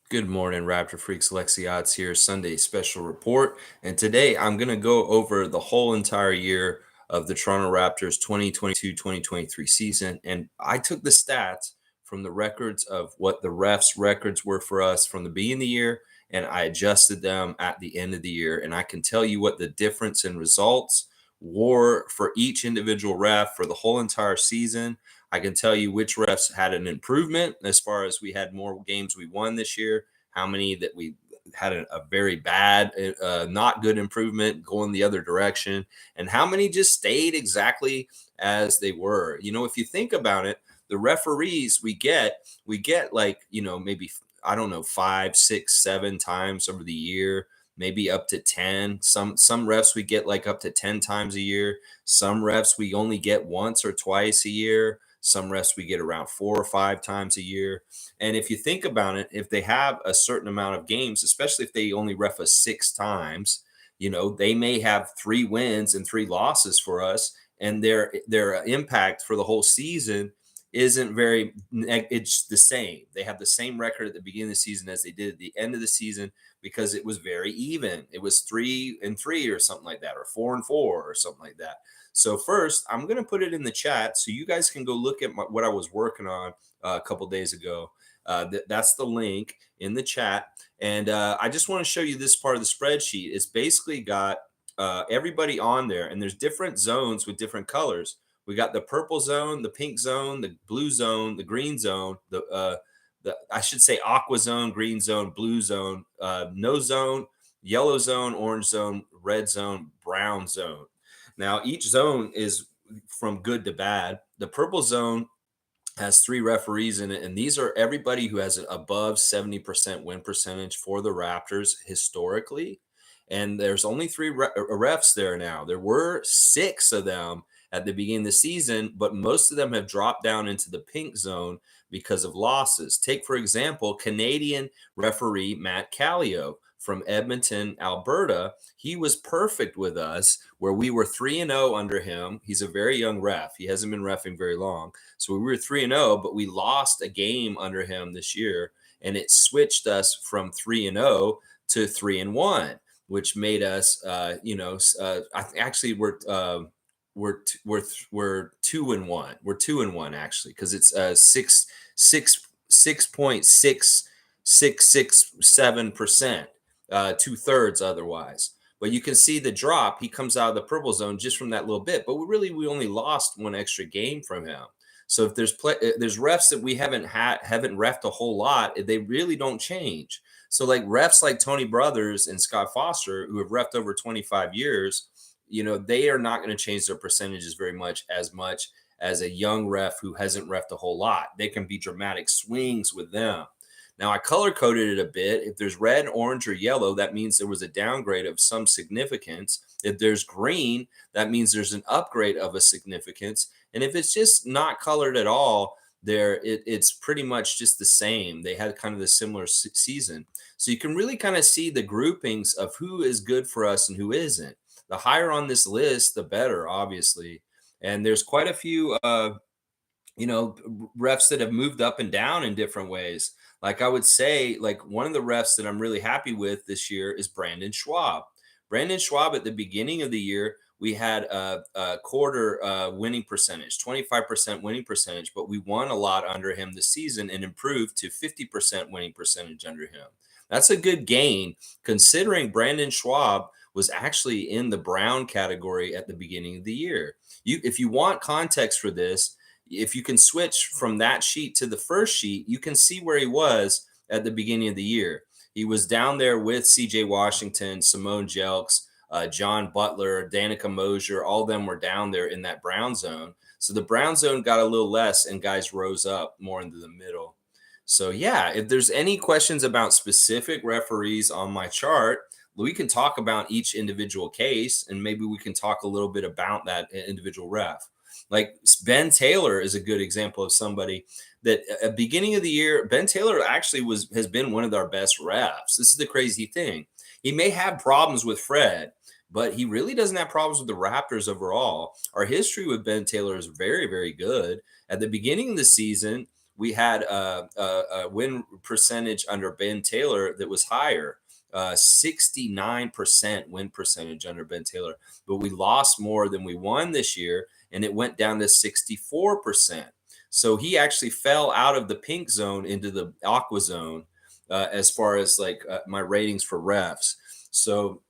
Good morning, Raptor Freaks. Lexi Odds here, Sunday special report. And today I'm going to go over the whole entire year of the Toronto Raptors 2022-2023 season. And I took the stats from the records of what the refs' records were for us from the beginning of the year, and I adjusted them at the end of the year. And I can tell you what the difference in results were for each individual ref for the whole entire season. I can tell you which refs had an improvement as far as we had more games we won this year, how many that we had a very bad, not good improvement going the other direction, and how many just stayed exactly as they were. If you think about it, the referees we get like, maybe, I don't know, 5, 6, 7 times over the year, maybe up to 10. Some refs we get like up to 10 times a year. Some refs we only get once or twice a year. Some refs we get around 4 or 5 times a year. And if you think about it, if they have a certain amount of games, especially if they only ref us 6 times, they may have 3 wins and 3 losses for us, and their impact for the whole season isn't very. It's the same. They have the same record at the beginning of the season as they did at the end of the season because it was very even. It was 3-3 or something like that, or 4-4 or something like that. So first, I'm going to put it in the chat so you guys can go look at what I was working on a couple days ago. That's the link in the chat. And I just want to show you this part of the spreadsheet. It's basically got everybody on there, and there's different zones with different colors. We got the purple zone, the pink zone, the blue zone, the green zone, the I should say aqua zone, green zone, blue zone, no zone, yellow zone, orange zone, red zone, brown zone. Now each zone is from good to bad. The purple zone has 3 referees in it, and these are everybody who has an above 70% win percentage for the Raptors historically. And there's only 3 refs there now. There were 6 of them at the beginning of the season, but most of them have dropped down into the pink zone because of losses. Take, for example, Canadian referee Matt Callio from Edmonton, Alberta. He was perfect with us, where we were 3-0 under him. He's a very young ref. He hasn't been refing very long. So we were 3-0, but we lost a game under him this year, and it switched us from 3-0 to 3-1, which made us, actually we're 2-1. We're 2-1 actually, because it's 6.667%, 2/3 otherwise. But you can see the drop. He comes out of the purple zone just from that little bit. But we only lost 1 extra game from him. So if there's refs that we haven't refed a whole lot, they really don't change. So like refs like Tony Brothers and Scott Foster, who have refed over 25 years, they are not going to change their percentages very much as a young ref who hasn't refed a whole lot. They can be dramatic swings with them. Now, I color coded it a bit. If there's red, orange, or yellow, that means there was a downgrade of some significance. If there's green, that means there's an upgrade of a significance. And if it's just not colored at all, it's pretty much just the same. They had kind of the similar season. So you can really kind of see the groupings of who is good for us and who isn't. The higher on this list, the better, obviously. And there's quite a few refs that have moved up and down in different ways. Like I would say, like one of the refs that I'm really happy with this year is Brandon Schwab. Brandon Schwab, at the beginning of the year, we had a quarter winning percentage, 25% winning percentage, but we won a lot under him this season and improved to 50% winning percentage under him. That's a good gain, considering Brandon Schwab was actually in the brown category at the beginning of the year. If you want context for this, if you can switch from that sheet to the first sheet, you can see where he was at the beginning of the year. He was down there with CJ Washington, Simone Jelks, John Butler, Danica Mosier. All of them were down there in that brown zone. So the brown zone got a little less, and guys rose up more into the middle. So yeah, if there's any questions about specific referees on my chart, we can talk about each individual case, and maybe we can talk a little bit about that individual ref. Like Ben Taylor is a good example of somebody that at the beginning of the year, Ben Taylor actually has been one of our best refs. This is the crazy thing. He may have problems with Fred, but he really doesn't have problems with the Raptors overall. Our history with Ben Taylor is very, very good. At the beginning of the season, we had a win percentage under Ben Taylor that was higher. 69% win percentage under Ben Taylor, but we lost more than we won this year, and it went down to 64%. So he actually fell out of the pink zone into the aqua zone as far as like my ratings for refs. So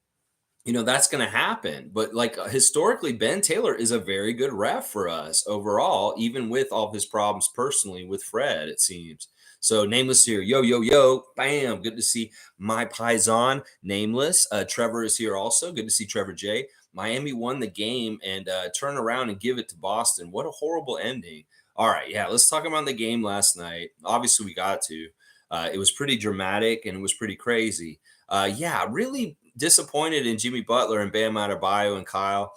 that's going to happen. But like historically, Ben Taylor is a very good ref for us overall, even with all his problems personally with Fred, it seems. So Nameless here, yo, yo, yo, bam. Good to see my Paisan, Nameless. Trevor is here also. Good to see Trevor J. Miami won the game and turn around and give it to Boston. What a horrible ending. All right, yeah, let's talk about the game last night. Obviously, we got to. It was pretty dramatic and it was pretty crazy. Yeah, really disappointed in Jimmy Butler and Bam Adebayo and Kyle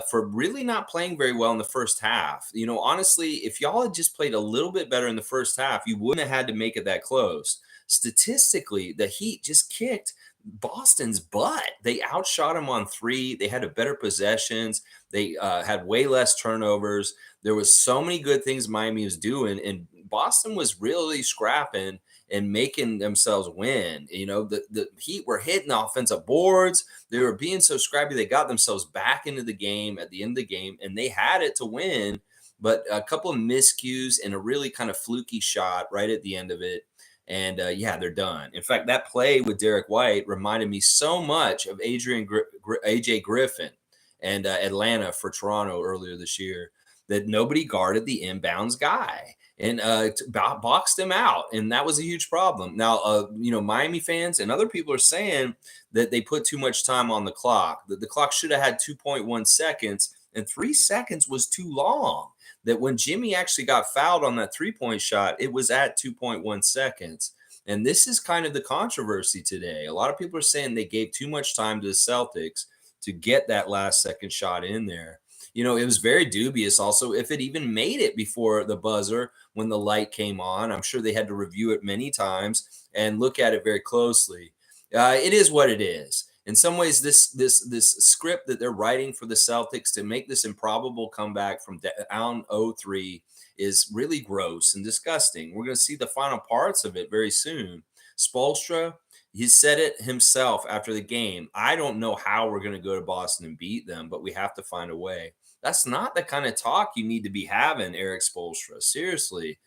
for really not playing very well in the first half. Honestly, if y'all had just played a little bit better in the first half, you wouldn't have had to make it that close. Statistically, the Heat just kicked Boston's butt. They outshot them on three. They had a better possessions. They had way less turnovers. There was so many good things Miami was doing, and Boston was really scrapping and making themselves win. The Heat were hitting the offensive boards. They were being so scrappy. They got themselves back into the game at the end of the game, and they had it to win. But a couple of miscues and a really kind of fluky shot right at the end of it. And yeah, they're done. In fact, that play with Derek White reminded me so much of AJ Griffin and Atlanta for Toronto earlier this year, that nobody guarded the inbounds guy and boxed him out. And that was a huge problem. Now, Miami fans and other people are saying that they put too much time on the clock, that the clock should have had 2.1 seconds, and 3 seconds was too long. That when Jimmy actually got fouled on that 3-point shot, it was at 2.1 seconds. And this is kind of the controversy today. A lot of people are saying they gave too much time to the Celtics to get that last second shot in there. It was very dubious also if it even made it before the buzzer when the light came on. I'm sure they had to review it many times and look at it very closely. It is what it is. In some ways, this script that they're writing for the Celtics to make this improbable comeback from down 0-3 is really gross and disgusting. We're going to see the final parts of it very soon. Spoelstra, he said it himself after the game. I don't know how we're going to go to Boston and beat them, but we have to find a way. That's not the kind of talk you need to be having, Eric Spoelstra. Seriously,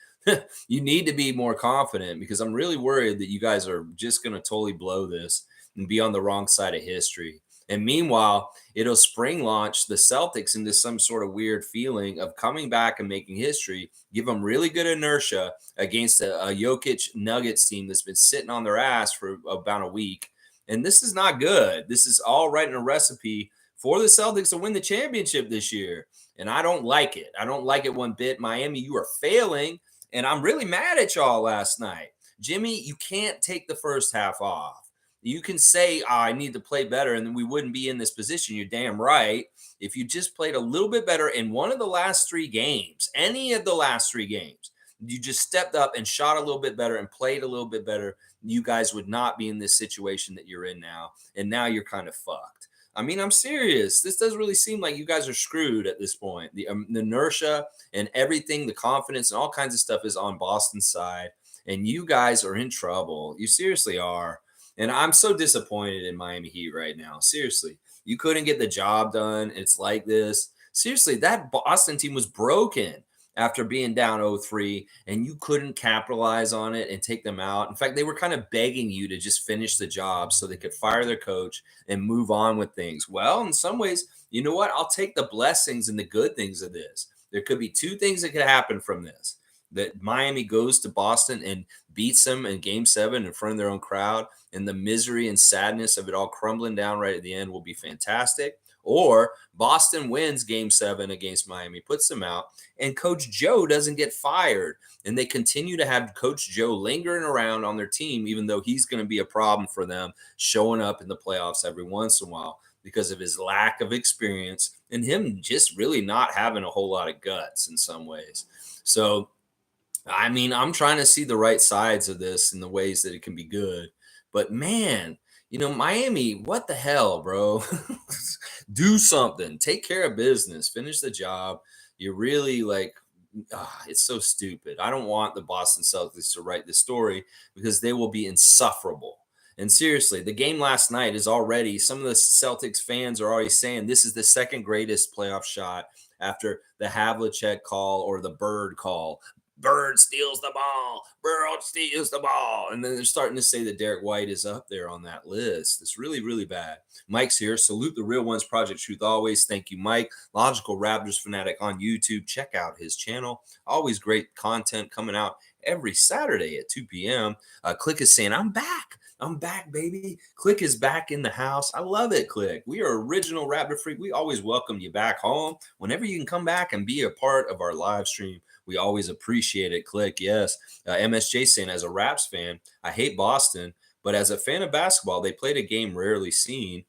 you need to be more confident, because I'm really worried that you guys are just going to totally blow this and be on the wrong side of history. And meanwhile, it'll spring launch the Celtics into some sort of weird feeling of coming back and making history, give them really good inertia against a Jokic Nuggets team that's been sitting on their ass for about a week. And this is not good. This is all right in a recipe for the Celtics to win the championship this year. And I don't like it. I don't like it one bit. Miami, you are failing. And I'm really mad at y'all last night. Jimmy, you can't take the first half off. You can say, I need to play better, and then we wouldn't be in this position. You're damn right. If you just played a little bit better in one of the last 3 games, any of the last 3 games, you just stepped up and shot a little bit better and played a little bit better, you guys would not be in this situation that you're in now. And now you're kind of fucked. I mean, I'm serious. This does really seem like you guys are screwed at this point. The inertia and everything, the confidence and all kinds of stuff is on Boston's side. And you guys are in trouble. You seriously are. And I'm so disappointed in Miami Heat right now. Seriously, you couldn't get the job done. It's like this. Seriously, that Boston team was broken after being down 0-3, and you couldn't capitalize on it and take them out. In fact, they were kind of begging you to just finish the job so they could fire their coach and move on with things. Well, in some ways, you know what? I'll take the blessings and the good things of this. There could be 2 things that could happen from this. That Miami goes to Boston and beats them in Game 7 in front of their own crowd, and the misery and sadness of it all crumbling down right at the end will be fantastic. Or Boston wins Game 7 against Miami, puts them out, and Coach Joe doesn't get fired, and they continue to have Coach Joe lingering around on their team, even though he's going to be a problem for them showing up in the playoffs every once in a while because of his lack of experience and him just really not having a whole lot of guts in some ways. So I mean, I'm trying to see the right sides of this in the ways that it can be good. But man, Miami, what the hell, bro? Do something. Take care of business. Finish the job. You're really like, it's so stupid. I don't want the Boston Celtics to write this story because they will be insufferable. And seriously, the game last night is already, some of the Celtics fans are already saying this is the second greatest playoff shot after the Havlicek call or the Bird call. Bird steals the ball. Bird steals the ball. And then they're starting to say that Derek White is up there on that list. It's really, really bad. Mike's here. Salute the Real Ones Project Truth always. Thank you, Mike. Logical Raptors Fanatic on YouTube. Check out his channel. Always great content coming out every Saturday at 2 p.m. Click is saying, I'm back. I'm back, baby. Click is back in the house. I love it, Click. We are original Raptor Freak. We always welcome you back home. Whenever you can come back and be a part of our live stream, we always appreciate it. Click, yes. MSJ saying, as a Raps fan, I hate Boston, but as a fan of basketball, they played a game rarely seen.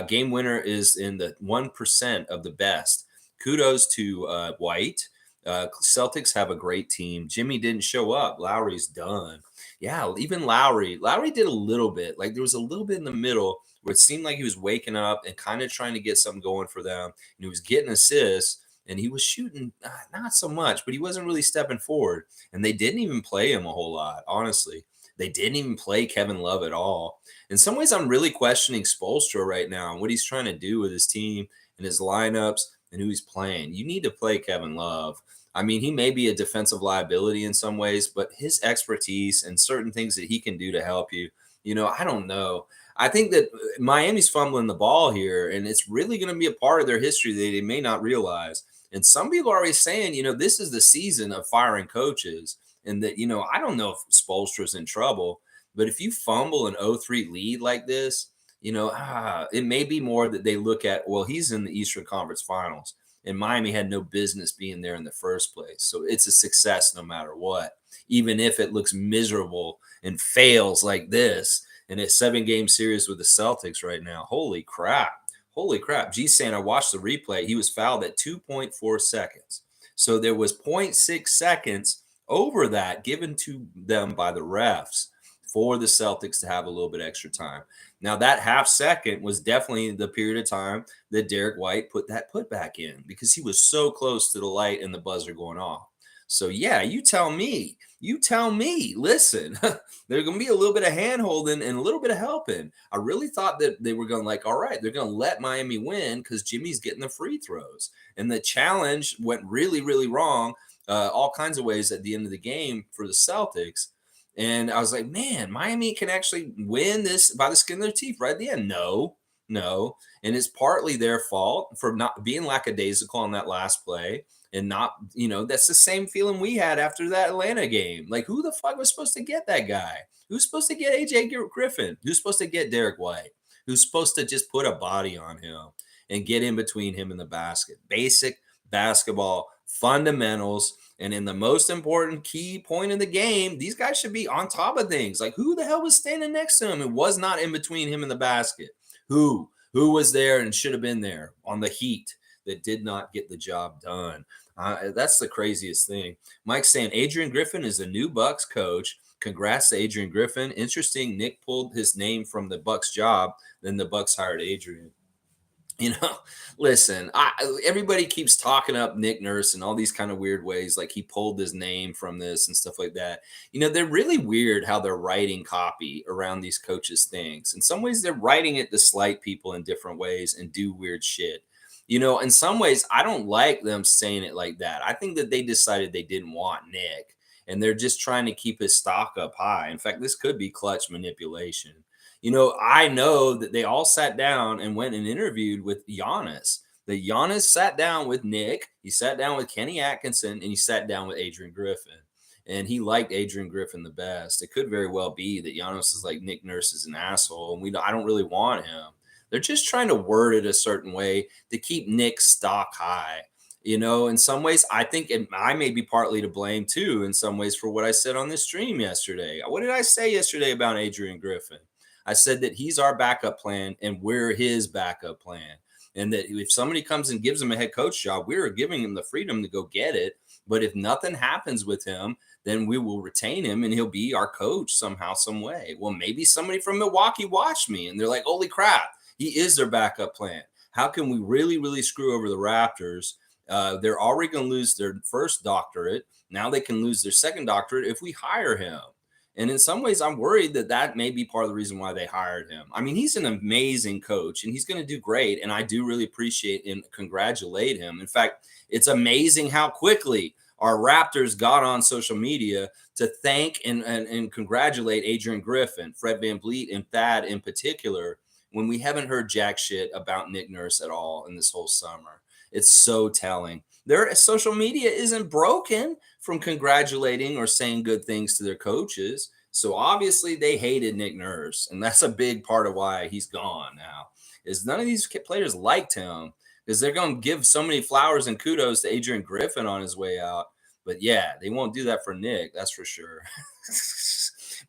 Game winner is in the 1% of the best. Kudos to White. Celtics have a great team. Jimmy didn't show up. Lowry's done. Yeah, even Lowry. Lowry did a little bit. Like there was a little bit in the middle where it seemed like he was waking up and kind of trying to get something going for them. And he was getting assists and he was shooting not so much, but he wasn't really stepping forward. And they didn't even play him a whole lot, honestly. They didn't even play Kevin Love at all. In some ways, I'm really questioning Spoelstra right now and what he's trying to do with his team and his lineups and who he's playing. You need to play Kevin Love. I mean, he may be a defensive liability in some ways, but his expertise and certain things that he can do to help you, I don't know. I think that Miami's fumbling the ball here, and it's really going to be a part of their history that they may not realize. And some people are always saying, this is the season of firing coaches, and that, I don't know if Spoelstra's in trouble, but if you fumble an 0-3 lead like this, it may be more that they look at, well, he's in the Eastern Conference Finals. And Miami had no business being there in the first place. So it's a success no matter what, even if it looks miserable and fails like this in a 7-game series with the Celtics right now. Holy crap. Holy crap. G saying, I watched the replay. He was fouled at 2.4 seconds. So there was 0.6 seconds over that given to them by the refs for the Celtics to have a little bit extra time. Now, that half second was definitely the period of time that Derek White put that putback in because he was so close to the light and the buzzer going off. So, yeah, you tell me. Listen, there's going to be a little bit of hand-holding and a little bit of helping. I really thought that they were going all right, they're going to let Miami win because Jimmy's getting the free throws. And the challenge went really, really wrong all kinds of ways at the end of the game for the Celtics. And I was like, man, Miami can actually win this by the skin of their teeth right at the end. No. And it's partly their fault for not being lackadaisical on that last play and not, that's the same feeling we had after that Atlanta game. Like, who the fuck was supposed to get that guy? Who's supposed to get AJ Griffin? Who's supposed to get Derek White? Who's supposed to just put a body on him and get in between him and the basket? Basic basketball fundamentals. And in the most important key point in the game, these guys should be on top of things. Like, who the hell was standing next to him and was not in between him and the basket? Who was there and should have been there on the Heat that did not get the job done? That's the craziest thing. Mike's saying Adrian Griffin is the new Bucks coach. Congrats to Adrian Griffin. Interesting. Nick pulled his name from the Bucks job. Then the Bucks hired Adrian. Listen, everybody keeps talking up Nick Nurse and all these kind of weird ways, like he pulled his name from this and stuff like that. They're really weird how they're writing copy around these coaches' things. In some ways, they're writing it to slight people in different ways and do weird shit. In some ways, I don't like them saying it like that. I think that they decided they didn't want Nick, and they're just trying to keep his stock up high. In fact, this could be clutch manipulation. I know that they all sat down and went and interviewed with Giannis. The Giannis sat down with Nick, he sat down with Kenny Atkinson, and he sat down with Adrian Griffin. And he liked Adrian Griffin the best. It could very well be that Giannis is like, Nick Nurse is an asshole, and I don't really want him. They're just trying to word it a certain way to keep Nick's stock high. In some ways, I think I may be partly to blame too, in some ways, for what I said on this stream yesterday. What did I say yesterday about Adrian Griffin? I said that he's our backup plan and we're his backup plan. And that if somebody comes and gives him a head coach job, we're giving him the freedom to go get it. But if nothing happens with him, then we will retain him and he'll be our coach somehow, some way. Well, maybe somebody from Milwaukee watched me and they're like, holy crap, he is their backup plan. How can we really, really screw over the Raptors They're already going to lose their first doctorate. Now they can lose their second doctorate if we hire him. And in some ways, I'm worried that that may be part of the reason why they hired him. I mean, he's an amazing coach and he's going to do great. And I do really appreciate and congratulate him. In fact, it's amazing how quickly our Raptors got on social media to thank and congratulate Adrian Griffin, Fred VanVleet, and Thad in particular, when we haven't heard jack shit about Nick Nurse at all in this whole summer. It's so telling. Their social media isn't broken from congratulating or saying good things to their coaches. So obviously they hated Nick Nurse, and that's a big part of why he's gone now. Is none of these players liked him because they're going to give so many flowers and kudos to Adrian Griffin on his way out. But yeah, they won't do that for Nick. That's for sure.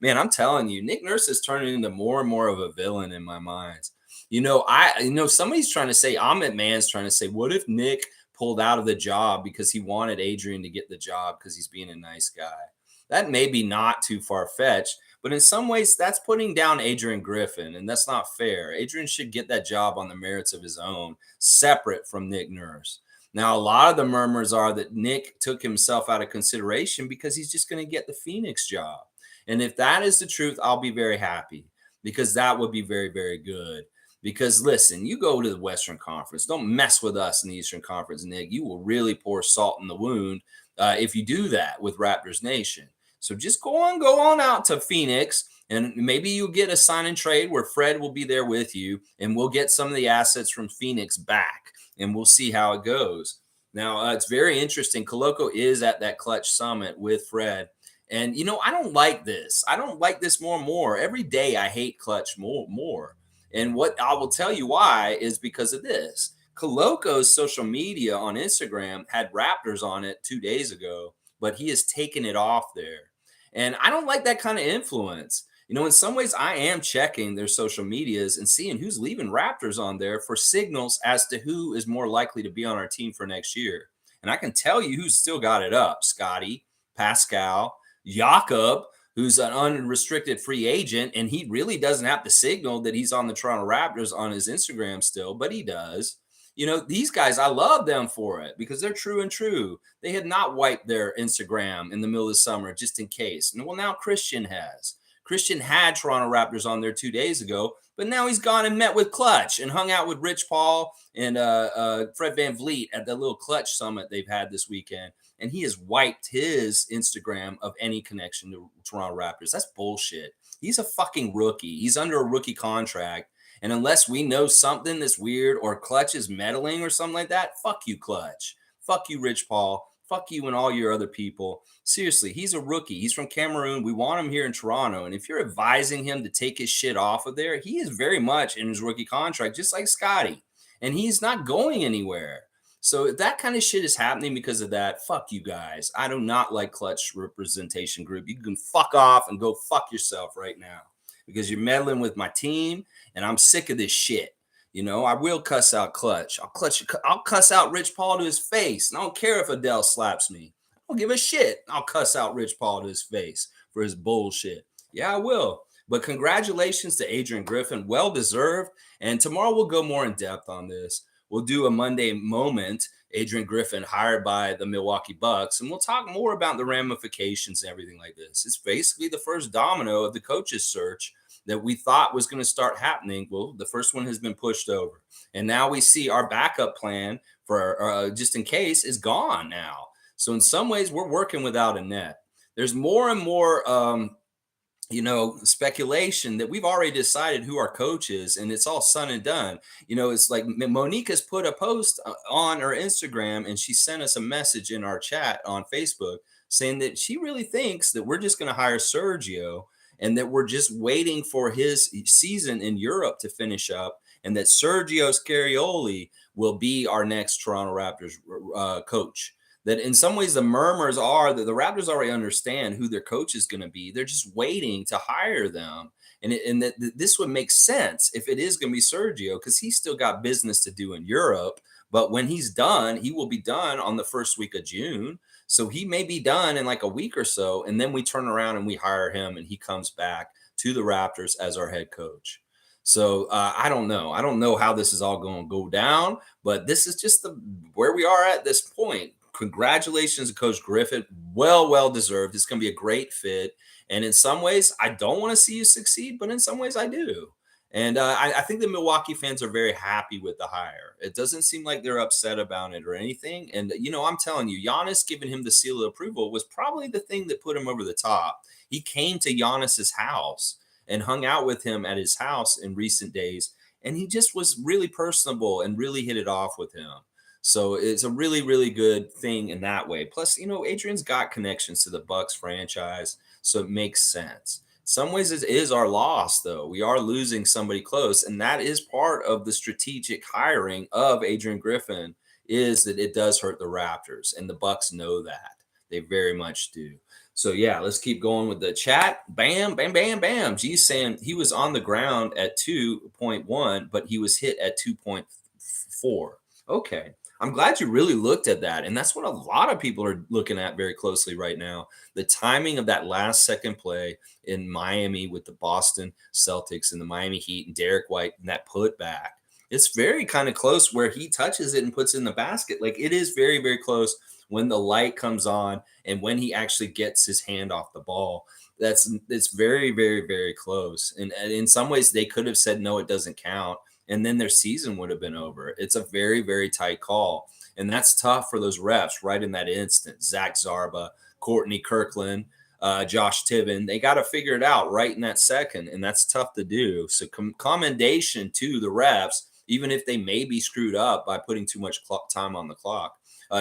Man, I'm telling you, Nick Nurse is turning into more and more of a villain in my mind. Somebody's trying to say, Ahmed Mann's trying to say, what if Nick pulled out of the job because he wanted Adrian to get the job because he's being a nice guy? That may be not too far-fetched, but in some ways that's putting down Adrian Griffin, and that's not fair. Adrian should get that job on the merits of his own, separate from Nick Nurse. Now, a lot of the murmurs are that Nick took himself out of consideration because he's just going to get the Phoenix job. And if that is the truth, I'll be very happy because that would be very, very good. Because listen, you go to the Western Conference. Don't mess with us in the Eastern Conference, Nick. You will really pour salt in the wound if you do that with Raptors Nation. So just go on out to Phoenix, and maybe you'll get a sign and trade where Fred will be there with you, and we'll get some of the assets from Phoenix back, and we'll see how it goes. Now, it's very interesting. Koloko is at that Clutch Summit with Fred. And, I don't like this. I don't like this more and more. Every day I hate Clutch more. And what I will tell you why is because of this. Koloko's social media on Instagram had Raptors on it 2 days ago, but he has taken it off there. And I don't like that kind of influence. In some ways, I am checking their social medias and seeing who's leaving Raptors on there for signals as to who is more likely to be on our team for next year. And I can tell you who's still got it up: Scotty, Pascal, Jakob, who's an unrestricted free agent, and he really doesn't have to signal that he's on the Toronto Raptors on his Instagram still, but he does. These guys, I love them for it because they're true and true. They had not wiped their Instagram in the middle of the summer just in case. And well, now Christian has. Christian had Toronto Raptors on there 2 days ago, but now he's gone and met with Clutch and hung out with Rich Paul and Fred VanVleet at the little Clutch Summit they've had this weekend. And he has wiped his Instagram of any connection to Toronto Raptors. That's bullshit. He's a fucking rookie. He's under a rookie contract. And unless we know something that's weird or Clutch is meddling or something like that, fuck you, Clutch. Fuck you, Rich Paul. Fuck you and all your other people. Seriously, he's a rookie. He's from Cameroon. We want him here in Toronto. And if you're advising him to take his shit off of there, he is very much in his rookie contract, just like Scotty. And he's not going anywhere. So if that kind of shit is happening because of that, fuck you guys. I do not like Clutch Representation Group. You can fuck off and go fuck yourself right now because you're meddling with my team, and I'm sick of this shit. I will cuss out Clutch. I'll cuss out Rich Paul to his face. And I don't care if Adele slaps me. I don't give a shit. I'll cuss out Rich Paul to his face for his bullshit. Yeah, I will. But congratulations to Adrian Griffin. Well deserved. And tomorrow we'll go more in depth on this. We'll do a Monday moment, Adrian Griffin hired by the Milwaukee Bucks, and we'll talk more about the ramifications and everything like this. It's basically the first domino of the coaches search that we thought was going to start happening. Well, the first one has been pushed over. And now we see our backup plan for just in case is gone now. So in some ways, we're working without a net. There's more and more speculation that we've already decided who our coach is, and it's all said and done. It's like Monique has put a post on her Instagram, and she sent us a message in our chat on Facebook saying that she really thinks that we're just going to hire Sergio and that we're just waiting for his season in Europe to finish up, and that Sergio Scarioli will be our next Toronto Raptors coach. That in some ways the murmurs are that the Raptors already understand who their coach is going to be. They're just waiting to hire them. And that this would make sense if it is going to be Sergio, because he's still got business to do in Europe. But when he's done, he will be done on the first week of June. So he may be done in like a week or so. And then we turn around and we hire him and he comes back to the Raptors as our head coach. So I don't know. I don't know how this is all going to go down, but this is just the where we are at this point. Congratulations to Coach Griffith. Well deserved. It's going to be a great fit. And in some ways, I don't want to see you succeed, but in some ways, I do. And I think the Milwaukee fans are very happy with the hire. It doesn't seem like they're upset about it or anything. And, I'm telling you, Giannis giving him the seal of approval was probably the thing that put him over the top. He came to Giannis's house and hung out with him at his house in recent days. And he just was really personable and really hit it off with him. So it's a really good thing in that way. Plus, Adrian's got connections to the Bucks franchise, so it makes sense. Some ways it is our loss, though. We are losing somebody close, and that is part of the strategic hiring of Adrian Griffin. Is that it does hurt the Raptors, and the Bucks know that. They very much do. So yeah, let's keep going with the chat. Bam. G's saying he was on the ground at 2.1, but he was hit at 2.4. Okay. I'm glad you really looked at that. And that's what a lot of people are looking at very closely right now. The timing of that last second play in Miami with the Boston Celtics and the Miami Heat and Derek White and that putback. It's very kind of close where he touches it and puts it in the basket. Like it is very close when the light comes on and when he actually gets his hand off the ball. It's very close. And in some ways they could have said no, it doesn't count, and then their season would have been over. It's a very tight call. And that's tough for those refs right in that instant. Zach Zarba, Courtney Kirkland, Josh Tiven, they got to figure it out right in that second. And that's tough to do. So commendation to the refs, even if they may be screwed up by putting too much time on the clock.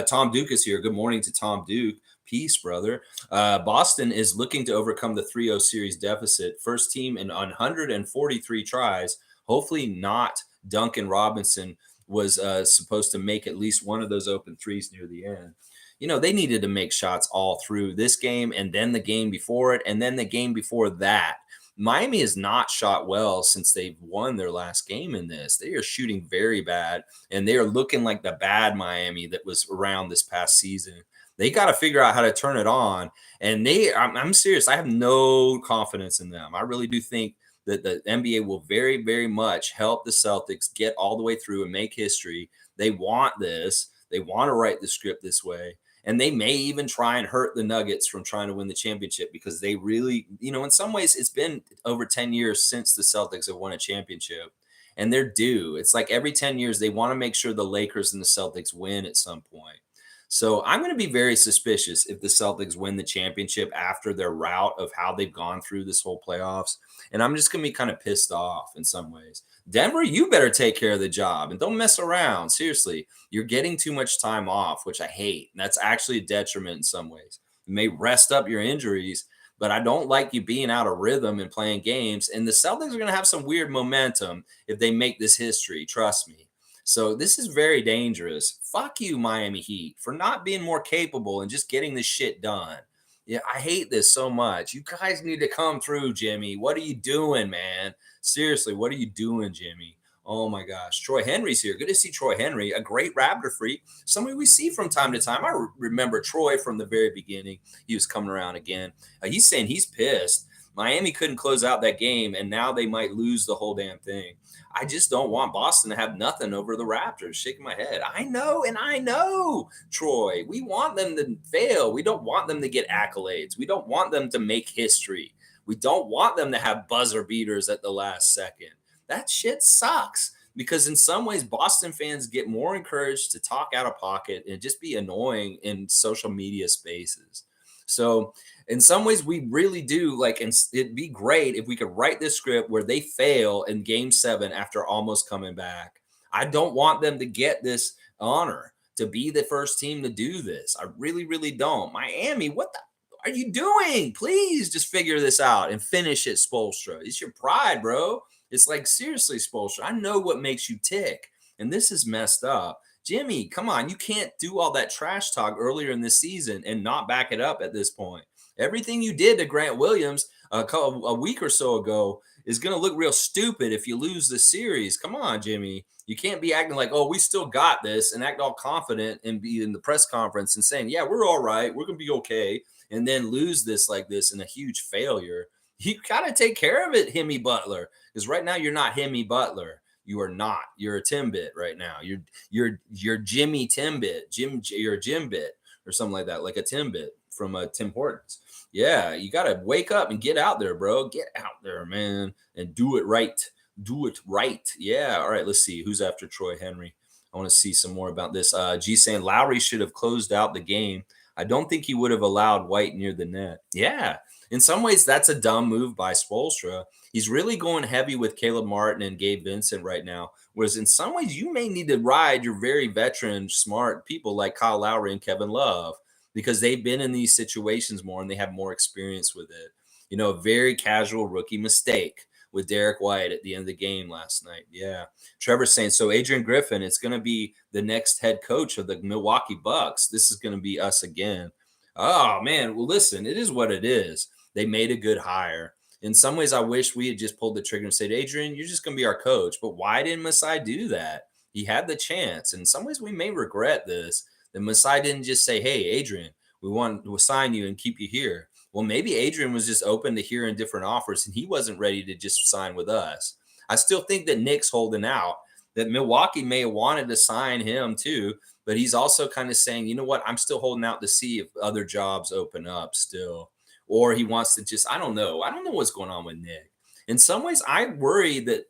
Tom Duke is here. Good morning to Tom Duke. Peace, brother. Boston is looking to overcome the 3-0 series deficit. First team in 143 tries. Hopefully not Duncan Robinson was supposed to make at least one of those open threes near the end. They needed to make shots all through this game and then the game before it and then the game before that. Miami has not shot well since they've won their last game in this. They are shooting very bad, and they are looking like the bad Miami that was around this past season. They got to figure out how to turn it on. And I'm serious. I have no confidence in them. I really do think that the NBA will very much help the Celtics get all the way through and make history. They want this. They want to write the script this way. And they may even try and hurt the Nuggets from trying to win the championship because they really, in some ways, it's been over 10 years since the Celtics have won a championship. And they're due. It's like every 10 years, they want to make sure the Lakers and the Celtics win at some point. So I'm going to be very suspicious if the Celtics win the championship after their route of how they've gone through this whole playoffs. And I'm just going to be kind of pissed off in some ways. Denver, you better take care of the job and don't mess around. Seriously, you're getting too much time off, which I hate. And that's actually a detriment in some ways. You may rest up your injuries, but I don't like you being out of rhythm and playing games. And the Celtics are going to have some weird momentum if they make this history. Trust me. So this is very dangerous. Fuck you, Miami Heat, for not being more capable and just getting this shit done. Yeah, I hate this so much. You guys need to come through, Jimmy. What are you doing, man? Seriously, what are you doing, Jimmy? Oh my gosh. Troy Henry's here. Good to see Troy Henry, a great Raptor freak. Somebody we see from time to time. I remember Troy from the very beginning. He was coming around again. He's saying he's pissed. Miami couldn't close out that game, and now they might lose the whole damn thing. I just don't want Boston to have nothing over the Raptors. Shaking my head. I know, Troy. We want them to fail. We don't want them to get accolades. We don't want them to make history. We don't want them to have buzzer beaters at the last second. That shit sucks because in some ways, Boston fans get more encouraged to talk out of pocket and just be annoying in social media spaces. So in some ways, we really do like, and it'd be great if we could write this script where they fail in game 7 after almost coming back. I don't want them to get this honor to be the first team to do this. I really don't. Miami, what the are you doing? Please just figure this out and finish it, Spoelstra. It's your pride, bro. It's like, seriously, Spoelstra, I know what makes you tick, and this is messed up. Jimmy, come on. You can't do all that trash talk earlier in the season and not back it up at this point. Everything you did to Grant Williams a week or so ago is going to look real stupid if you lose the series. Come on, Jimmy. You can't be acting like, oh, we still got this and act all confident and be in the press conference and saying, yeah, we're all right. We're going to be okay. And then lose this like this in a huge failure. You got to take care of it, Hemi Butler, because right now you're not Hemi Butler. You are not. You're a Timbit right now. You're Jimmy Timbit. You're a Jimbit or something like that, like a Timbit from Tim Hortons. Yeah, you got to wake up and get out there, bro. Get out there, man, and do it right. Do it right. Yeah. All right. Let's see who's after Troy Henry. I want to see some more about this. G saying Lowry should have closed out the game. I don't think he would have allowed White near the net. Yeah. In some ways, that's a dumb move by Spoelstra. He's really going heavy with Caleb Martin and Gabe Vincent right now. Whereas in some ways, you may need to ride your very veteran, smart people like Kyle Lowry and Kevin Love because they've been in these situations more and they have more experience with it. You know, a very casual rookie mistake with Derek White at the end of the game last night. Yeah. Trevor's saying, so Adrian Griffin, it's going to be the next head coach of the Milwaukee Bucks. This is going to be us again. Oh, man. Well, listen, it is what it is. They made a good hire. In some ways, I wish we had just pulled the trigger and said, Adrian, you're just going to be our coach. But why didn't Masai do that? He had the chance. In some ways, we may regret this. That Masai didn't just say, hey, Adrian, we want to sign you and keep you here. Well, maybe Adrian was just open to hearing different offers and he wasn't ready to just sign with us. I still think that Nick's holding out, that Milwaukee may have wanted to sign him too, but he's also kind of saying, you know what, I'm still holding out to see if other jobs open up still. Or he wants to just, I don't know. I don't know what's going on with Nick. In some ways, I worry that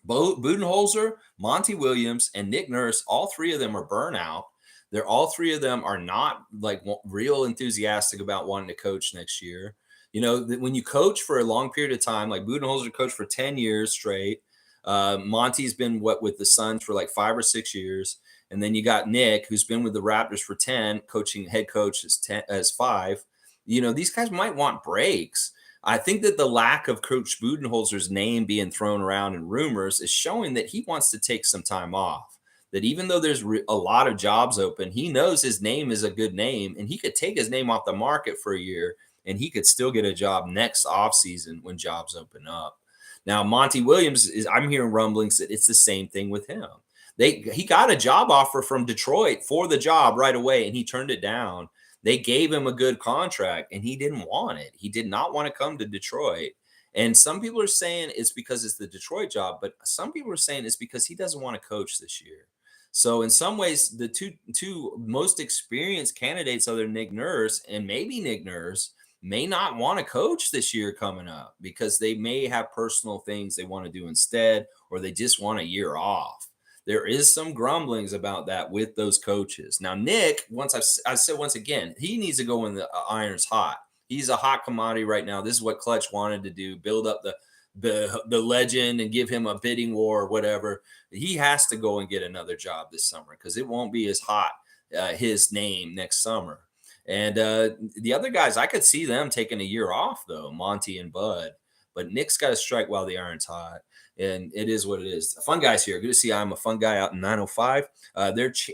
Budenholzer, Monty Williams, and Nick Nurse, all three of them are burnout. They're all three of them are not like real enthusiastic about wanting to coach next year. You know, when you coach for a long period of time, like Budenholzer coached for 10 years straight. Monty's been with the Suns for like 5 or 6 years. And then you got Nick, who's been with the Raptors for 10, coaching head coach as 5. You know, these guys might want breaks. I think that the lack of Coach Budenholzer's name being thrown around in rumors is showing that he wants to take some time off. That even though there's a lot of jobs open, he knows his name is a good name and he could take his name off the market for a year and he could still get a job next offseason when jobs open up. Now, Monty Williams, I'm hearing rumblings that it's the same thing with him. He got a job offer from Detroit for the job right away and he turned it down. They gave him a good contract and he didn't want it. He did not want to come to Detroit. And some people are saying it's because it's the Detroit job, but some people are saying it's because he doesn't want to coach this year. So in some ways, the two most experienced candidates, other than Nick Nurse and maybe Nick Nurse, may not want to coach this year coming up because they may have personal things they want to do instead, or they just want a year off. There is some grumblings about that with those coaches. Now, Nick, I said once again, he needs to go when the iron's hot. He's a hot commodity right now. This is what Clutch wanted to do, build up the legend and give him a bidding war or whatever. He has to go and get another job this summer because it won't be as hot, his name next summer. And the other guys, I could see them taking a year off, though, Monty and Bud. But Nick's got to strike while the iron's hot. And it is what it is. Fun guys here. Good to see I'm a fun guy out in 905.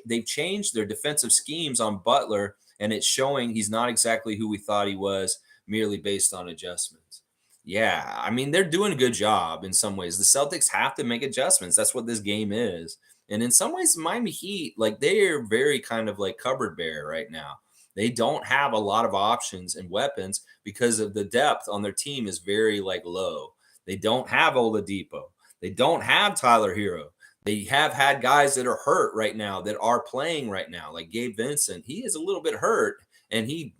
They've changed their defensive schemes on Butler, and it's showing he's not exactly who we thought he was merely based on adjustments. Yeah, I mean, they're doing a good job in some ways. The Celtics have to make adjustments. That's what this game is. And in some ways, Miami Heat, like they are very kind of like cupboard bare right now. They don't have a lot of options and weapons because of the depth on their team is very like low. They don't have Oladipo. They don't have Tyler Hero. They have had guys that are hurt right now that are playing right now, like Gabe Vincent. He is a little bit hurt, and he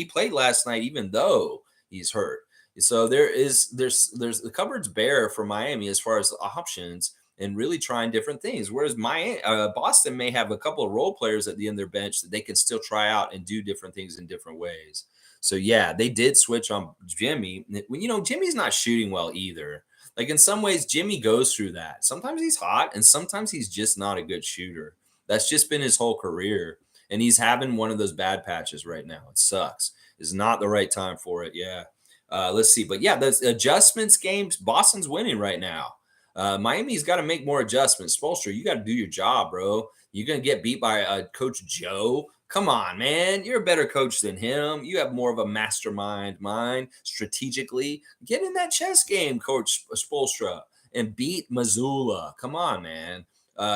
played last night even though he's hurt. So there's the cupboard's bare for Miami as far as options and really trying different things. Whereas Boston may have a couple of role players at the end of their bench that they can still try out and do different things in different ways. So yeah, they did switch on Jimmy. You know, Jimmy's not shooting well either. Like in some ways, Jimmy goes through that. Sometimes he's hot and sometimes he's just not a good shooter. That's just been his whole career. And he's having one of those bad patches right now. It sucks. It's not the right time for it. Yeah. Let's see. But yeah, the adjustments games, Boston's winning right now. Miami's got to make more adjustments. Spoelstra, you got to do your job, bro. You're going to get beat by Coach Joe. Come on, man. You're a better coach than him. You have more of a mastermind mind strategically. Get in that chess game, Coach Spoelstra, and beat Missoula. Come on, man.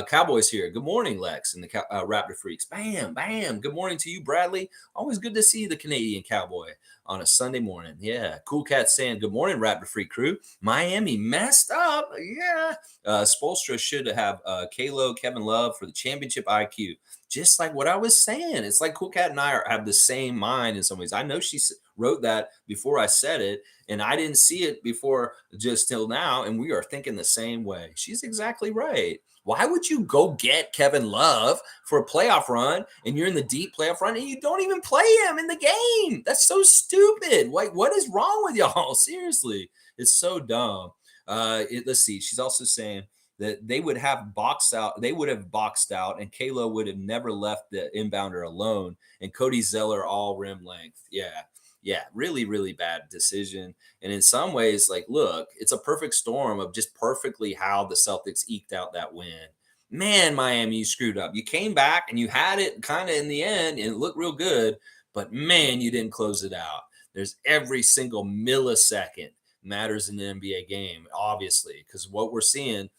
Cowboys here. Good morning, Lex and the Raptor Freaks. Bam, bam. Good morning to you, Bradley. Always good to see the Canadian Cowboy on a Sunday morning. Yeah. Cool Cat saying, good morning, Raptor Freak crew. Miami messed up. Yeah. Spolstra should have Kalo, Kevin Love for the championship IQ. Just like what I was saying. It's like Cool Cat and I have the same mind in some ways. I know she wrote that before I said it, and I didn't see it before just till now, and we are thinking the same way. She's exactly right. Why would you go get Kevin Love for a playoff run and you're in the deep playoff run and you don't even play him in the game? That's so stupid. What is wrong with y'all? Seriously, it's so dumb. Let's see. She's also saying that they would have boxed out. They would have boxed out, and Kalo would have never left the inbounder alone. And Cody Zeller all rim length. Yeah, really, really bad decision. And in some ways, like, look, it's a perfect storm of just perfectly how the Celtics eked out that win. Man, Miami, you screwed up. You came back and you had it kind of in the end and it looked real good, but man, you didn't close it out. There's every single millisecond matters in the NBA game, obviously, because what we're seeing,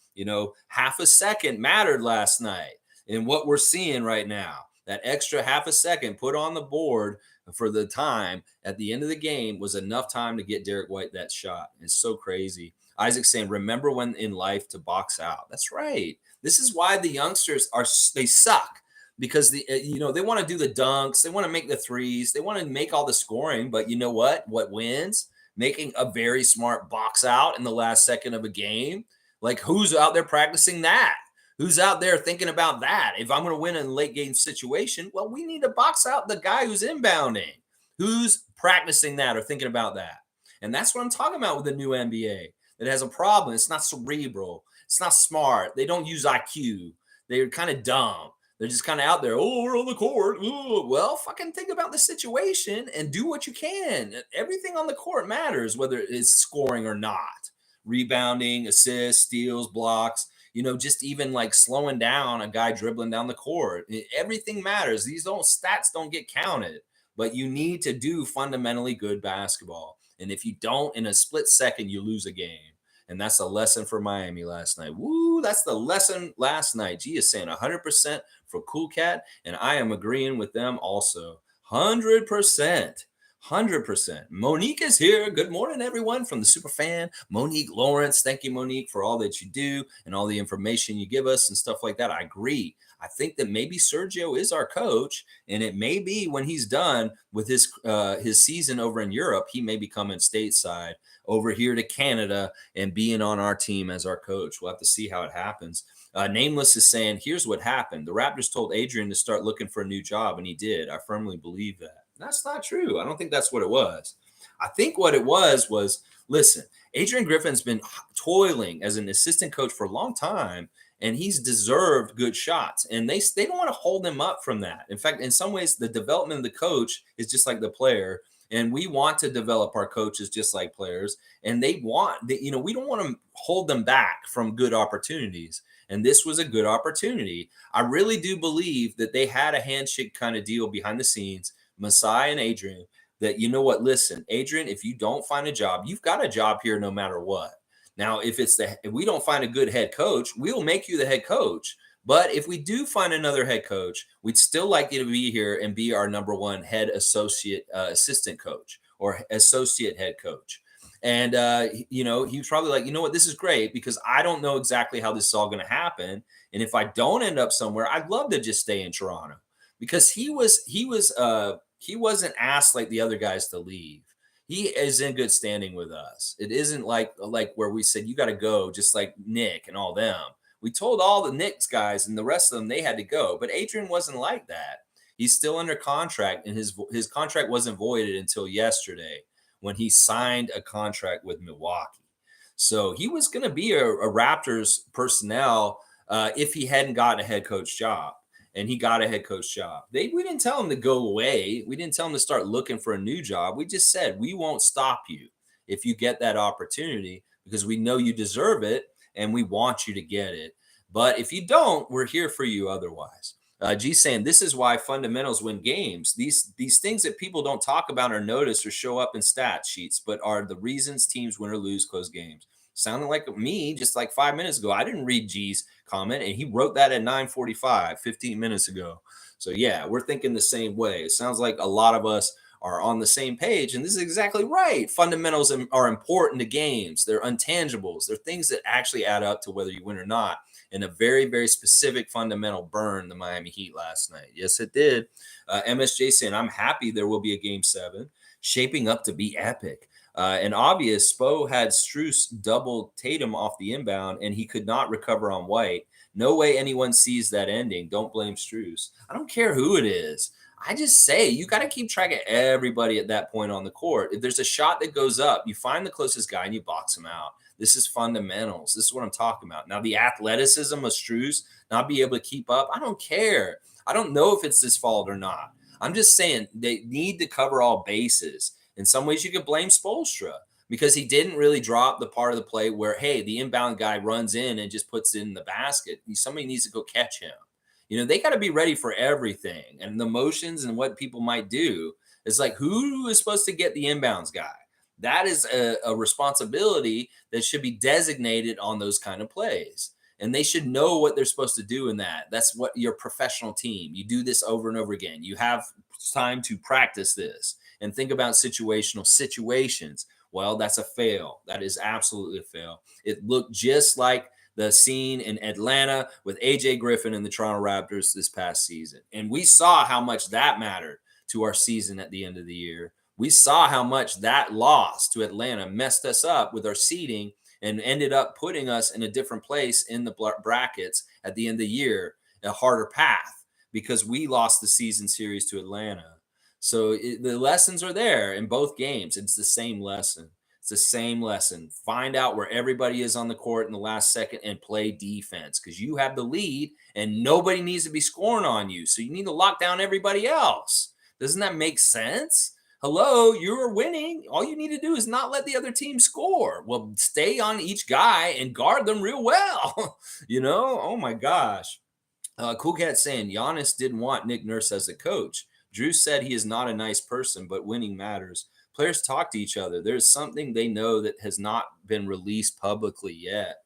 half a second mattered last night. And what we're seeing right now, that extra half a second put on the board for the time at the end of the game was enough time to get Derek White that shot. It's so crazy. Isaac saying, remember when in life to box out. That's right. This is why the youngsters they suck, because they want to do the dunks. They want to make the threes. They want to make all the scoring. But you know what? What wins? Making a very smart box out in the last second of a game. Like, who's out there practicing that? Who's out there thinking about that? If I'm going to win in a late game situation, well, we need to box out the guy who's inbounding. Who's practicing that or thinking about that? And that's what I'm talking about with the new NBA. It has a problem. It's not cerebral. It's not smart. They don't use IQ. They're kind of dumb. They're just kind of out there. Oh, we're on the court. Ooh. Well, fucking think about the situation and do what you can. Everything on the court matters, whether it's scoring or not. Rebounding, assists, steals, blocks. Just even like slowing down a guy dribbling down the court. Everything matters. These stats don't get counted, but you need to do fundamentally good basketball. And if you don't, in a split second, you lose a game. And that's a lesson for Miami last night. Woo, that's the lesson last night. G is saying 100% for Cool Cat, and I am agreeing with them also. 100%. 100%. Monique is here. Good morning, everyone, from the super fan, Monique Lawrence. Thank you, Monique, for all that you do and all the information you give us and stuff like that. I agree. I think that maybe Sergio is our coach, and it may be when he's done with his season over in Europe, he may be coming stateside over here to Canada and being on our team as our coach. We'll have to see how it happens. Nameless is saying, here's what happened. The Raptors told Adrian to start looking for a new job, and he did. I firmly believe that. That's not true. I don't think that's what it was. I think what it was, listen, Adrian Griffin's been toiling as an assistant coach for a long time, and he's deserved good shots. And they don't want to hold him up from that. In fact, in some ways, the development of the coach is just like the player. And we want to develop our coaches just like players. And we don't want to hold them back from good opportunities. And this was a good opportunity. I really do believe that they had a handshake kind of deal behind the scenes, Masai and Adrian, that, listen, Adrian, if you don't find a job, you've got a job here no matter what. Now, if we don't find a good head coach, we'll make you the head coach. But if we do find another head coach, we'd still like you to be here and be our number one head assistant coach or associate head coach. And, he was probably like, this is great because I don't know exactly how this is all going to happen. And if I don't end up somewhere, I'd love to just stay in Toronto, because he wasn't asked like the other guys to leave. He is in good standing with us. It isn't like where we said, you got to go, just like Nick and all them. We told all the Knicks guys and the rest of them they had to go. But Adrian wasn't like that. He's still under contract, and his contract wasn't voided until yesterday when he signed a contract with Milwaukee. So he was going to be a Raptors personnel if he hadn't gotten a head coach job. And he got a head coach job. We didn't tell him to go away. We didn't tell him to start looking for a new job. We just said, we won't stop you if you get that opportunity, because we know you deserve it and we want you to get it. But if you don't, we're here for you otherwise. G saying, this is why fundamentals win games. These things that people don't talk about or notice or show up in stat sheets, but are the reasons teams win or lose close games. Sounding like me just like 5 minutes ago. I didn't read G's comment, and he wrote that at 9:45, 15 minutes ago. So yeah, we're thinking the same way. It sounds like a lot of us are on the same page, and this is exactly right. Fundamentals are important to games. They're intangibles. They're things that actually add up to whether you win or not. And a very, very specific fundamental burned the Miami Heat last night. Yes, it did. MSJ saying, I'm happy there will be a game 7, shaping up to be epic. And obvious, Spo had Struess double Tatum off the inbound, and he could not recover on White. No way anyone sees that ending. Don't blame Struess. I don't care who it is. I just say you got to keep track of everybody at that point on the court. If there's a shot that goes up, you find the closest guy and you box him out. This is fundamentals. This is what I'm talking about. Now, the athleticism of Struess not be able to keep up, I don't care. I don't know if it's his fault or not. I'm just saying they need to cover all bases. In some ways, you could blame Spoelstra because he didn't really drop the part of the play where, hey, the inbound guy runs in and just puts it in the basket. Somebody needs to go catch him. They got to be ready for everything. And the motions and what people might do is like, who is supposed to get the inbounds guy? That is a responsibility that should be designated on those kind of plays. And they should know what they're supposed to do in that. That's what your professional team. You do this over and over again. You have time to practice this and think about situational situations. Well, that's a fail. That is absolutely a fail. It looked just like the scene in Atlanta with AJ Griffin and the Toronto Raptors this past season. And we saw how much that mattered to our season at the end of the year. We saw how much that loss to Atlanta messed us up with our seeding and ended up putting us in a different place in the brackets at the end of the year, a harder path, because we lost the season series to Atlanta. So the lessons are there in both games. It's the same lesson. It's the same lesson. Find out where everybody is on the court in the last second and play defense because you have the lead and nobody needs to be scoring on you. So you need to lock down everybody else. Doesn't that make sense? Hello, you're winning. All you need to do is not let the other team score. Well, stay on each guy and guard them real well. Oh my gosh. Cool Cat saying Giannis didn't want Nick Nurse as a coach. Drew said he is not a nice person, but winning matters. Players talk to each other. There's something they know that has not been released publicly yet.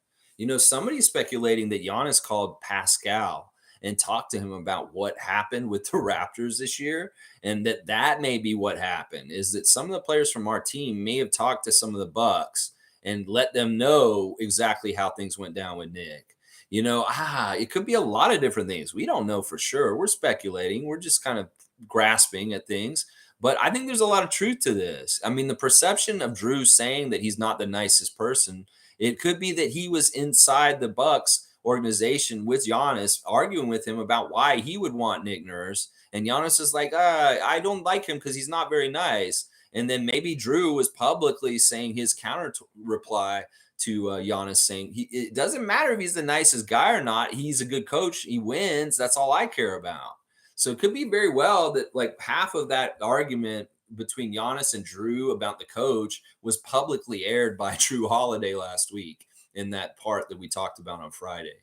Somebody's speculating that Giannis called Pascal and talked to him about what happened with the Raptors this year, and that may be what happened, is that some of the players from our team may have talked to some of the Bucks and let them know exactly how things went down with Nick. It could be a lot of different things. We don't know for sure. We're speculating. We're just kind of grasping at things. But I think there's a lot of truth to this. I mean, the perception of Drew saying that he's not the nicest person, it could be that he was inside the Bucks organization with Giannis, arguing with him about why he would want Nick Nurse. And Giannis is like, I don't like him because he's not very nice. And then maybe Drew was publicly saying his counter reply to Giannis, saying it doesn't matter if he's the nicest guy or not. He's a good coach. He wins. That's all I care about. So it could be very well that like half of that argument between Giannis and Drew about the coach was publicly aired by Drew Holiday last week in that part that we talked about on Friday.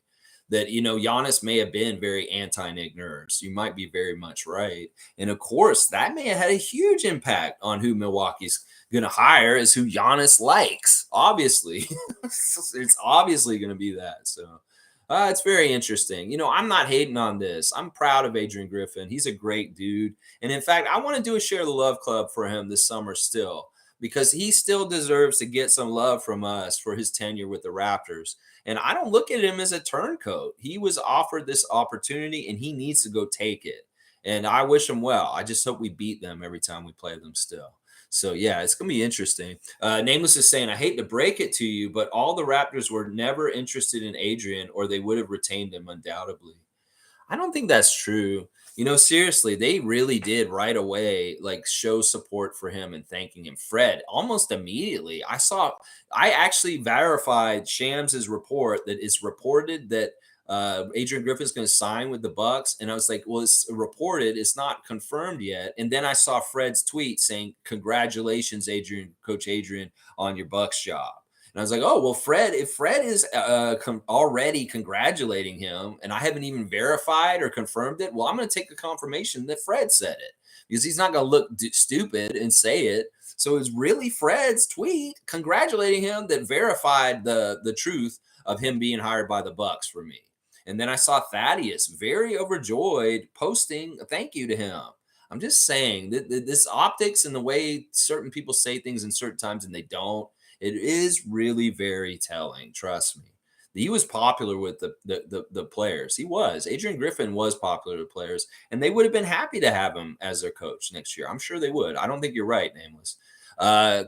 That, Giannis may have been very anti-Nick Nurse. You might be very much right. And of course, that may have had a huge impact on who Milwaukee's going to hire is who Giannis likes. Obviously, it's obviously going to be that. So it's very interesting. I'm not hating on this. I'm proud of Adrian Griffin. He's a great dude. And in fact, I want to do a Share the Love Club for him this summer still, because he still deserves to get some love from us for his tenure with the Raptors. And I don't look at him as a turncoat. He was offered this opportunity and he needs to go take it. And I wish him well. I just hope we beat them every time we play them still. So, yeah, it's going to be interesting. Nameless is saying, I hate to break it to you, but all the Raptors were never interested in Adrian or they would have retained him undoubtedly. I don't think that's true. Seriously, they really did right away, like show support for him and thanking him. Fred, almost immediately. I actually verified Shams's report that it's reported that Adrian Griffin's going to sign with the Bucks. And I was like, well, it's reported. It's not confirmed yet. And then I saw Fred's tweet saying, congratulations, Coach Adrian, on your Bucks job. And I was like, oh, well, if Fred is already congratulating him and I haven't even verified or confirmed it, well, I'm going to take the confirmation that Fred said it because he's not going to look stupid and say it. So it was really Fred's tweet congratulating him that verified the truth of him being hired by the Bucks for me. And then I saw Thaddeus very overjoyed posting a thank you to him. I'm just saying that this optics and the way certain people say things in certain times and they don't, it is really very telling. Trust me. He was popular with the players. He was. Adrian Griffin was popular with players, and they would have been happy to have him as their coach next year. I'm sure they would. I don't think you're right, Nameless.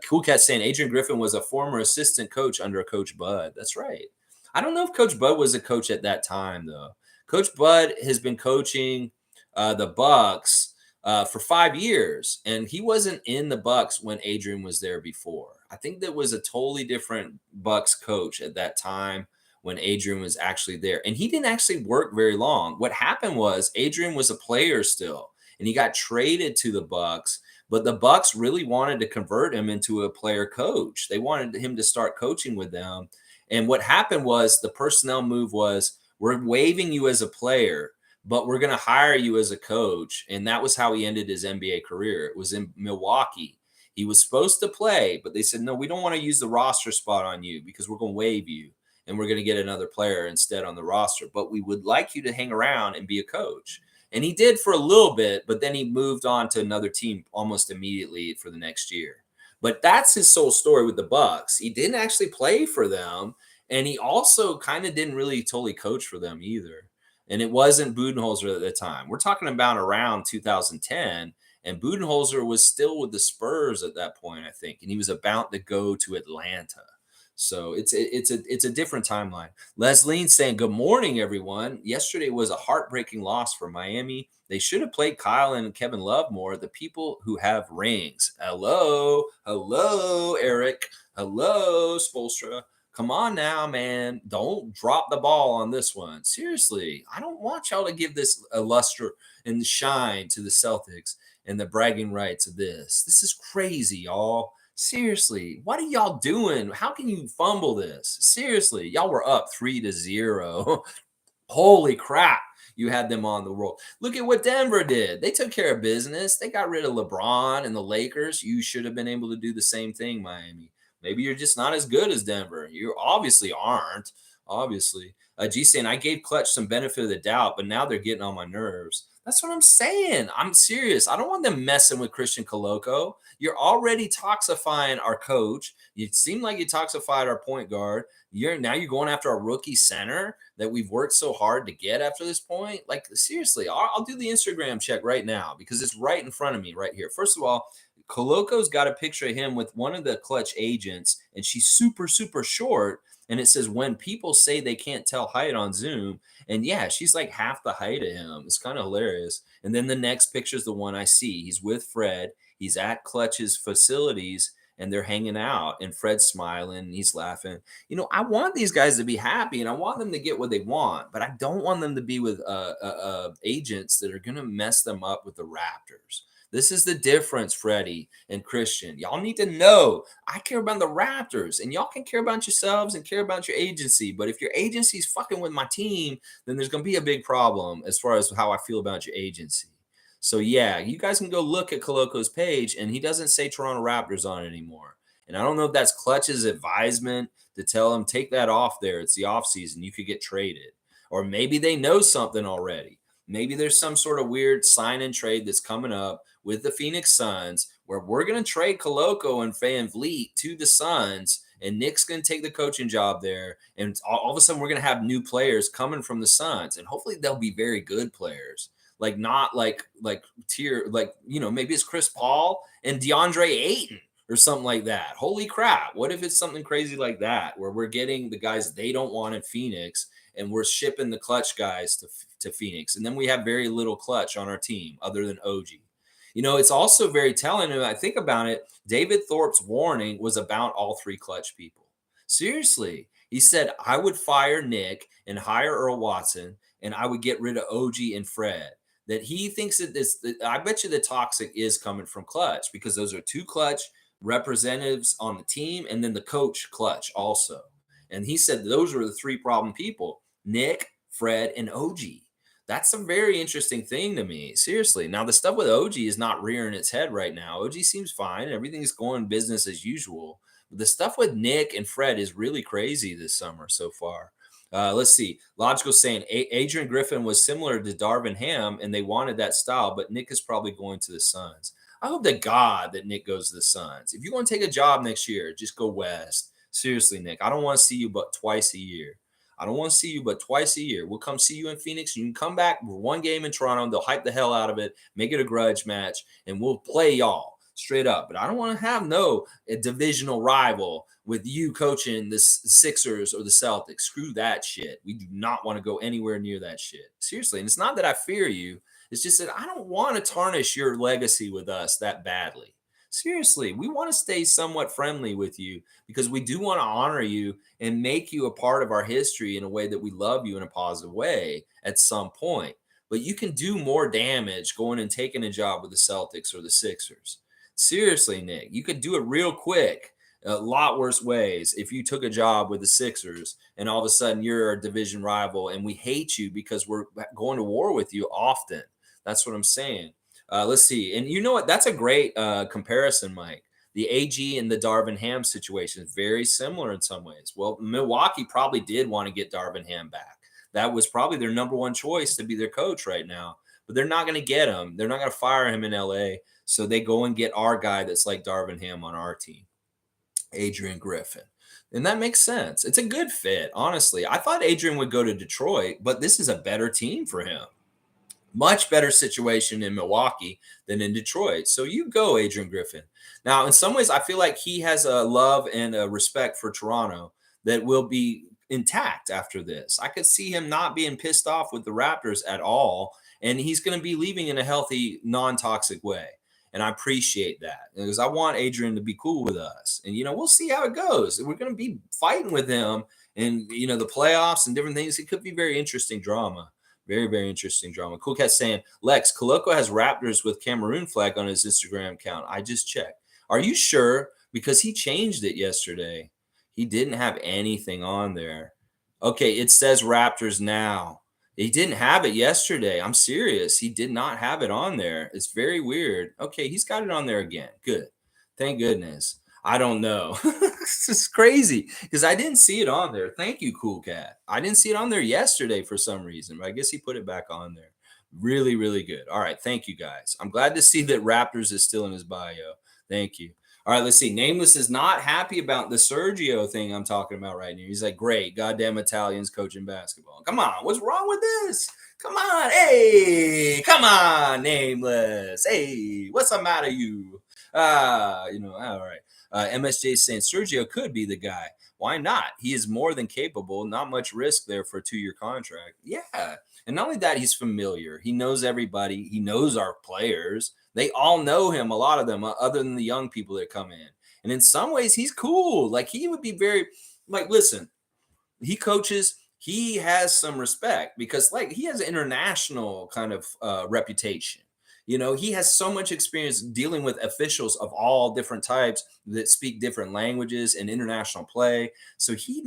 Cool Cat saying Adrian Griffin was a former assistant coach under Coach Bud. That's right. I don't know if Coach Bud was a coach at that time though. Coach Bud has been coaching the Bucks for 5 years, and he wasn't in the Bucks when Adrian was there before. I think that was a totally different Bucks coach at that time when Adrian was actually there, and he didn't actually work very long. What happened was Adrian was a player still, and he got traded to the Bucks. But the Bucks really wanted to convert him into a player coach. They wanted him to start coaching with them. And what happened was the personnel move was we're waiving you as a player, but we're going to hire you as a coach. And that was how he ended his NBA career. It was in Milwaukee. He was supposed to play, but they said, no, we don't want to use the roster spot on you because we're going to waive you and we're going to get another player instead on the roster. But we would like you to hang around and be a coach. And he did for a little bit, but then he moved on to another team almost immediately for the next year. But that's his sole story with the Bucks. He didn't actually play for them, and he also kind of didn't really totally coach for them either. And it wasn't Budenholzer at the time. We're talking about around 2010, and Budenholzer was still with the Spurs at that point, I think, and he was about to go to Atlanta. So it's a different timeline. Leslie saying, "Good morning, everyone. Yesterday was a heartbreaking loss for Miami. They should have played Kyle and Kevin Love more. The people who have rings." Hello, Eric. Hello, Spolstra. Come on now, man. Don't drop the ball on this one. Seriously, I don't want y'all to give this a luster and shine to the Celtics and the bragging rights of this. This is crazy, y'all. Seriously, what are y'all doing? How can you fumble this? Seriously, y'all were up 3-0. Holy crap. You had them on the roll. Look at what Denver did. They took care of business. They got rid of LeBron and the Lakers. You should have been able to do the same thing, Miami. Maybe you're just not as good as Denver. You obviously aren't. Obviously. G saying, I gave Clutch some benefit of the doubt, but now they're getting on my nerves. That's what I'm saying. I'm serious. I don't want them messing with Christian Coloco. You're already toxifying our coach. You seem like you toxified our point guard. You're going after our rookie center that we've worked so hard to get after this point. Like, seriously, I'll do the Instagram check right now because it's right in front of me right here. First of all, Coloco's got a picture of him with one of the Clutch agents, and she's super, super short. And it says, when people say they can't tell height on Zoom. And yeah, she's like half the height of him. It's kind of hilarious. And then the next picture is the one I see. He's with Fred. He's at Clutch's facilities and they're hanging out. And Fred's smiling and he's laughing. I want these guys to be happy and I want them to get what they want. But I don't want them to be with agents that are going to mess them up with the Raptors. This is the difference, Freddie and Christian. Y'all need to know I care about the Raptors, and y'all can care about yourselves and care about your agency. But if your agency's fucking with my team, then there's going to be a big problem as far as how I feel about your agency. So, yeah, you guys can go look at Coloco's page, and he doesn't say Toronto Raptors on it anymore. And I don't know if that's Clutch's advisement to tell him, take that off there. It's the offseason. You could get traded. Or maybe they know something already. Maybe there's some sort of weird sign and trade that's coming up with the Phoenix Suns where we're going to trade Coloco and Van Vliet to the Suns, and Nick's going to take the coaching job there. And all of a sudden, we're going to have new players coming from the Suns, and hopefully they'll be very good players. Like not like tier, like, maybe it's Chris Paul and DeAndre Ayton or something like that. Holy crap. What if it's something crazy like that where we're getting the guys they don't want in Phoenix and we're shipping the Clutch guys to Phoenix. And then we have very little Clutch on our team other than OG. It's also very telling. And I think about it, David Thorpe's warning was about all three Clutch people. Seriously. He said, I would fire Nick and hire Earl Watson, and I would get rid of OG and Fred. That he thinks that I bet you the toxic is coming from Clutch because those are two Clutch representatives on the team and then the coach Clutch also. And he said those were the three problem people, Nick, Fred, and OG. That's a very interesting thing to me. Seriously. Now the stuff with OG is not rearing its head right now. OG seems fine. Everything's going business as usual. But the stuff with Nick and Fred is really crazy this summer so far. Let's see. Logical saying Adrian Griffin was similar to Darvin Ham, and they wanted that style, but Nick is probably going to the Suns. I hope to God that Nick goes to the Suns. If you're going to take a job next year, just go west. Seriously, Nick. I don't want to see you but twice a year. I don't want to see you but twice a year. We'll come see you in Phoenix. You can come back for one game in Toronto. They'll hype the hell out of it, make it a grudge match, and we'll play y'all straight up. But I don't want to have a divisional rival with you coaching the Sixers or the Celtics. Screw that shit. We do not want to go anywhere near that shit. Seriously. And it's not that I fear you. It's just that I don't want to tarnish your legacy with us that badly. Seriously, we want to stay somewhat friendly with you because we do want to honor you and make you a part of our history in a way that we love you in a positive way at some point. But you can do more damage going and taking a job with the Celtics or the Sixers. Seriously, Nick, you could do it real quick. A lot worse ways if you took a job with the Sixers and all of a sudden you're a division rival and we hate you because we're going to war with you often. That's what I'm saying. Let's see. And you know what? That's a great comparison, Mike. The AG and the Darvin Ham situation is very similar in some ways. Well, Milwaukee probably did want to get Darvin Ham back. That was probably their number one choice to be their coach right now. But they're not going to get him. They're not going to fire him in LA. So they go and get our guy that's like Darvin Ham on our team, Adrian Griffin. And that makes sense. It's a good fit, honestly. I thought Adrian would go to Detroit, but this is a better team for him. Much better situation in Milwaukee than in Detroit. So you go, Adrian Griffin. Now, in some ways, I feel like he has a love and a respect for Toronto that will be intact after this. I could see him not being pissed off with the Raptors at all. And he's going to be leaving in a healthy, non toxic way. And I appreciate that because I want Adrian to be cool with us. And, we'll see how it goes. We're going to be fighting with him and, the playoffs and different things. It could be very interesting drama. Very, very interesting drama. Cool Cat saying, Lex, Koloko has Raptors with Cameroon flag on his Instagram account. I just checked. Are you sure? Because he changed it yesterday. He didn't have anything on there. Okay, it says Raptors now. He didn't have it yesterday. I'm serious. He did not have it on there. It's very weird. Okay, he's got it on there again. Good. Thank goodness. I don't know. This is crazy because I didn't see it on there. Thank you, Cool Cat. I didn't see it on there yesterday for some reason, but I guess he put it back on there. Really, really good. All right. Thank you, guys. I'm glad to see that Raptors is still in his bio. Thank you. All right. Let's see. Nameless is not happy about the Sergio thing I'm talking about right now. He's like, great. Goddamn Italians coaching basketball. Come on. What's wrong with this? Come on. Hey, come on, Nameless. Hey, what's the matter, you? All right. MSJ is saying Sergio could be the guy. Why not? He is more than capable. Not much risk there for a 2-year contract. Yeah. And not only that, he's familiar. He knows everybody. He knows our players. They all know him, a lot of them, other than the young people that come in. And in some ways, he's cool. Like, he would be very, listen, he coaches. He has some respect because, he has an international kind of reputation. He has so much experience dealing with officials of all different types that speak different languages and international play. So he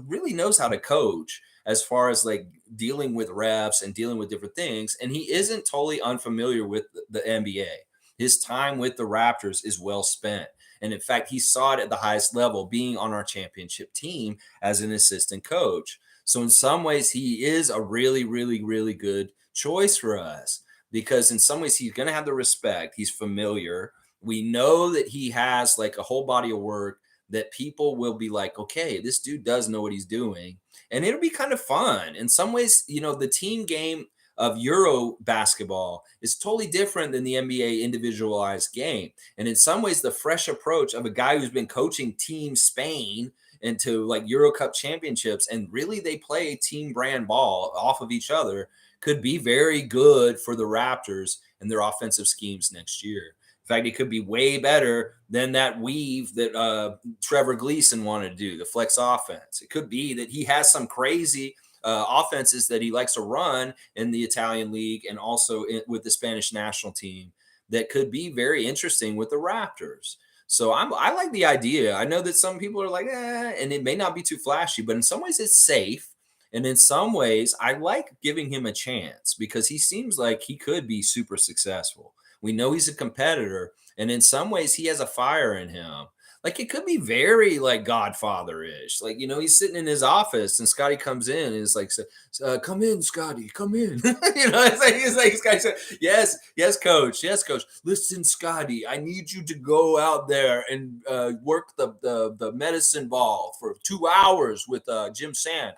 really knows how to coach as far as dealing with refs and dealing with different things. And he isn't totally unfamiliar with the NBA. His time with the Raptors is well spent. And in fact, he saw it at the highest level, being on our championship team as an assistant coach. So in some ways, he is a really, really, really good choice for us. Because in some ways, he's going to have the respect. He's familiar. We know that he has a whole body of work that people will be like, okay, this dude does know what he's doing. And it'll be kind of fun. In some ways, the team game of Euro basketball is totally different than the NBA individualized game. And in some ways, the fresh approach of a guy who's been coaching Team Spain into Euro Cup championships, and really they play team brand ball off of each other, could be very good for the Raptors and their offensive schemes next year. In fact, it could be way better than that weave that Trevor Gleason wanted to do, the flex offense. It could be that he has some crazy offenses that he likes to run in the Italian league and also with the Spanish national team that could be very interesting with the Raptors. So I like the idea. I know that some people are like, and it may not be too flashy, but in some ways it's safe. And in some ways, I like giving him a chance because he seems like he could be super successful. We know he's a competitor, and in some ways, he has a fire in him. Like it could be very like Godfather-ish. Like, he's sitting in his office and Scotty comes in and is like, come in, Scotty, come in. Scotty said, yes, yes, coach. Yes, coach. Listen, Scotty, I need you to go out there and work the medicine ball for 2 hours with Jim Sand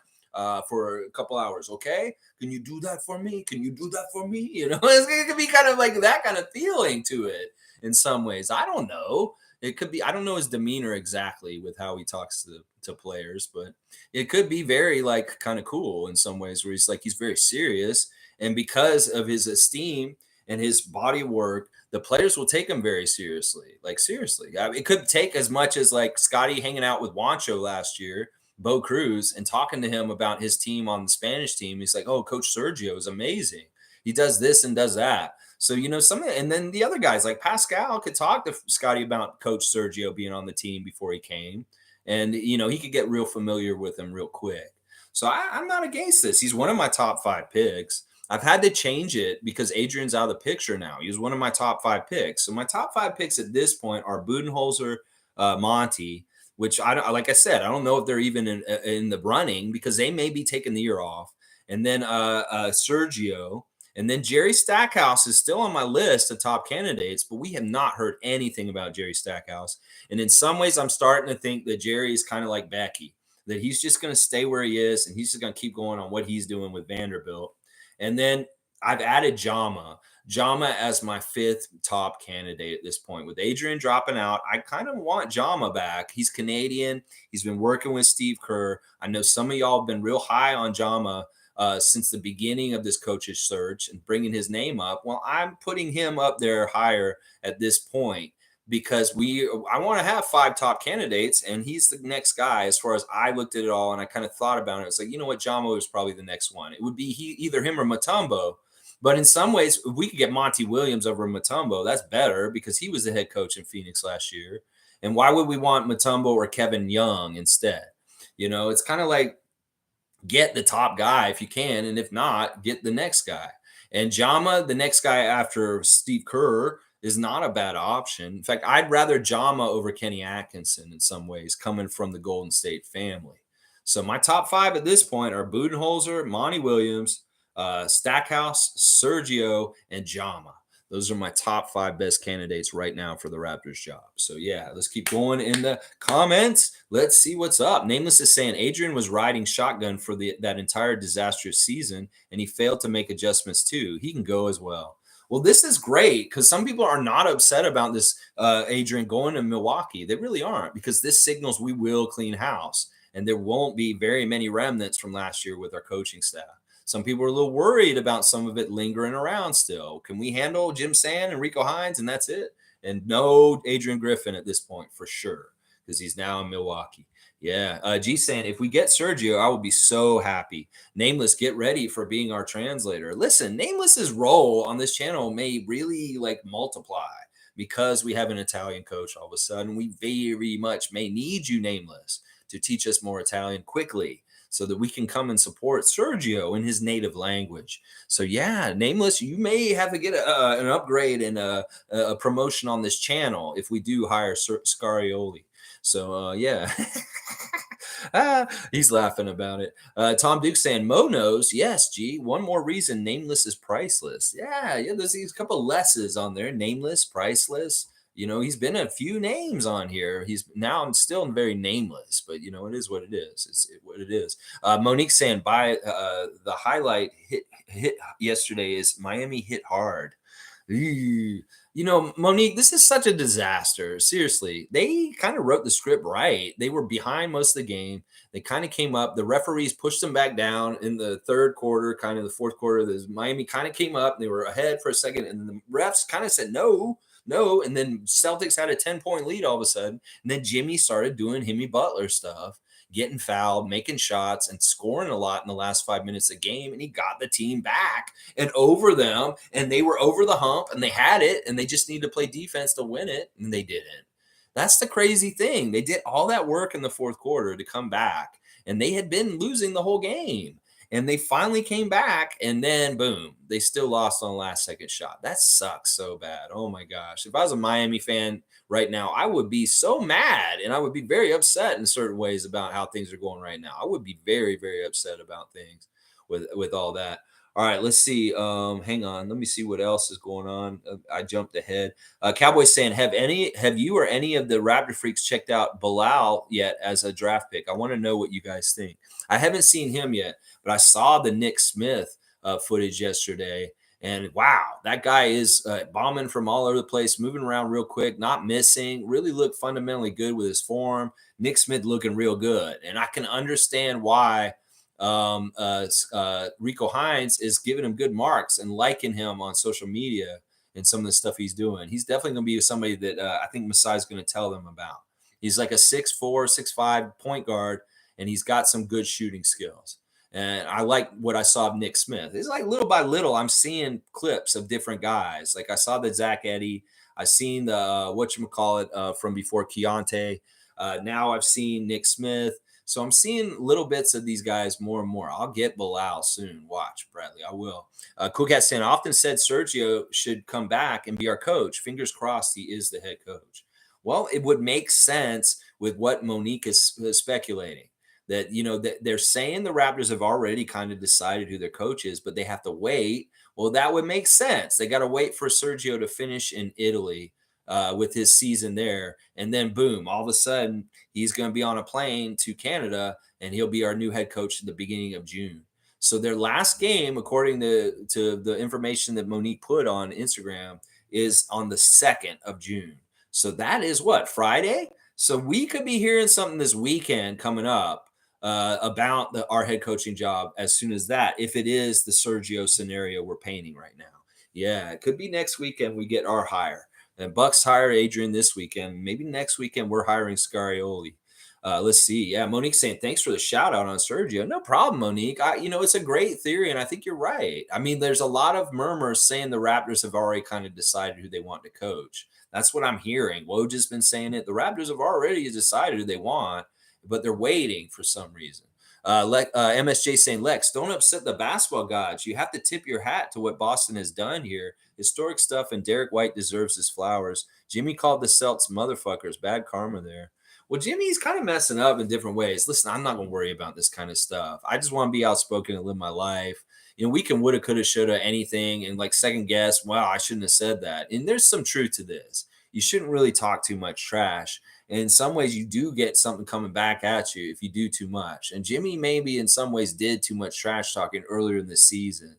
for a couple hours. Okay. Can you do that for me? Can you do that for me? It could be kind of like that kind of feeling to it in some ways. I don't know. It could be, I don't know his demeanor exactly with how he talks to players, but it could be very like kind of cool in some ways where he's very serious. And because of his esteem and his body of work, the players will take him very seriously. Like seriously. It could take as much as like Scotty hanging out with Wancho last year, Bo Cruz, and talking to him about his team on the Spanish team. He's like, oh, Coach Sergio is amazing. He does this and does that. So, and then the other guys like Pascal could talk to Scotty about Coach Sergio being on the team before he came. And, he could get real familiar with him real quick. So I'm not against this. He's one of my top 5 picks. I've had to change it because Adrian's out of the picture now. He was one of my top 5 picks. So my top 5 picks at this point are Budenholzer, Monty, which like I said, I don't know if they're even in the running because they may be taking the year off. And then Sergio. And then Jerry Stackhouse is still on my list of top candidates, but we have not heard anything about Jerry Stackhouse. And in some ways, I'm starting to think that Jerry is kind of like Becky, that he's just going to stay where he is and he's just going to keep going on what he's doing with Vanderbilt. And then I've added Jama as my 5th top candidate at this point. With Adrian dropping out, I kind of want Jama back. He's Canadian. He's been working with Steve Kerr. I know some of y'all have been real high on Jama since the beginning of this coach's search and bringing his name up. Well, I'm putting him up there higher at this point because I want to have 5 top candidates, and he's the next guy as far as I looked at it all, and I kind of thought about it. It's like, you know what, Jamo is probably the next one. It would be either him or Mutombo. But in some ways, if we could get Monty Williams over Mutombo, that's better because he was the head coach in Phoenix last year. And why would we want Mutombo or Kevin Young instead? It's kind of like, get the top guy if you can, and if not, get the next guy. And Jama, the next guy after Steve Kerr, is not a bad option. In fact, I'd rather Jama over Kenny Atkinson in some ways, coming from the Golden State family. So my top 5 at this point are Budenholzer, Monty Williams, Stackhouse, Sergio, and Jama. Those are my top 5 best candidates right now for the Raptors job. So yeah, let's keep going in the comments. Let's see what's up. Nameless is saying Adrian was riding shotgun for that entire disastrous season, and he failed to make adjustments too. He can go as well. Well, this is great because some people are not upset about this Adrian going to Milwaukee. They really aren't, because this signals we will clean house, and there won't be very many remnants from last year with our coaching staff. Some people are a little worried about some of it lingering around still. Can we handle Jim Sand and Rico Hines, and that's it? And no Adrian Griffin at this point for sure, because he's now in Milwaukee. Yeah. G saying, if we get Sergio, I will be so happy. Nameless, get ready for being our translator. Listen, Nameless's role on this channel may really multiply because we have an Italian coach all of a sudden. We very much may need you, Nameless, to teach us more Italian quickly, so that we can come and support Sergio in his native language. So yeah, Nameless, you may have to get an upgrade and a promotion on this channel if we do hire Scarioli. So yeah, he's laughing about it. Tom Duke saying, Mo knows. Yes, G. One more reason Nameless is priceless. Yeah, there's a couple lesses on there. Nameless, priceless. He's been a few names on here. I'm still very nameless, but it is what it is. It's what it is. Monique saying, the highlight hit yesterday is Miami hit hard. Monique, this is such a disaster. Seriously, they kind of wrote the script right. They were behind most of the game. They kind of came up. The referees pushed them back down in the 3rd quarter, kind of the 4th quarter. Miami kind of came up. They were ahead for a second, and the refs kind of said no. And then Celtics had a 10-point lead all of a sudden. And then Jimmy started doing Himmy Butler stuff, getting fouled, making shots, and scoring a lot in the last 5 minutes of the game. And he got the team back and over them. And they were over the hump, and they had it. And they just needed to play defense to win it. And they didn't. That's the crazy thing. They did all that work in the 4th quarter to come back. and they had been losing the whole game. And they finally came back, and then boom, they still lost on the last second shot. That sucks so bad. Oh my gosh. If I was a Miami fan right now, I would be so mad, and I would be very upset in certain ways about how things are going right now. I would be very, very upset about things with all that. All right, let's see. Hang on. Let me see what else is going on. I jumped ahead. Cowboys saying, have you or any of the Raptor freaks checked out Bilal yet as a draft pick? I want to know what you guys think. I haven't seen him yet, but I saw the Nick Smith footage yesterday. And wow, that guy is bombing from all over the place, moving around real quick, not missing, really looked fundamentally good with his form. Nick Smith looking real good. And I can understand why Rico Hines is giving him good marks and liking him on social media and some of the stuff he's doing. He's definitely going to be somebody that I think Masai's going to tell them about. He's like a 6'4", 6'5" point guard, and he's got some good shooting skills. And I like what I saw of Nick Smith. It's like little by little, I'm seeing clips of different guys. Like I saw the Zach Edey. I seen the whatchamacallit from before Keontae. Now I've seen Nick Smith. So I'm seeing little bits of these guys more and more. I'll get Bilal soon. Watch, Bradley. I will. Cool Cat saying, I often said Sergio should come back and be our coach. Fingers crossed he is the head coach. Well, it would make sense with what Monique is speculating. That, that they're saying the Raptors have already kind of decided who their coach is, but they have to wait. Well, that would make sense. They got to wait for Sergio to finish in Italy with his season there. And then boom, all of a sudden he's going to be on a plane to Canada and he'll be our new head coach at the beginning of June. So their last game, according to the information that Monique put on Instagram, is on the 2nd of June. So that is what, Friday? So we could be hearing something this weekend coming up about our head coaching job as soon as that, if it is the Sergio scenario we're painting right now. Yeah, it could be next weekend we get our hire. And Bucks hire Adrian this weekend. Maybe next weekend we're hiring Scarioli. Let's see. Yeah, Monique saying, thanks for the shout out on Sergio. No problem, Monique. It's a great theory, and I think you're right. I mean, there's a lot of murmurs saying the Raptors have already kind of decided who they want to coach. That's what I'm hearing. Woj has been saying it. The Raptors have already decided who they want, but they're waiting for some reason. MSJ saying, Lex, don't upset the basketball gods. You have to tip your hat to what Boston has done here. Historic stuff, and Derek White deserves his flowers. Jimmy called the Celts motherfuckers. Bad karma there. Well, Jimmy's kind of messing up in different ways. Listen, I'm not going to worry about this kind of stuff. I just want to be outspoken and live my life. We can woulda, coulda, shoulda, anything, and like second guess, wow, I shouldn't have said that. And there's some truth to this. You shouldn't really talk too much trash. And in some ways, you do get something coming back at you if you do too much. And Jimmy maybe in some ways did too much trash talking earlier in the season.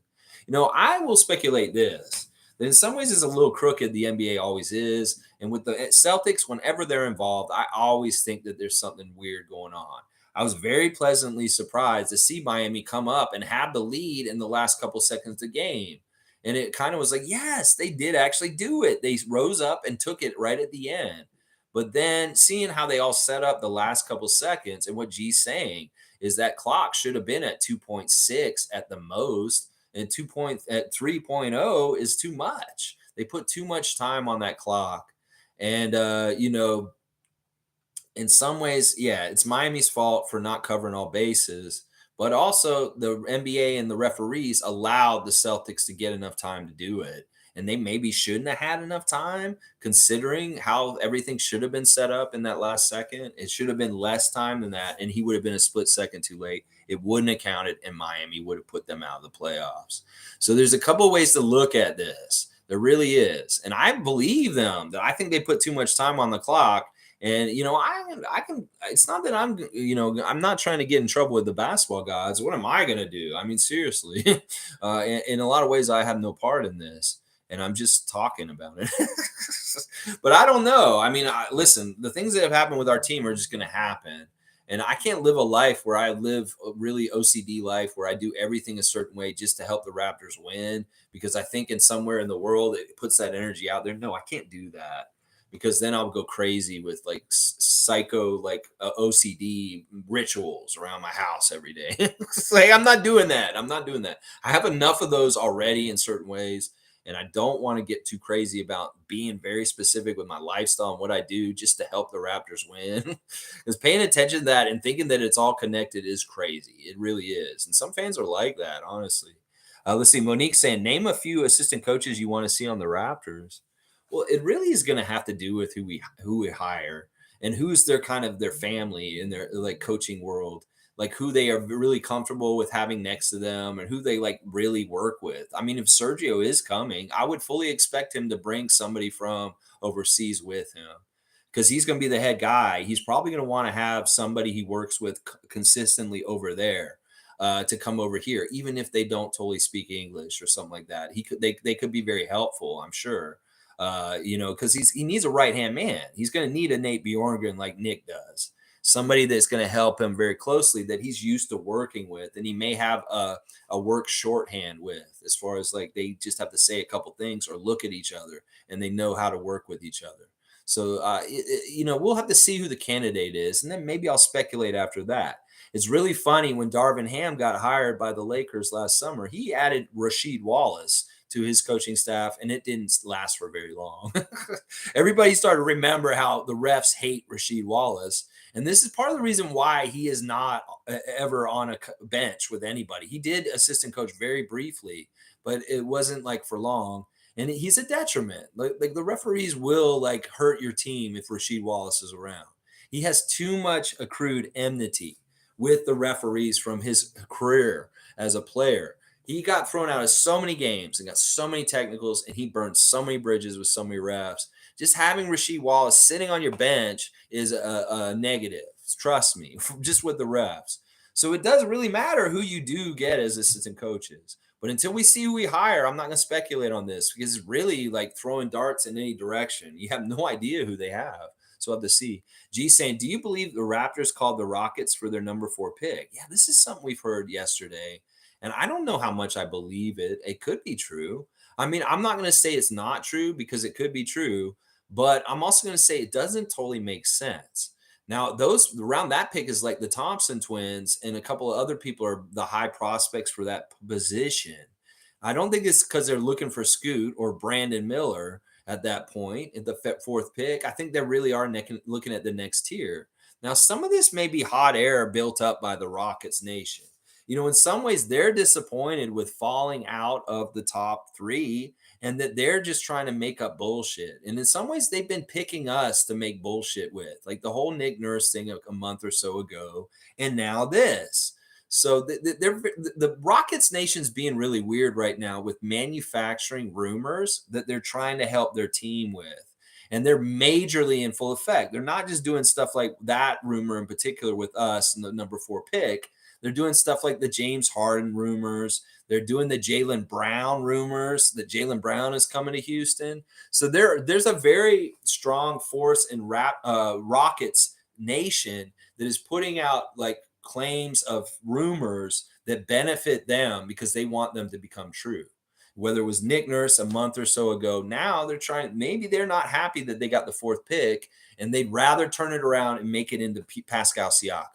I will speculate this. That in some ways, it's a little crooked. The NBA always is. And with the Celtics, whenever they're involved, I always think that there's something weird going on. I was very pleasantly surprised to see Miami come up and have the lead in the last couple seconds of the game. And it kind of was like, yes, they did actually do it. They rose up and took it right at the end. But then seeing how they all set up the last couple seconds, and what G's saying is that clock should have been at 2.6 at the most, and at 3.0 is too much. They put too much time on that clock. And, in some ways, yeah, it's Miami's fault for not covering all bases. But also the NBA and the referees allowed the Celtics to get enough time to do it. And they maybe shouldn't have had enough time, considering how everything should have been set up in that last second. It should have been less time than that, and he would have been a split second too late. It wouldn't have counted, and Miami would have put them out of the playoffs. So there's a couple of ways to look at this. There really is. And I believe them that I think they put too much time on the clock. And, I can, it's not that I'm not trying to get in trouble with the basketball gods. What am I going to do? I mean, seriously, in a lot of ways, I have no part in this. And I'm just talking about it. But I don't know. I mean, listen, the things that have happened with our team are just going to happen. And I can't live a life where I live a really OCD life where I do everything a certain way just to help the Raptors win, because I think in somewhere in the world it puts that energy out there. No, I can't do that, because then I'll go crazy with like psycho, OCD rituals around my house every day. I'm not doing that. I have enough of those already in certain ways. And I don't want to get too crazy about being very specific with my lifestyle and what I do just to help the Raptors win. Because paying attention to that and thinking that it's all connected is crazy. It really is. And some fans are like that, honestly. Let's see. Monique saying, name a few assistant coaches you want to see on the Raptors. Well, it really is going to have to do with who we hire and who's their kind of their family in their like coaching world, like who they are really comfortable with having next to them and who they like really work with. I mean, if Sergio is coming, I would fully expect him to bring somebody from overseas with him because he's going to be the head guy. He's probably going to want to have somebody he works with consistently over there. To come over here, even if they don't totally speak English or something like that, they could be very helpful, I'm sure. Because he needs a right hand man. He's going to need a Nate Bjorkgren like Nick does, somebody that's going to help him very closely that he's used to working with, and he may have a work shorthand with, as far as like they just have to say a couple things or look at each other, and they know how to work with each other. So we'll have to see who the candidate is, and then maybe I'll speculate after that. It's really funny when Darvin Ham got hired by the Lakers last summer, he added Rasheed Wallace to his coaching staff, and it didn't last for very long. Everybody started to remember how the refs hate Rasheed Wallace. And this is part of the reason why he is not ever on a bench with anybody. He did assistant coach very briefly, but it wasn't like for long. And he's a detriment. Like the referees will like hurt your team if Rasheed Wallace is around. He has too much accrued enmity with the referees from his career as a player. He got thrown out of so many games and got so many technicals, and he burned so many bridges with so many refs. Just having Rasheed Wallace sitting on your bench is a negative. Trust me, just with the refs. So it does really matter who you do get as assistant coaches. But until we see who we hire, I'm not going to speculate on this because it's really like throwing darts in any direction. You have no idea who they have. So we'll have to see. G saying, do you believe the Raptors called the Rockets for their number 4 pick? Yeah, this is something we've heard yesterday. And I don't know how much I believe it. It could be true. I mean, I'm not going to say it's not true because it could be true, but I'm also going to say it doesn't totally make sense. Now, those around that pick is like the Thompson twins, and a couple of other people are the high prospects for that position. I don't think it's because they're looking for Scoot or Brandon Miller at that point at the 4th pick. I think they really are looking at the next tier. Now, some of this may be hot air built up by the Rockets Nation. In some ways, they're disappointed with falling out of the top 3 and that they're just trying to make up bullshit. And in some ways, they've been picking us to make bullshit with, like the whole Nick Nurse thing a month or so ago, and now this. So the Rockets Nation's being really weird right now with manufacturing rumors that they're trying to help their team with. And they're majorly in full effect. They're not just doing stuff like that rumor in particular with us and the number 4 pick. They're doing stuff like the James Harden rumors. They're doing the Jaylen Brown rumors that Jaylen Brown is coming to Houston. So there's a very strong force in Rockets Nation that is putting out like claims of rumors that benefit them because they want them to become true. Whether it was Nick Nurse a month or so ago, now maybe they're not happy that they got the 4th pick and they'd rather turn it around and make it into Pascal Siakam.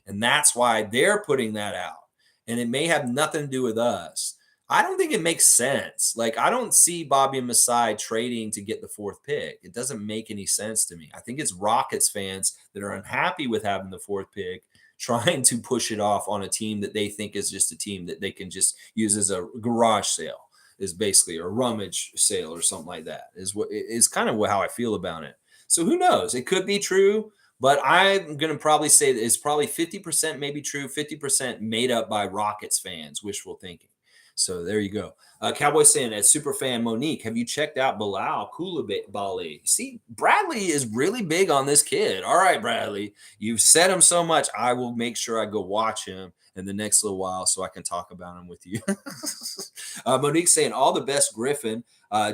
And that's why they're putting that out. And it may have nothing to do with us. I don't think it makes sense. Like, I don't see Bobby and Masai trading to get the 4th pick. It doesn't make any sense to me. I think it's Rockets fans that are unhappy with having the 4th pick, trying to push it off on a team that they think is just a team that they can just use as a garage sale, is basically a rummage sale or something like that, is kind of how I feel about it. So who knows? It could be true. But I'm going to probably say that it's probably 50% maybe true, 50% made up by Rockets fans, wishful thinking. So there you go. Cowboy saying, as super fan Monique, have you checked out Bilal Coulibaly? See, Bradley is really big on this kid. All right, Bradley, you've said him so much. I will make sure I go watch him in the next little while so I can talk about him with you. Monique saying, all the best, Griffin.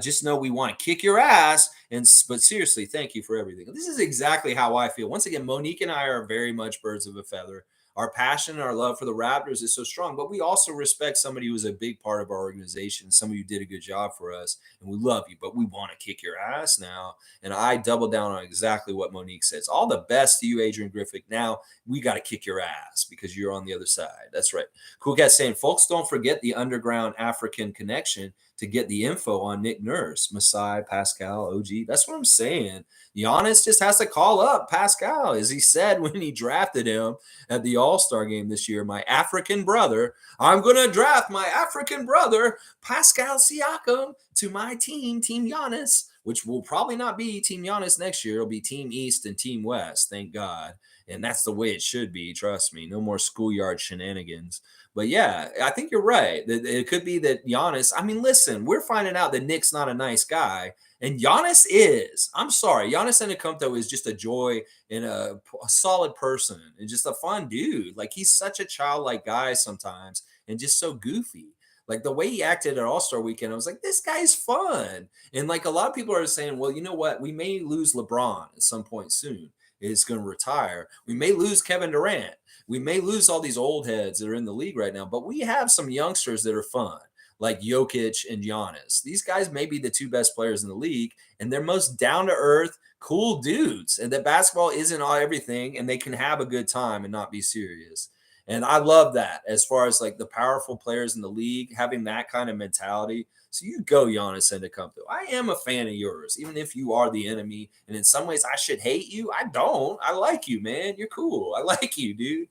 Just know we want to kick your ass. But seriously, thank you for everything. This is exactly how I feel. Once again, Monique and I are very much birds of a feather. Our passion and our love for the Raptors is so strong, but we also respect somebody who was a big part of our organization. Some of you did a good job for us, and we love you, but we want to kick your ass now. And I double down on exactly what Monique says. All the best to you, Adrian Griffith. Now we got to kick your ass because you're on the other side. That's right. Cool Cat saying, folks, don't forget the underground African connection to get the info on Nick Nurse, Masai, Pascal, OG. That's what I'm saying. Giannis just has to call up Pascal, as he said when he drafted him at the All-Star game this year. My African brother, I'm going to draft my African brother, Pascal Siakam, to my team, Team Giannis, which will probably not be Team Giannis next year. It'll be Team East and Team West, thank God. And that's the way it should be. Trust me. No more schoolyard shenanigans. But yeah, I think you're right. It could be that Giannis. I mean, listen, we're finding out that Nick's not a nice guy, and Giannis is. I'm sorry, Giannis Antetokounmpo is just a joy and a solid person and just a fun dude. Like he's such a childlike guy sometimes, and just so goofy. Like the way he acted at All Star Weekend, I was like, this guy's fun. And like a lot of people are saying, well, you know what? We may lose LeBron at some point soon. Is going to retire. We may lose Kevin Durant. We may lose all these old heads that are in the league right now, but we have some youngsters that are fun, like Jokic and Giannis. These guys may be the two best players in the league, and they're most down to earth, cool dudes. And that basketball isn't all everything, and they can have a good time and not be serious. And I love that as far as like the powerful players in the league having that kind of mentality. So you go, Giannis Antetokounmpo. I am a fan of yours, even if you are the enemy. And in some ways, I should hate you. I don't. I like you, man. You're cool. I like you, dude.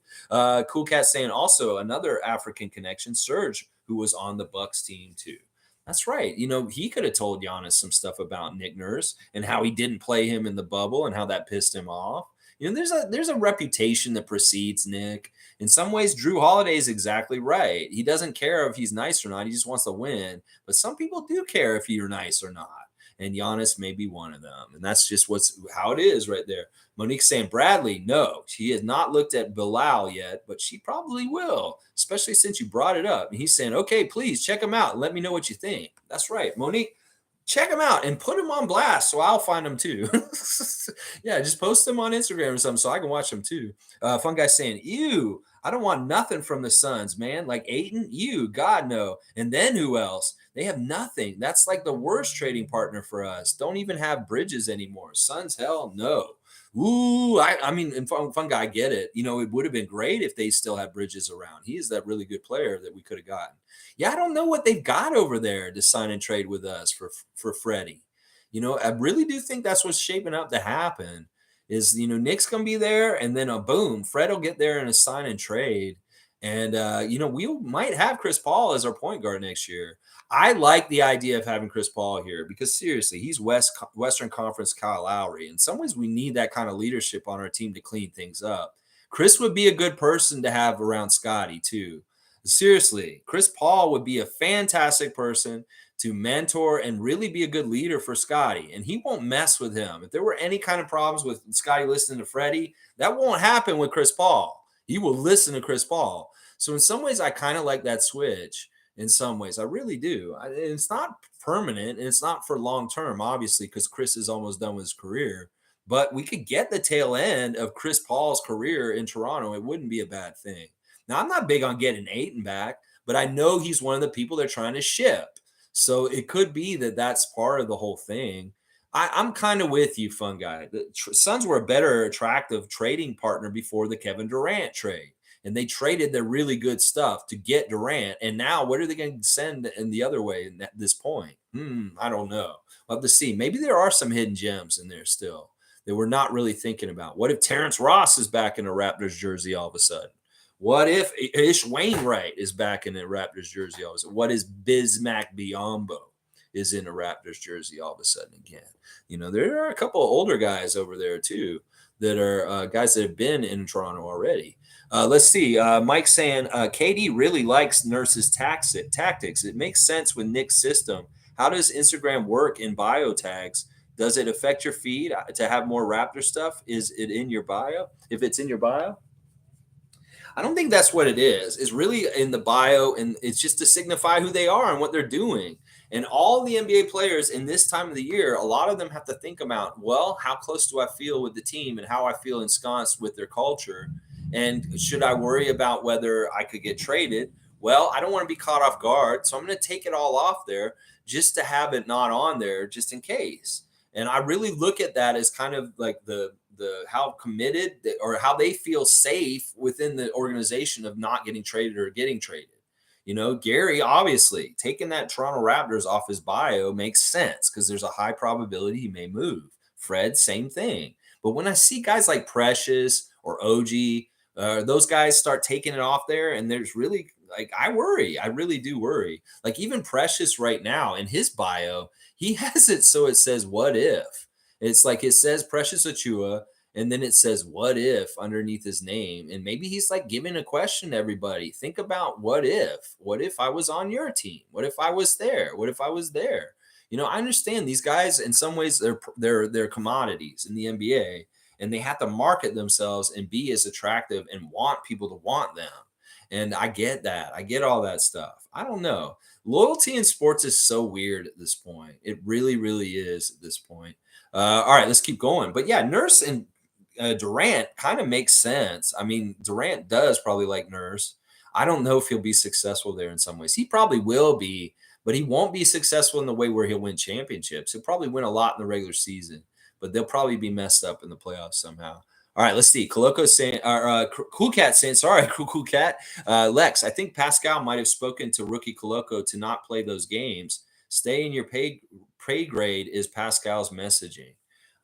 Cool Cat saying also another African connection, Serge, who was on the Bucks team too. That's right. You know, he could have told Giannis some stuff about Nick Nurse and how he didn't play him in the bubble and how that pissed him off. You know, there's a reputation that precedes Nick. In some ways, Drew Holiday is exactly right. He doesn't care if he's nice or not. He just wants to win. But some people do care if you're nice or not. And Giannis may be one of them. And that's just how it is right there. Monique's saying, Bradley, no, she has not looked at Bilal yet, but she probably will, especially since you brought it up. And he's saying, okay, please check him out and let me know what you think. That's right, Monique. Check him out and put him on blast so I'll find him too. Yeah, just post him on Instagram or something so I can watch him too. Fun guy saying, ew, I don't want nothing from the Suns, man. Like Ayton, you, God, no. And then who else? They have nothing. That's like the worst trading partner for us. Don't even have Bridges anymore. Suns, hell no. Ooh, I mean, and fun guy, I get it. You know, it would have been great if they still had Bridges around. He is that really good player that we could have gotten. Yeah, I don't know what they've got over there to sign and trade with us for Freddie. You know, I really do think that's what's shaping up to happen. Is Nick's gonna be there, and then a boom, Fred will get there in a sign and trade, and we might have Chris Paul as our point guard next year. I like the idea of having Chris Paul here because seriously, he's Western Conference Kyle Lowry. In some ways, we need that kind of leadership on our team to clean things up. Chris would be a good person to have around Scotty too. Seriously, Chris Paul would be a fantastic person to mentor and really be a good leader for Scotty. And he won't mess with him. If there were any kind of problems with Scotty listening to Freddie, that won't happen with Chris Paul. He will listen to Chris Paul. So in some ways, I kind of like that switch. In some ways, I really do. It's not permanent and it's not for long term, obviously, because Chris is almost done with his career. But we could get the tail end of Chris Paul's career in Toronto. It wouldn't be a bad thing. Now, I'm not big on getting Ayton back, but I know he's one of the people they're trying to ship. So it could be that that's part of the whole thing. I'm kind of with you, fun guy. The Suns were a better attractive trading partner before the Kevin Durant trade. And they traded their really good stuff to get Durant. And now what are they going to send in the other way at this point? I don't know. We'll have to see. Maybe there are some hidden gems in there still that we're not really thinking about. What if Terrence Ross is back in a Raptors jersey all of a sudden? What if Ish Wainwright is back in a Raptors jersey all of a sudden? What is Bismack Biyombo is in a Raptors jersey all of a sudden again? There are a couple of older guys over there too that are guys that have been in Toronto already. Let's see. Mike saying KD really likes Nurse's tactics. It makes sense with Nick's system. How does Instagram work in bio tags? Does it affect your feed to have more Raptor stuff? Is it in your bio? If it's in your bio? I don't think that's what it is. It's really in the bio, and it's just to signify who they are and what they're doing. And all the NBA players in this time of the year, a lot of them have to think about, well, how close do I feel with the team and how I feel ensconced with their culture? And should I worry about whether I could get traded? Well, I don't want to be caught off guard. So I'm going to take it all off there just to have it not on there just in case. And I really look at that as kind of like the how committed or how they feel safe within the organization of not getting traded or getting traded. Gary, obviously, taking that Toronto Raptors off his bio makes sense because there's a high probability he may move. Fred, same thing. But when I see guys like Precious or OG, those guys start taking it off there, and there's really like I worry. I really do worry. Like even Precious right now in his bio, he has it so it says "What if." It's like it says Precious Achua, and then it says "What if" underneath his name, and maybe he's like giving a question to everybody. Think about what if? What if I was on your team? What if I was there? What if I was there? I understand these guys in some ways they're commodities in the NBA, and they have to market themselves and be as attractive and want people to want them. And I get that. I get all that stuff. I don't know. Loyalty in sports is so weird at this point. It really, really is at this point. All right, let's keep going. But yeah, Nurse and Durant kind of makes sense. I mean, Durant does probably like Nurse. I don't know if he'll be successful there in some ways. He probably will be, but he won't be successful in the way where he'll win championships. He'll probably win a lot in the regular season, but they'll probably be messed up in the playoffs somehow. All right, let's see. Koloko saying, Cool Cat saying, sorry, Cool Cat. Lex, I think Pascal might have spoken to rookie Koloko to not play those games. Stay in your pay grade is Pascal's messaging.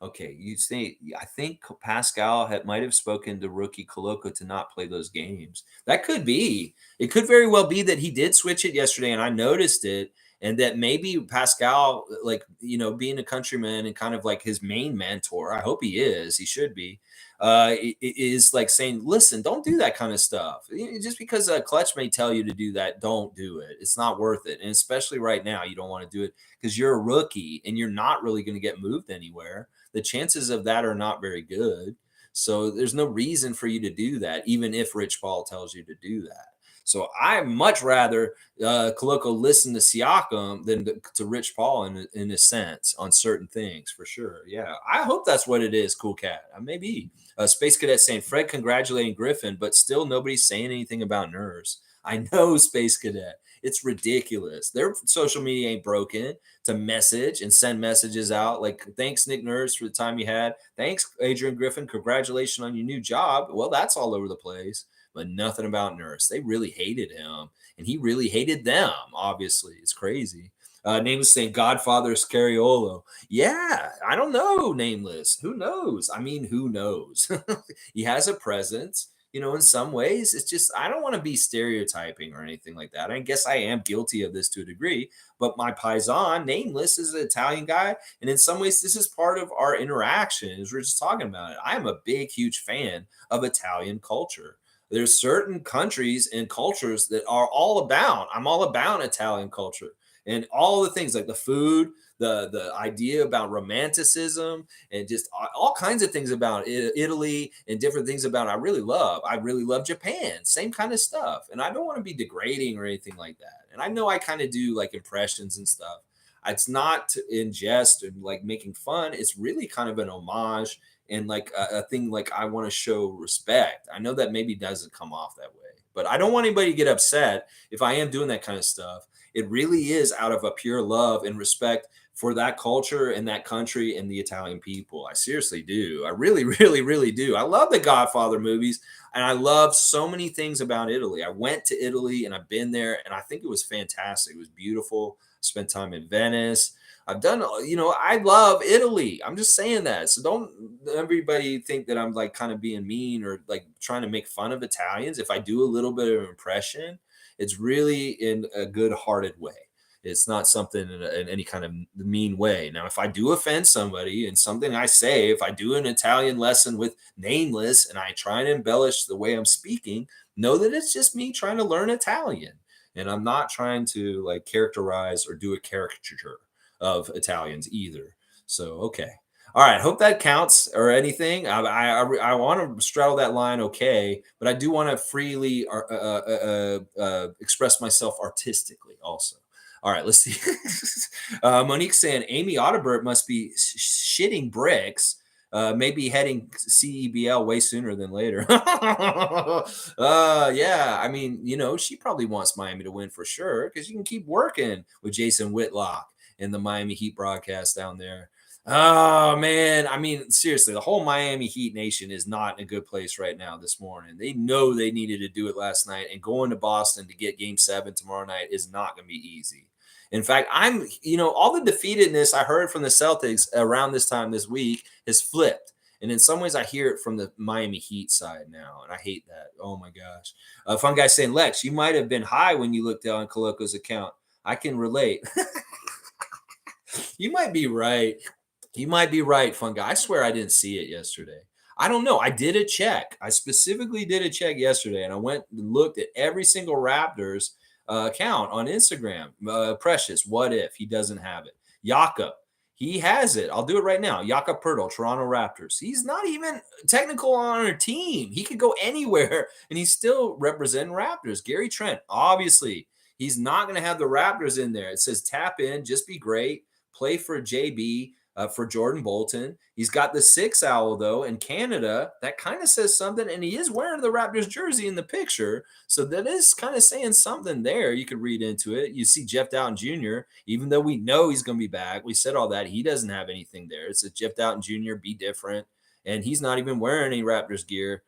Okay, you say I think Pascal might have spoken to rookie Koloko to not play those games. That could be. It could very well be that he did switch it yesterday, and I noticed it, and that maybe Pascal, like being a countryman and kind of like his main mentor. I hope he is. He should be. Is like saying, listen, don't do that kind of stuff. Just because a clutch may tell you to do that, don't do it. It's not worth it, and especially right now, you don't want to do it because you're a rookie and you're not really going to get moved anywhere. The chances of that are not very good. So there's no reason for you to do that, even if Rich Paul tells you to do that. So I much rather Koloko listen to Siakam than to Rich Paul in a sense on certain things for sure. Yeah, I hope that's what it is. Cool Cat, maybe. Space Cadet saying Fred congratulating Griffin, but still nobody's saying anything about Nurse. I know, Space Cadet. It's ridiculous. Their social media ain't broken to message and send messages out like, thanks, Nick Nurse, for the time you had. Thanks, Adrian Griffin. Congratulations on your new job. Well, that's all over the place, but nothing about Nurse. They really hated him, and he really hated them, obviously. It's crazy. Nameless saying Godfather Scariolo. Yeah, I don't know, Nameless. Who knows? I mean, who knows? He has a presence. In some ways, it's just I don't want to be stereotyping or anything like that. I guess I am guilty of this to a degree, but my paisan, Nameless, is an Italian guy, and in some ways, this is part of our interaction. As we're just talking about it, I am a big, huge fan of Italian culture. There's certain countries and cultures that are all about. I'm all about Italian culture and all the things like the food, the idea about romanticism, and just all kinds of things about Italy and different things about I really love. I really love Japan, same kind of stuff. And I don't want to be degrading or anything like that. And I know I kind of do like impressions and stuff. It's not in jest and like making fun. It's really kind of an homage and like a thing like I want to show respect. I know that maybe doesn't come off that way, but I don't want anybody to get upset if I am doing that kind of stuff. It really is out of a pure love and respect for that culture and that country and the Italian people. I seriously do. I really, really, really do. I love the Godfather movies, and I love so many things about Italy. I went to Italy and I've been there, and I think it was fantastic. It was beautiful. Spent time in Venice. I've done, I love Italy. I'm just saying that. So don't everybody think that I'm like kind of being mean or like trying to make fun of Italians. If I do a little bit of impression, it's really in a good hearted way. It's not something in any kind of mean way. Now, if I do offend somebody and something I say, if I do an Italian lesson with Nameless and I try and embellish the way I'm speaking, know that it's just me trying to learn Italian. And I'm not trying to like characterize or do a caricature of Italians either. So, okay. All right. Hope that counts or anything. I want to straddle that line. Okay. But I do want to freely express myself artistically also. All right. Let's see. Monique saying Amy Audibert must be shitting bricks. Maybe heading CEBL way sooner than later. Yeah, I mean, she probably wants Miami to win for sure because you can keep working with Jason Whitlock in the Miami Heat broadcast down there. Oh man, I mean, seriously, the whole Miami Heat Nation is not in a good place right now this morning. They know they needed to do it last night, and going to Boston to get game 7 tomorrow night is not going to be easy. In fact, all the defeatedness I heard from the Celtics around this time this week has flipped. And in some ways, I hear it from the Miami Heat side now, and I hate that. Oh my gosh. Fun guy saying, Lex, you might have been high when you looked on Coloco's account. I can relate. You might be right. You might be right, fun guy. I swear I didn't see it yesterday. I don't know. I did a check. I specifically did a check yesterday, and I went and looked at every single Raptors account on Instagram. Precious, what if he doesn't have it? Jakob, he has it. I'll do it right now. Jakob Pertl, Toronto Raptors. He's not even technical on our team. He could go anywhere, and he's still representing Raptors. Gary Trent, obviously, he's not going to have the Raptors in there. It says tap in, just be great, play for JB for Jordan Bolton. He's got the 6 owl, though, in Canada. That kind of says something, and he is wearing the Raptors jersey in the picture. So that is kind of saying something there. You could read into it. You see Jeff Dowtin Jr., even though we know he's going to be back. We said all that. He doesn't have anything there. It's a Jeff Dowtin Jr., be different. And he's not even wearing any Raptors gear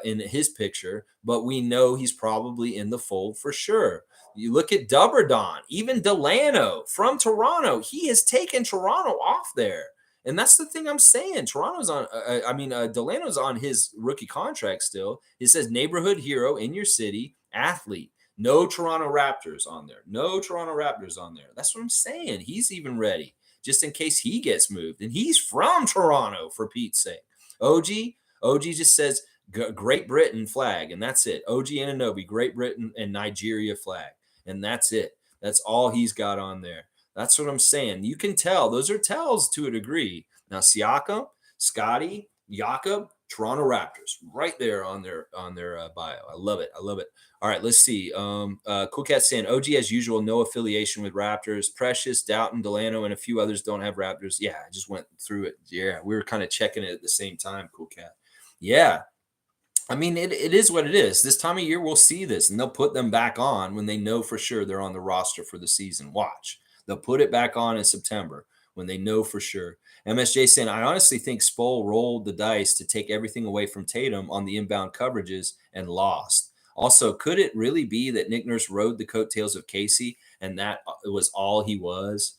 in his picture, but we know he's probably in the fold for sure. You look at Dubberdon, even Delano from Toronto. He has taken Toronto off there. And that's the thing I'm saying. Toronto's on, Delano's on his rookie contract still. It says neighborhood hero in your city, athlete. No Toronto Raptors on there. No Toronto Raptors on there. That's what I'm saying. He's even ready just in case he gets moved. And he's from Toronto, for Pete's sake. OG just says Great Britain flag, and that's it. OG Ananobi, Great Britain and Nigeria flag. And that's it. That's all he's got on there. That's what I'm saying. You can tell. Those are tells to a degree. Now, Siakam, Scotty, Jakob, Toronto Raptors, right there on their bio. I love it. I love it. All right, let's see. Cool Cat saying OG as usual, no affiliation with Raptors. Precious, Doughton, Delano, and a few others don't have Raptors. Yeah, I just went through it. Yeah, we were kind of checking it at the same time. Cool Cat. Yeah, I mean, it is what it is. This time of year, we'll see this, and they'll put them back on when they know for sure they're on the roster for the season. Watch. They'll put it back on in September when they know for sure. MSJ saying, I honestly think Spo rolled the dice to take everything away from Tatum on the inbound coverages and lost. Also, could it really be that Nick Nurse rode the coattails of Casey and that was all he was?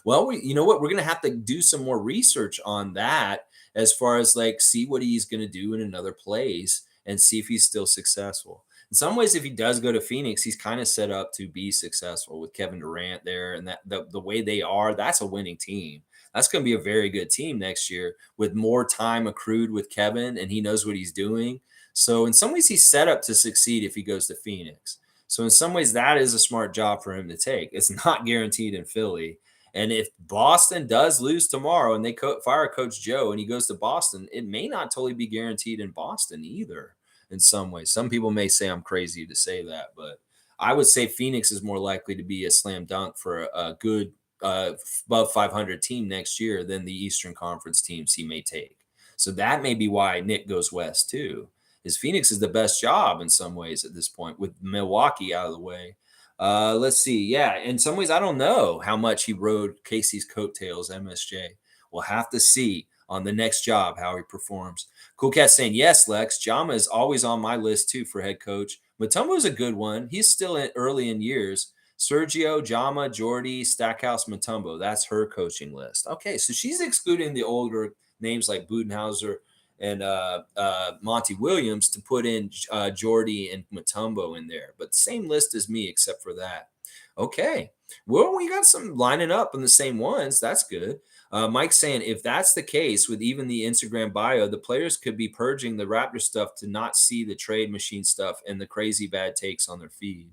Well, you know what? We're going to have to do some more research on that as far as like see what he's going to do in another place and see if he's still successful. In some ways, if he does go to Phoenix, he's kind of set up to be successful with Kevin Durant there, and that the way they are, that's a winning team. That's going to be a very good team next year with more time accrued with Kevin, and he knows what he's doing. So in some ways, he's set up to succeed if he goes to Phoenix. So in some ways, that is a smart job for him to take. It's not guaranteed in Philly. And if Boston does lose tomorrow and they fire Coach Joe and he goes to Boston, it may not totally be guaranteed in Boston either in some ways. Some people may say I'm crazy to say that, but I would say Phoenix is more likely to be a slam dunk for a good above 500 team next year than the Eastern Conference teams he may take. So that may be why Nick goes west too. Is Phoenix is the best job in some ways at this point with Milwaukee out of the way. Let's see. Yeah, in some ways, I don't know how much he rode Casey's coattails, MSJ. We'll have to see on the next job how he performs. Cool Cat saying, yes, Lex. Jama is always on my list, too, for head coach. Mutombo is a good one. He's still early in years. Sergio, Jama, Jordy, Stackhouse, Mutombo. That's her coaching list. Okay, so she's excluding the older names like Budenhauser and Monty Williams to put in Jordy and Mutombo in there. But same list as me, except for that. Okay. Well, we got some lining up in the same ones. That's good. Mike's saying, if that's the case with even the Instagram bio, the players could be purging the Raptor stuff to not see the trade machine stuff and the crazy bad takes on their feed.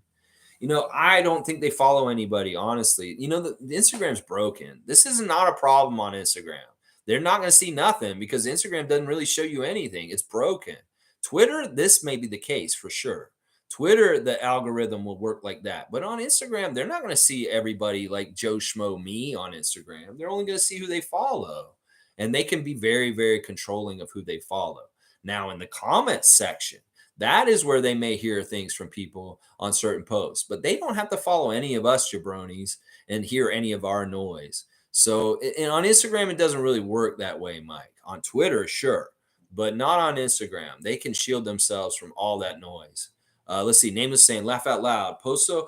I don't think they follow anybody, honestly. The Instagram's broken. This is not a problem on Instagram. They're not going to see nothing because Instagram doesn't really show you anything. It's broken. Twitter, this may be the case for sure. Twitter, the algorithm will work like that. But on Instagram, they're not going to see everybody like Joe Schmo me on Instagram. They're only going to see who they follow. And they can be very, very controlling of who they follow. Now, in the comments section, that is where they may hear things from people on certain posts. But they don't have to follow any of us jabronis and hear any of our noise. So, and on Instagram, it doesn't really work that way, Mike. On Twitter, sure, but not on Instagram. They can shield themselves from all that noise. Let's see. Nameless saying, laugh out loud. Posso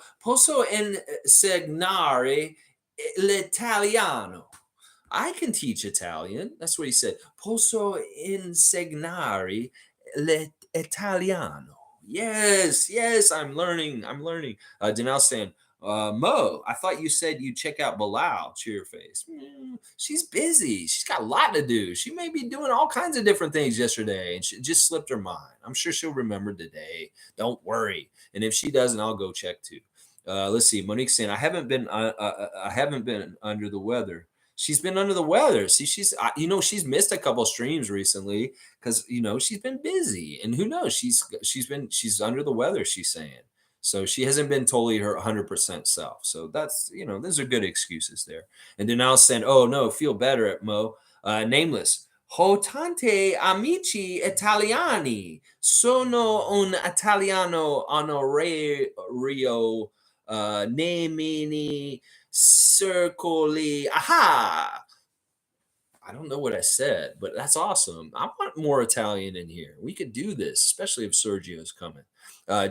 insegnare l'italiano. I can teach Italian. That's what he said. Posso insegnare l'italiano. Yes, yes, I'm learning. I'm learning. Danelle saying, Mo, I thought you said you check out Bilal. Cheer face. She's busy. She's got a lot to do. She may be doing all kinds of different things yesterday, and she just slipped her mind. I'm sure she'll remember today. Don't worry. And if she doesn't, I'll go check too. Let's see. Monique saying, I haven't been under the weather. She's been under the weather. See, she's missed a couple streams recently because she's been busy, and who knows, she's under the weather. She's saying so she hasn't been totally her 100% self. So that's those are good excuses there. And then I was saying, oh no, feel better at Mo. Nameless. Ho tante amici italiani. Sono un italiano onorario. Nemini circoli. Aha! I don't know what I said, but that's awesome. I want more Italian in here. We could do this, especially if Sergio's coming.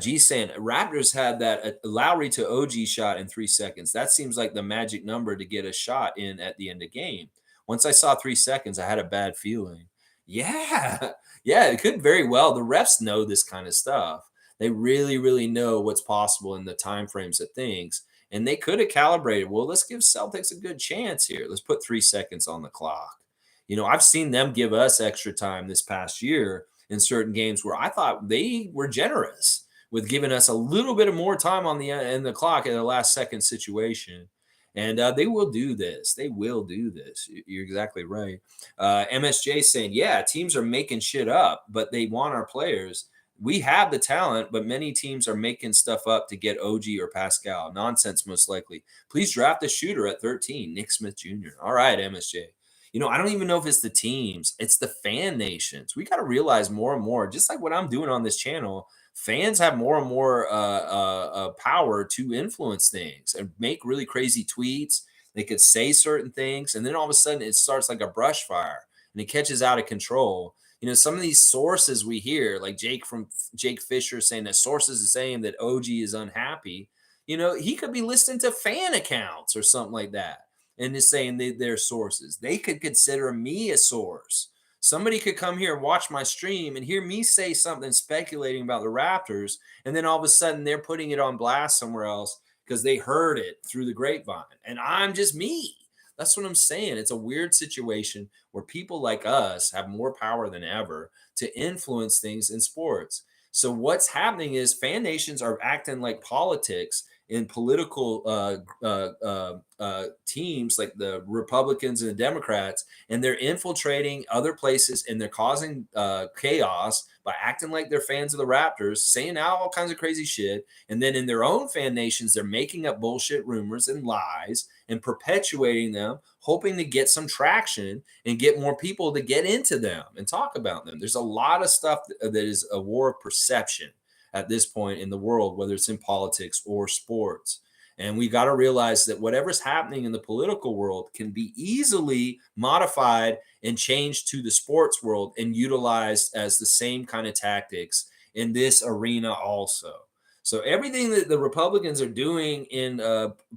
G saying Raptors had that Lowry to OG shot in 3 seconds. That seems like the magic number to get a shot in at the end of game. Once I saw 3 seconds, I had a bad feeling. Yeah, yeah, it could very well. The refs know this kind of stuff. They really, really know what's possible in the time frames of things. And they could have calibrated. Well, let's give Celtics a good chance here. Let's put 3 seconds on the clock. I've seen them give us extra time this past year in certain games where I thought they were generous with giving us a little bit of more time on the clock in the last second situation. And they will do this. They will do this. You're exactly right. MSJ saying, yeah, teams are making shit up, but they want our players. We have the talent, but many teams are making stuff up to get OG or Pascal. Nonsense, most likely. Please draft a shooter at 13, Nick Smith Jr. All right, MSJ. I don't even know if it's the teams, it's the fan nations. We got to realize more and more, just like what I'm doing on this channel, fans have more and more power to influence things and make really crazy tweets. They could say certain things, and then all of a sudden it starts like a brush fire and it catches out of control. Some of these sources we hear, like Jake Fisher saying that sources are saying that OG is unhappy. He could be listening to fan accounts or something like that and is saying they're sources. They could consider me a source. Somebody could come here and watch my stream and hear me say something speculating about the Raptors, and then all of a sudden they're putting it on blast somewhere else because they heard it through the grapevine. And I'm just me. That's what I'm saying. It's a weird situation where people like us have more power than ever to influence things in sports. So what's happening is fan nations are acting like politics in political teams like the Republicans and the Democrats, and they're infiltrating other places and they're causing chaos by acting like they're fans of the Raptors, saying all kinds of crazy shit. And then in their own fan nations, they're making up bullshit rumors and lies and perpetuating them, hoping to get some traction and get more people to get into them and talk about them. There's a lot of stuff that is a war of perception at this point in the world, whether it's in politics or sports. And we got to realize that whatever's happening in the political world can be easily modified and changed to the sports world and utilized as the same kind of tactics in this arena also. So everything that the Republicans are doing in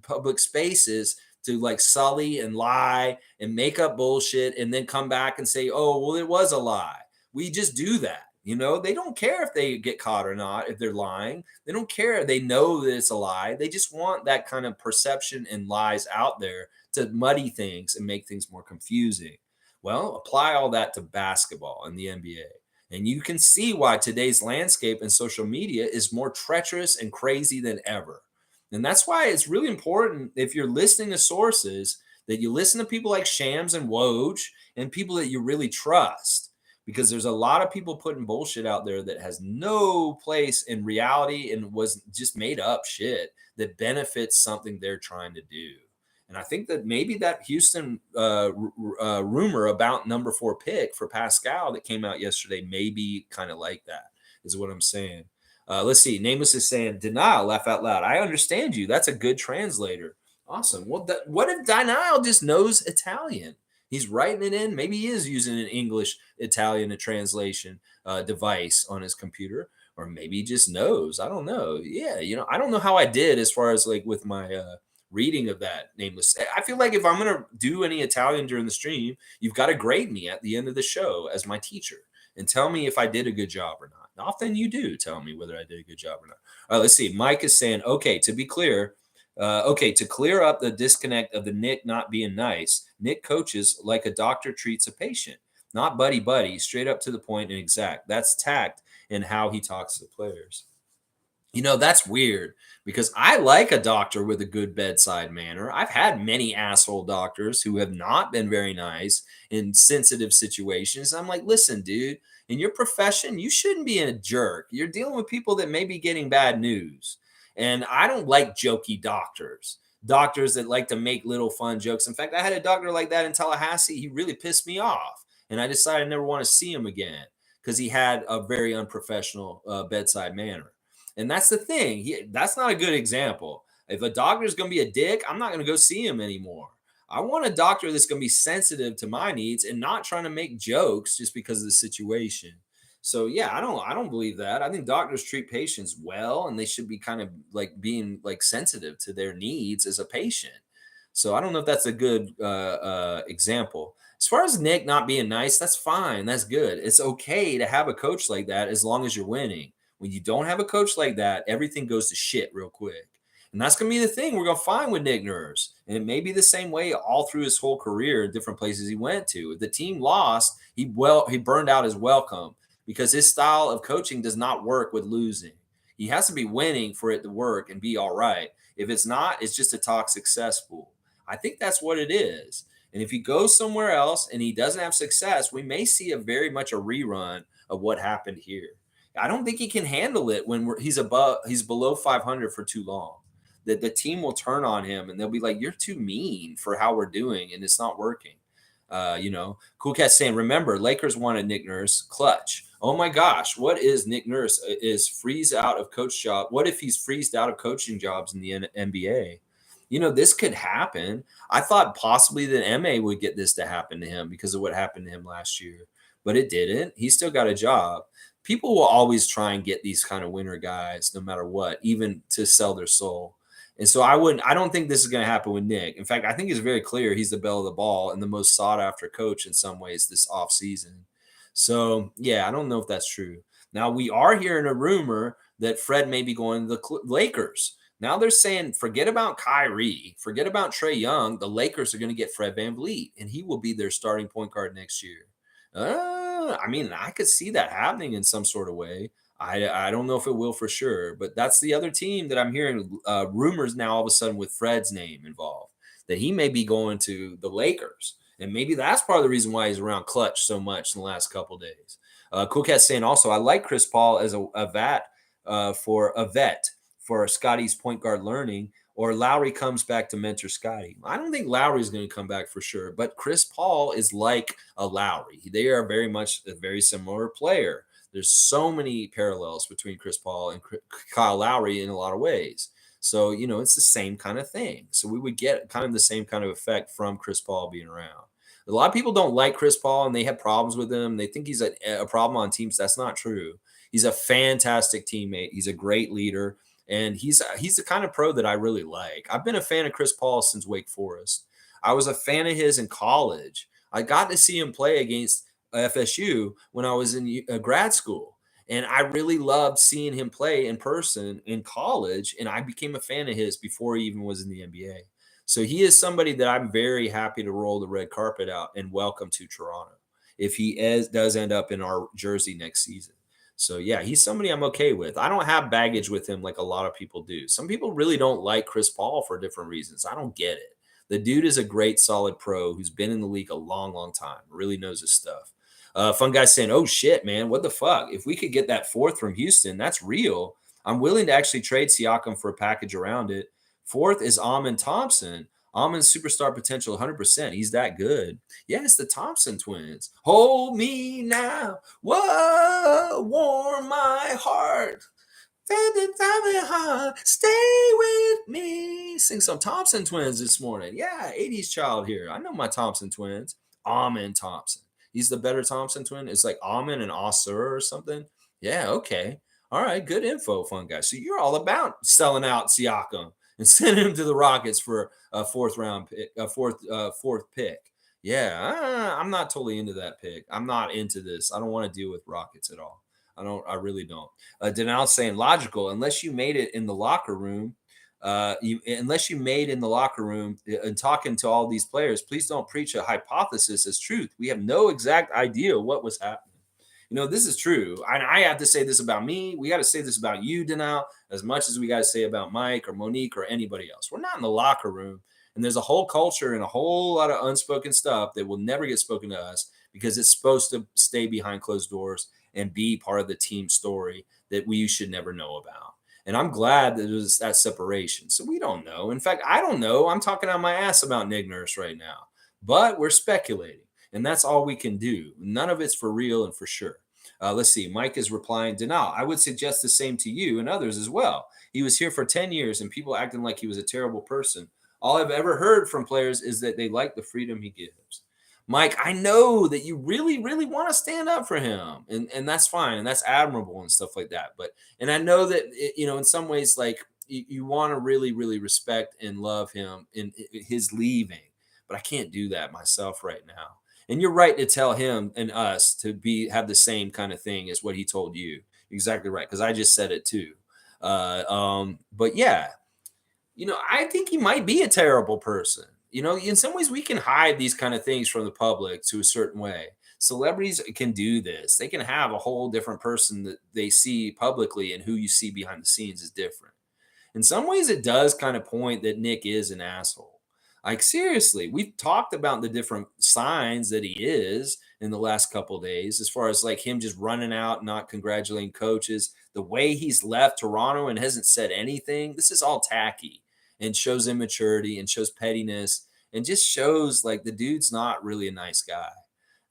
public spaces to like sully and lie and make up bullshit and then come back and say, oh, well, it was a lie. We just do that. They don't care if they get caught or not, if they're lying. They don't care. They know that it's a lie. They just want that kind of perception and lies out there to muddy things and make things more confusing. Well, apply all that to basketball and the NBA. And you can see why today's landscape and social media is more treacherous and crazy than ever. And that's why it's really important, if you're listening to sources, that you listen to people like Shams and Woj and people that you really trust. Because there's a lot of people putting bullshit out there that has no place in reality and was just made up shit that benefits something they're trying to do. And I think that maybe that Houston rumor about number 4 pick for Pascal that came out yesterday may be kind of like that, is what I'm saying. Let's see. Nameless is saying, denial, laugh out loud. I understand you. That's a good translator. Awesome. Well, what if Denial just knows Italian? He's writing it in. Maybe he is using an English Italian translation device on his computer, or maybe he just knows. I don't know. Yeah, I don't know how I did as far as like with my reading of that nameless. I feel like if I'm gonna do any Italian during the stream, you've got to grade me at the end of the show as my teacher and tell me if I did a good job or not. And often you do tell me whether I did a good job or not. All right, let's see. Mike is saying, okay, to be clear. Okay, to clear up the disconnect of the Nick not being nice, Nick coaches like a doctor treats a patient, not buddy buddy, straight up to the point and exact. That's tact in how he talks to the players. That's weird because I like a doctor with a good bedside manner. I've had many asshole doctors who have not been very nice in sensitive situations. I'm like, listen, dude, in your profession, you shouldn't be a jerk. You're dealing with people that may be getting bad news. And I don't like jokey doctors that like to make little fun jokes. In fact, I had a doctor like that in Tallahassee. He really pissed me off. And I decided I never want to see him again because he had a very unprofessional bedside manner. And that's the thing. That's not a good example. If a doctor is going to be a dick, I'm not going to go see him anymore. I want a doctor that's going to be sensitive to my needs and not trying to make jokes just because of the situation. So yeah, I don't believe that. I think doctors treat patients well and they should be kind of like being like sensitive to their needs as a patient. So I don't know if that's a good example. As far as Nick not being nice, that's fine. That's good. It's okay to have a coach like that as long as you're winning. When you don't have a coach like that, everything goes to shit real quick. And that's going to be the thing we're going to find with Nick Nurse. And it may be the same way all through his whole career in different places he went to. If the team lost, he burned out his welcome because his style of coaching does not work with losing. He has to be winning for it to work and be all right. If it's not, it's just a toxic cesspool. I think that's what it is. And if he goes somewhere else and he doesn't have success, we may see a very much a rerun of what happened here. I don't think he can handle it when he's below 500 for too long. That the team will turn on him and they'll be like, "You're too mean for how we're doing, and it's not working." Cool Cat saying, "Remember, Lakers wanted Nick Nurse clutch." Oh my gosh, what is Nick Nurse is freeze out of coach job? What if he's freezed out of coaching jobs in the NBA? This could happen. I thought possibly that MA would get this to happen to him because of what happened to him last year, but it didn't. He still got a job. People will always try and get these kind of winner guys no matter what, even to sell their soul. And so I don't think this is going to happen with Nick. In fact, I think it's very clear he's the belle of the ball and the most sought after coach in some ways this offseason. So, yeah, I don't know if that's true. Now, we are hearing a rumor that Fred may be going to the Lakers. Now they're saying, forget about Kyrie, forget about Trae Young. The Lakers are going to get Fred VanVleet, and he will be their starting point guard next year. I mean, I could see that happening in some sort of way. I don't know if it will for sure, but that's the other team that I'm hearing rumors now all of a sudden with Fred's name involved that he may be going to the Lakers. And maybe that's part of the reason why he's around Clutch so much in the last couple of days. Cool Cat saying also, I like Chris Paul as a vet for Scotty's point guard learning, or Lowry comes back to mentor Scotty. I don't think Lowry's going to come back for sure, but Chris Paul is like a Lowry. They are very much a very similar player. There's so many parallels between Chris Paul and Kyle Lowry in a lot of ways. So, it's the same kind of thing. So we would get kind of the same kind of effect from Chris Paul being around. A lot of people don't like Chris Paul and they have problems with him. They think he's a problem on teams. That's not true. He's a fantastic teammate. He's a great leader. And he's the kind of pro that I really like. I've been a fan of Chris Paul since Wake Forest. I was a fan of his in college. I got to see him play against FSU when I was in grad school. And I really loved seeing him play in person in college. And I became a fan of his before he even was in the NBA. So he is somebody that I'm very happy to roll the red carpet out and welcome to Toronto if he does end up in our jersey next season. So yeah, he's somebody I'm okay with. I don't have baggage with him like a lot of people do. Some people really don't like Chris Paul for different reasons. I don't get it. The dude is a great, solid pro who's been in the league a long, long time. Really knows his stuff. Fun guy saying, "Oh shit, man, what the fuck? If we could get that fourth from Houston, that's real. I'm willing to actually trade Siakam for a package around it. Fourth is Amon Thompson. Amon's superstar potential 100%. He's that good. Yeah, it's the Thompson twins. Hold me now. Whoa, warm my heart. Stay with me. sing some Thompson twins this morning. Yeah, 80s child here. I know my Thompson twins. Amon Thompson. He's the better Thompson twin. It's like Amon and Osir or something. Yeah, okay. All right, good info, fun guy. So you're all about selling out Siakam and sending him to the Rockets for a fourth round pick, fourth pick. Yeah, I'm not totally into that pick. I'm not into this. I don't want to deal with Rockets at all. I don't. I really don't. Denal saying logical. Unless you made it in the locker room, unless you made in the locker room and talking to all these players, please don't preach a hypothesis as truth. We have no exact idea what was happening. This is true. And I have to say this about me. We got to say this about you, Denal, as much as we got to say about Mike or Monique or anybody else. We're not in the locker room. And there's a whole culture and a whole lot of unspoken stuff that will never get spoken to us because it's supposed to stay behind closed doors and be part of the team story that we should never know about. And I'm glad that there's that separation. So we don't know. In fact, I don't know. I'm talking out my ass about Nick Nurse right now, but we're speculating. And that's all we can do. None of it's for real and for sure. Let's see. Mike is replying, Denal, I would suggest the same to you and others as well. He was here for 10 years and people acting like he was a terrible person. All I've ever heard from players is that they like the freedom he gives. Mike, I know that you really, really want to stand up for him, and that's fine, and that's admirable and stuff like that. And I know that in some ways, like you want to really, really respect and love him in his leaving, but I can't do that myself right now. And you're right to tell him and us to have the same kind of thing as what he told you. Exactly right, because I just said it too. But yeah, I think he might be a terrible person. In some ways, we can hide these kind of things from the public to a certain way. Celebrities can do this. They can have a whole different person that they see publicly, and who you see behind the scenes is different. In some ways, it does kind of point that Nick is an asshole. Like, seriously, we've talked about the different signs that he is in the last couple of days, as far as like him just running out, not congratulating coaches, the way he's left Toronto and hasn't said anything. This is all tacky and shows immaturity and shows pettiness and just shows like the dude's not really a nice guy.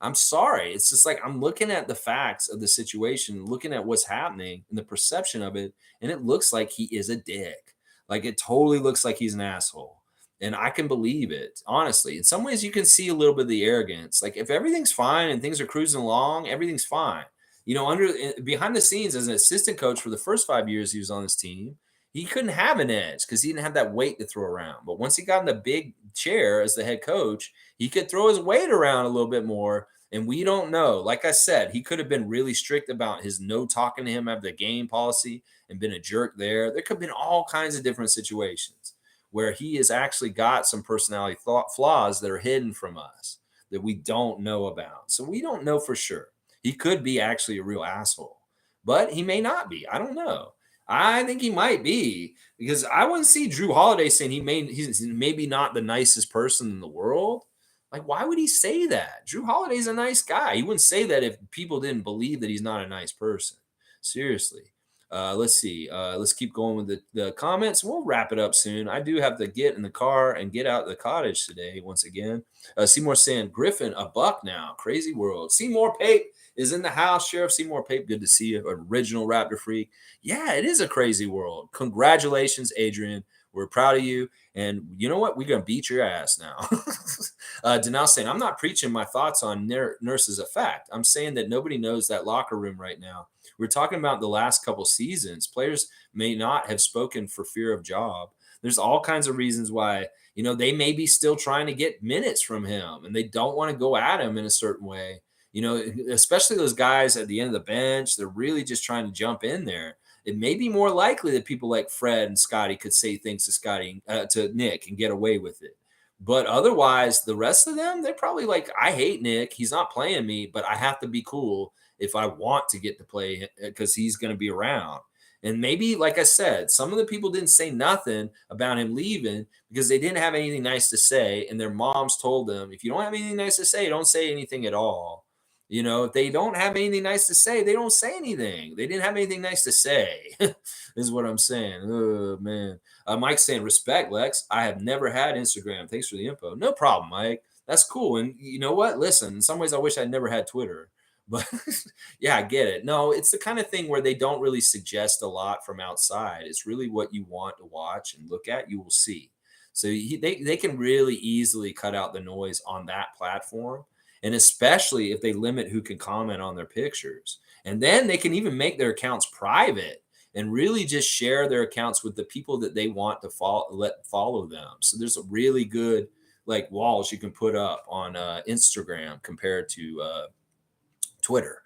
I'm sorry. It's just like I'm looking at the facts of the situation, looking at what's happening and the perception of it, and it looks like he is a dick. Like it totally looks like he's an asshole. And I can believe it, honestly. In some ways, you can see a little bit of the arrogance. Like if everything's fine and things are cruising along, everything's fine. Behind the scenes as an assistant coach for the first 5 years he was on this team, he couldn't have an edge because he didn't have that weight to throw around. But once he got in the big chair as the head coach, he could throw his weight around a little bit more. And we don't know. Like I said, he could have been really strict about his no talking to him after the game policy and been a jerk there. There could have been all kinds of different situations where he has actually got some personality flaws that are hidden from us that we don't know about. So we don't know for sure. He could be actually a real asshole, but he may not be. I don't know. I think he might be, because I wouldn't see Drew Holiday saying he's maybe not the nicest person in the world. Like, why would he say that? Drew Holiday's a nice guy. He wouldn't say that if people didn't believe that he's not a nice person. Seriously. Let's see. Let's keep going with the comments. We'll wrap it up soon. I do have to get in the car and get out of the cottage today once again. Seymour saying, Griffin, a buck now. Crazy world. Seymour Pape is in the house. Sheriff Seymour Pape, good to see you. Original Raptor freak. Yeah, it is a crazy world. Congratulations, Adrian. We're proud of you. And you know what? We're going to beat your ass now. Denal saying, I'm not preaching my thoughts on Nurse's effect. I'm saying that nobody knows that locker room right now. We're talking about the last couple seasons. Players may not have spoken for fear of job. There's all kinds of reasons why, they may be still trying to get minutes from him and they don't want to go at him in a certain way. Especially those guys at the end of the bench, they're really just trying to jump in there. It may be more likely that people like Fred and Scotty could say things to Nick and get away with it. But otherwise, the rest of them, they're probably like, I hate Nick. He's not playing me, but I have to be cool if I want to get to play because he's going to be around. And maybe, like I said, some of the people didn't say nothing about him leaving because they didn't have anything nice to say. And their moms told them, if you don't have anything nice to say, don't say anything at all. If they don't have anything nice to say, they don't say anything. They didn't have anything nice to say, is what I'm saying. Oh, man. Mike's saying, respect, Lex. I have never had Instagram. Thanks for the info. No problem, Mike. That's cool. And you know what? Listen, in some ways, I wish I'd never had Twitter. But yeah, I get it. No, it's the kind of thing where they don't really suggest a lot from outside. It's really what you want to watch and look at, you will see. So they can really easily cut out the noise on that platform. And especially if they limit who can comment on their pictures. And then they can even make their accounts private and really just share their accounts with the people that they want to follow them. So there's a really good like walls you can put up on Instagram compared to Twitter.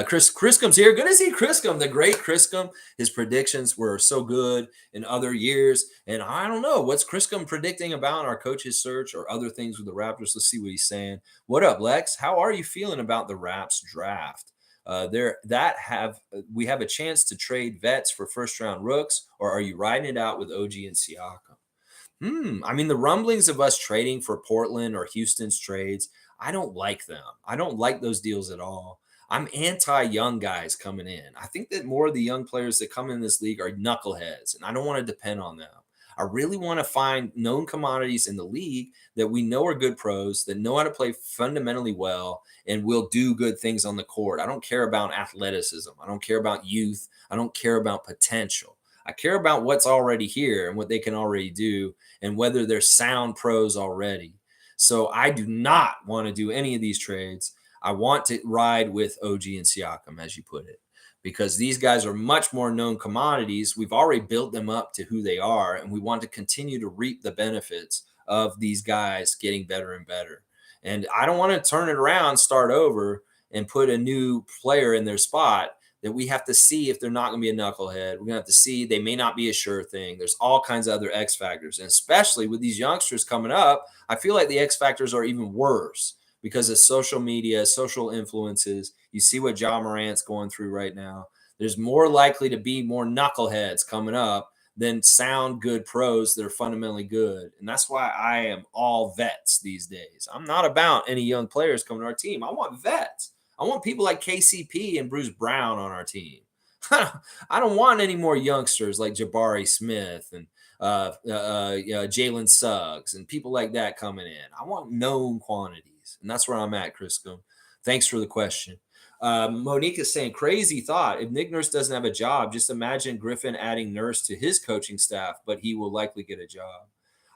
Chris comes here. Good to see Criscom, the great Criscom. His predictions were so good in other years. And I don't know what's Criscom predicting about our coach's search or other things with the Raptors. Let's see what he's saying. What up, Lex? How are you feeling about the Raps draft? We have a chance to trade vets for first round rooks, or are you riding it out with OG and Siakam? I mean, the rumblings of us trading for Portland or Houston's trades, I don't like them. I don't like those deals at all. I'm anti young guys coming in. I think that more of the young players that come in this league are knuckleheads, and I don't want to depend on them. I really want to find known commodities in the league that we know are good pros, that know how to play fundamentally well, and will do good things on the court. I don't care about athleticism. I don't care about youth. I don't care about potential. I care about what's already here and what they can already do and whether they're sound pros already. So I do not want to do any of these trades. I want to ride with OG and Siakam, as you put it, because these guys are much more known commodities. We've already built them up to who they are, and we want to continue to reap the benefits of these guys getting better and better. And I don't want to turn it around, start over, and put a new player in their spot that we have to see if they're not going to be a knucklehead. We're going to have to see they may not be a sure thing. There's all kinds of other X factors. And especially with these youngsters coming up, I feel like the X factors are even worse because of social media, social influences. You see what Ja Morant's going through right now. There's more likely to be more knuckleheads coming up than sound good pros that are fundamentally good. And that's why I am all vets these days. I'm not about any young players coming to our team. I want vets. I want people like KCP and Bruce Brown on our team. I don't want any more youngsters like Jabari Smith and Jalen Suggs and people like that coming in. I want known quantities. And that's where I'm at, Crisco. Thanks for the question. Monique is saying, crazy thought. If Nick Nurse doesn't have a job, just imagine Griffin adding Nurse to his coaching staff, but he will likely get a job.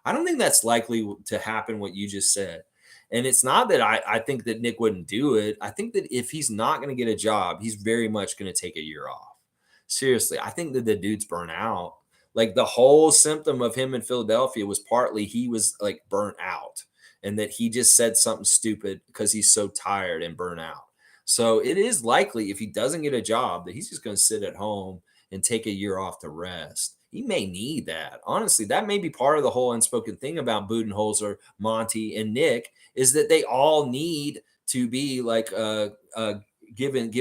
I don't think that's likely to happen, what you just said. And it's not that I think that Nick wouldn't do it. I think that if he's not going to get a job, he's very much going to take a year off. Seriously, I think that the dude's burnt out. Like the whole symptom of him in Philadelphia was partly he was like burnt out and that he just said something stupid because he's so tired and burnt out. So it is likely if he doesn't get a job that he's just going to sit at home and take a year off to rest. He may need that. Honestly, that may be part of the whole unspoken thing about Budenholzer, Monty, and Nick is that they all need to be like given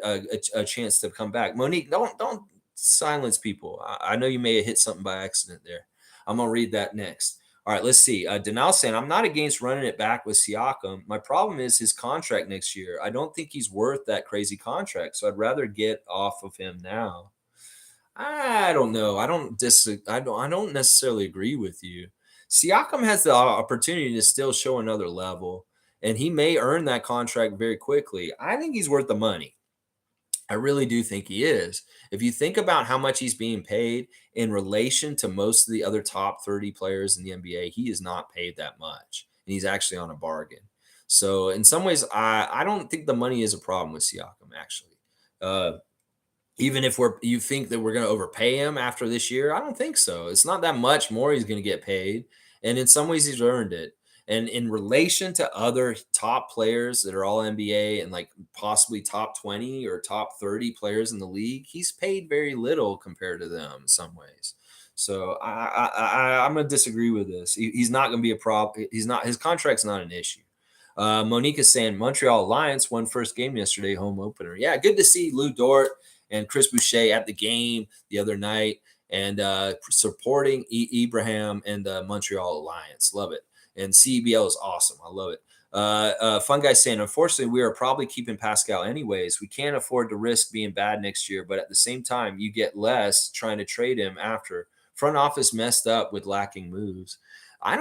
a chance to come back. Monique, don't silence people. I know you may have hit something by accident there. I'm gonna read that next. All right, let's see. Denal saying, I'm not against running it back with Siakam. My problem is his contract next year. I don't think he's worth that crazy contract, so I'd rather get off of him now. I don't know. I don't necessarily agree with you. Siakam has the opportunity to still show another level, and he may earn that contract very quickly. I think he's worth the money. I really do think he is. If you think about how much he's being paid in relation to most of the other top 30 players in the NBA, he is not paid that much, and he's actually on a bargain. So in some ways, I don't think the money is a problem with Siakam, actually. Even if you think that we're going to overpay him after this year, I don't think so. It's not that much more he's going to get paid, and in some ways he's earned it. And in relation to other top players that are all NBA and like possibly top 20 or top 30 players in the league, he's paid very little compared to them in some ways. So I'm going to disagree with this. He's not going to be a problem. His contract's not an issue. Monique is saying Montreal Alliance won first game yesterday, home opener. Yeah, good to see Lou Dort and Chris Boucher at the game the other night and supporting Ibrahim and the Montreal Alliance. Love it. And CBL is awesome. I love it. Fun guy saying, unfortunately, we are probably keeping Pascal anyways. We can't afford to risk being bad next year, but at the same time, you get less trying to trade him after. Front office messed up with lacking moves. I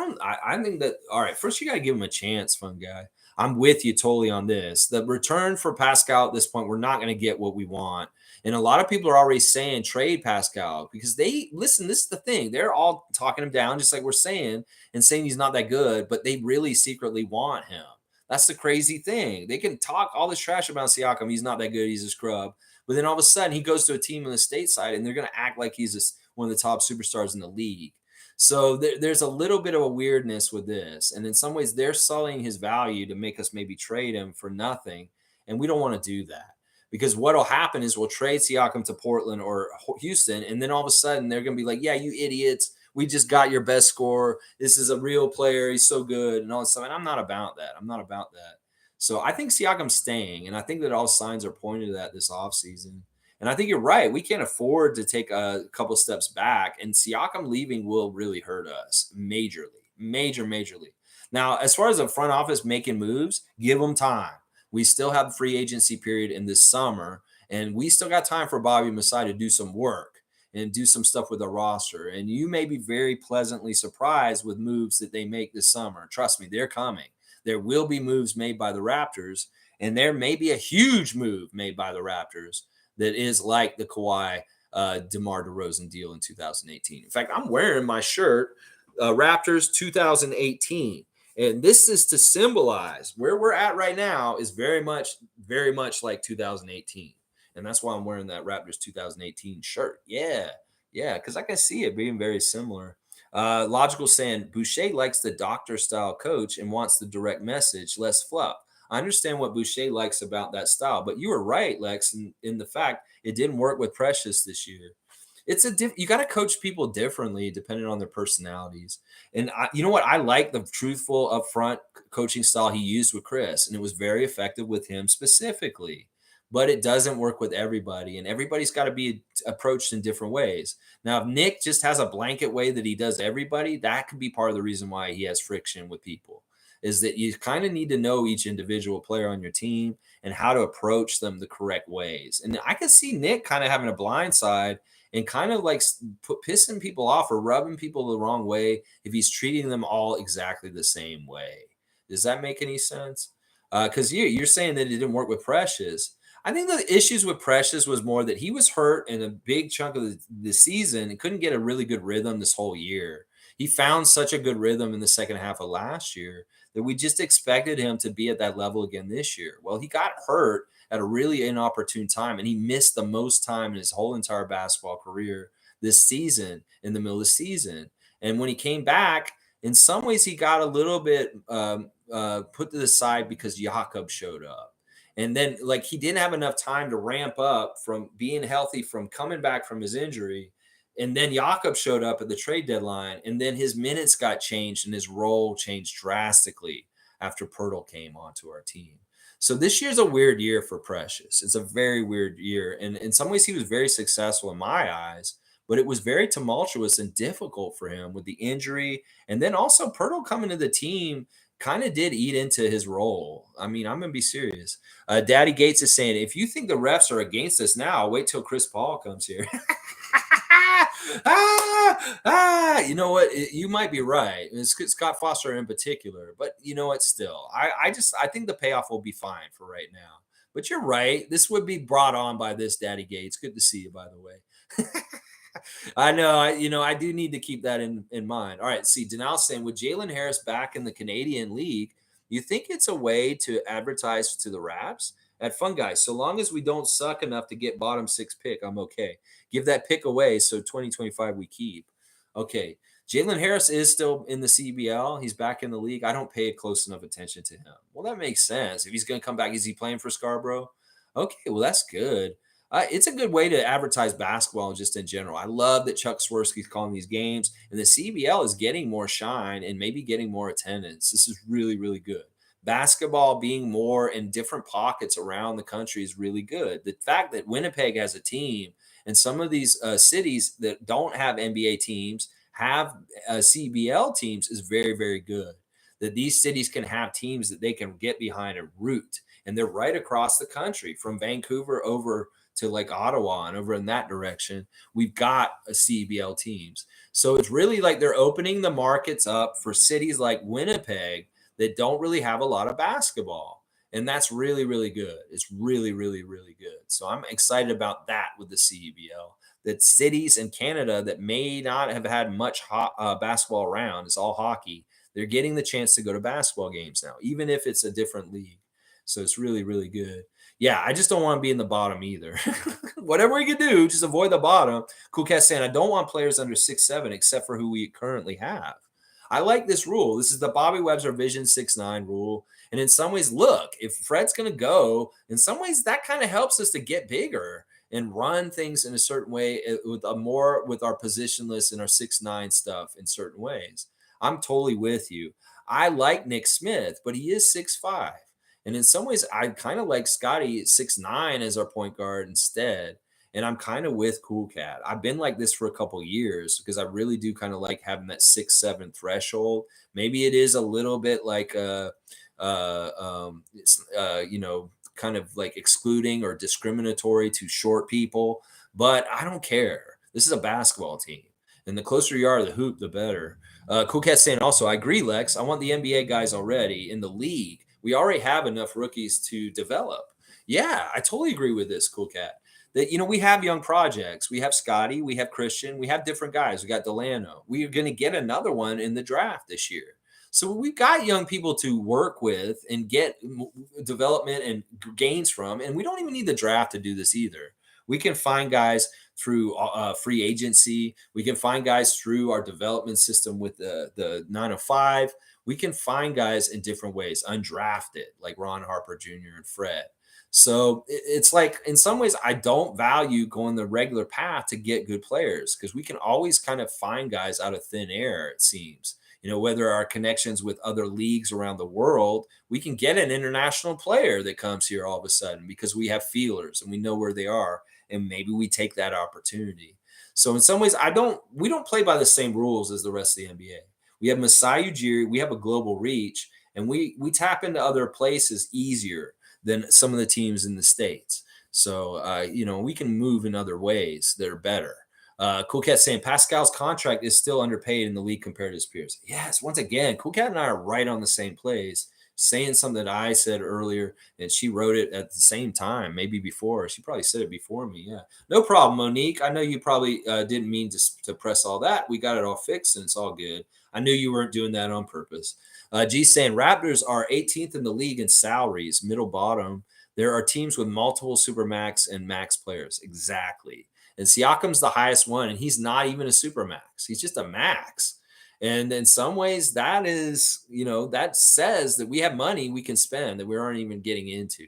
think that, all right, first you got to give him a chance, fun guy. I'm with you totally on this. The return for Pascal at this point, we're not going to get what we want. And a lot of people are already saying trade Pascal because they listen. This is the thing; they're all talking him down, just like we're saying, and saying he's not that good, but they really secretly want him. That's the crazy thing. They can talk all this trash about Siakam. He's not that good. He's a scrub. But then all of a sudden, he goes to a team on the state side, and they're going to act like he's one of the top superstars in the league. So there's a little bit of a weirdness with this. And in some ways, they're selling his value to make us maybe trade him for nothing. And we don't want to do that because what will happen is we'll trade Siakam to Portland or Houston. And then all of a sudden, they're going to be like, yeah, you idiots. We just got your best scorer. This is a real player. He's so good and all this stuff. And I'm not about that. I'm not about that. So I think Siakam's staying. And I think that all signs are pointing to that this offseason. And I think you're right. We can't afford to take a couple steps back, and Siakam leaving will really hurt us majorly, majorly. Now, as far as the front office making moves, give them time. We still have the free agency period in this summer, and we still got time for Bobby Masai to do some work and do some stuff with the roster. And you may be very pleasantly surprised with moves that they make this summer. Trust me, they're coming. There will be moves made by the Raptors, and there may be a huge move made by the Raptors that is like the Kawhi DeMar DeRozan deal in 2018. In fact, I'm wearing my shirt, Raptors 2018. And this is to symbolize where we're at right now is very much like 2018. And that's why I'm wearing that Raptors 2018 shirt. Yeah, because I can see it being very similar. Logical saying, Boucher likes the doctor-style coach and wants the direct message, less fluff. I understand what Boucher likes about that style, but you were right, Lex, in the fact it didn't work with Precious this year. It's you got to coach people differently depending on their personalities. And you know what? I like the truthful, upfront coaching style he used with Chris, and it was very effective with him specifically. But it doesn't work with everybody, and everybody's got to be approached in different ways. Now, if Nick just has a blanket way that he does everybody, that could be part of the reason why he has friction with people. Is that you kind of need to know each individual player on your team and how to approach them the correct ways. And I can see Nick kind of having a blind side and kind of like pissing people off or rubbing people the wrong way if he's treating them all exactly the same way. Does that make any sense? Because you're saying that it didn't work with Precious. I think the issues with Precious was more that he was hurt in a big chunk of the season and couldn't get a really good rhythm this whole year. He found such a good rhythm in the second half of last year that we just expected him to be at that level again this year. Well, he got hurt at a really inopportune time, and he missed the most time in his whole entire basketball career this season in the middle of the season. And when he came back, in some ways, he got a little bit put to the side because Jakob showed up. And then, like, he didn't have enough time to ramp up from being healthy, from coming back from his injury. And then Jakob showed up at the trade deadline, and then his minutes got changed and his role changed drastically after Pirtle came onto our team. So this year's a weird year for Precious. It's a very weird year. And in some ways, he was very successful in my eyes, but it was very tumultuous and difficult for him with the injury. And then also Pirtle coming to the team kind of did eat into his role. I mean, I'm going to be serious. Daddy Gates is saying, if you think the refs are against us now, wait till Chris Paul comes here. You know what? You might be right. It's Scott Foster in particular, but you know what? Still, I think the payoff will be fine for right now. But you're right. This would be brought on by this Daddy Gates. Good to see you, by the way. I know. I do need to keep that in mind. All right. See, Denal saying, with Jalen Harris back in the Canadian League, you think it's a way to advertise to the Raps? At Fun Guys, so long as we don't suck enough to get bottom 6 pick, I'm okay. Give that pick away so 2025 we keep. Okay. Jalen Harris is still in the CBL. He's back in the league. I don't pay close enough attention to him. Well, that makes sense. If he's going to come back, is he playing for Scarborough? Okay, well, that's good. It's a good way to advertise basketball just in general. I love that Chuck Swirsky's calling these games, and the CBL is getting more shine and maybe getting more attendance. This is really, really good. Basketball being more in different pockets around the country is really good. The fact that Winnipeg has a team and some of these cities that don't have NBA teams have CBL teams is very, very good. That these cities can have teams that they can get behind and root. And they're right across the country from Vancouver over to like Ottawa and over in that direction. We've got a CBL teams. So it's really like they're opening the markets up for cities like Winnipeg that don't really have a lot of basketball. And that's really, really good. It's really, really, really good. So I'm excited about that with the CEBL. That cities in Canada that may not have had much basketball around, it's all hockey. They're getting the chance to go to basketball games now, even if it's a different league. So it's really, really good. Yeah, I just don't want to be in the bottom either. Whatever we can do, just avoid the bottom. Cool Cat saying, I don't want players under 6'7", except for who we currently have. I like this rule. This is the Bobby Webster Vision 6'9" rule. And in some ways, look, if Fred's going to go, in some ways, that kind of helps us to get bigger and run things in a certain way with our positionless and our 6'9" stuff in certain ways. I'm totally with you. I like Nick Smith, but he is 6'5". And in some ways, I kind of like Scotty at 6'9" as our point guard instead. And I'm kind of with Cool Cat. I've been like this for a couple years because I really do kind of like having that 6'7" threshold. Maybe it is a little bit like kind of like excluding or discriminatory to short people, but I don't care. This is a basketball team. And the closer you are to the hoop, the better. Cool Cat saying also, I agree, Lex. I want the NBA guys already in the league. We already have enough rookies to develop. Yeah, I totally agree with this, Cool Cat. That we have young projects. We have Scotty, we have Christian, we have different guys. We got Delano. We are going to get another one in the draft this year. So we've got young people to work with and get development and gains from. And we don't even need the draft to do this either. We can find guys through free agency. We can find guys through our development system with the 905. We can find guys in different ways, undrafted, like Ron Harper Jr. and Fred. So it's like, in some ways, I don't value going the regular path to get good players because we can always kind of find guys out of thin air, it seems. Whether our connections with other leagues around the world, we can get an international player that comes here all of a sudden because we have feelers and we know where they are. And maybe we take that opportunity. So in some ways, we don't play by the same rules as the rest of the NBA. We have Masai Ujiri, we have a global reach, and we tap into other places easier than some of the teams in the States. So, we can move in other ways that are better. Cool Cat saying Pascal's contract is still underpaid in the league compared to his peers. Yes, once again, Cool Cat and I are right on the same place, saying something that I said earlier, and she wrote it at the same time, maybe before. She probably said it before me. Yeah, no problem, Monique. I know you probably didn't mean to press all that. We got it all fixed, and it's all good. I knew you weren't doing that on purpose. G saying Raptors are 18th in the league in salaries, middle bottom. There are teams with multiple supermax and max players. Exactly. And Siakam's the highest one, and he's not even a super max. He's just a max. And in some ways, that is, that says that we have money we can spend that we aren't even getting into.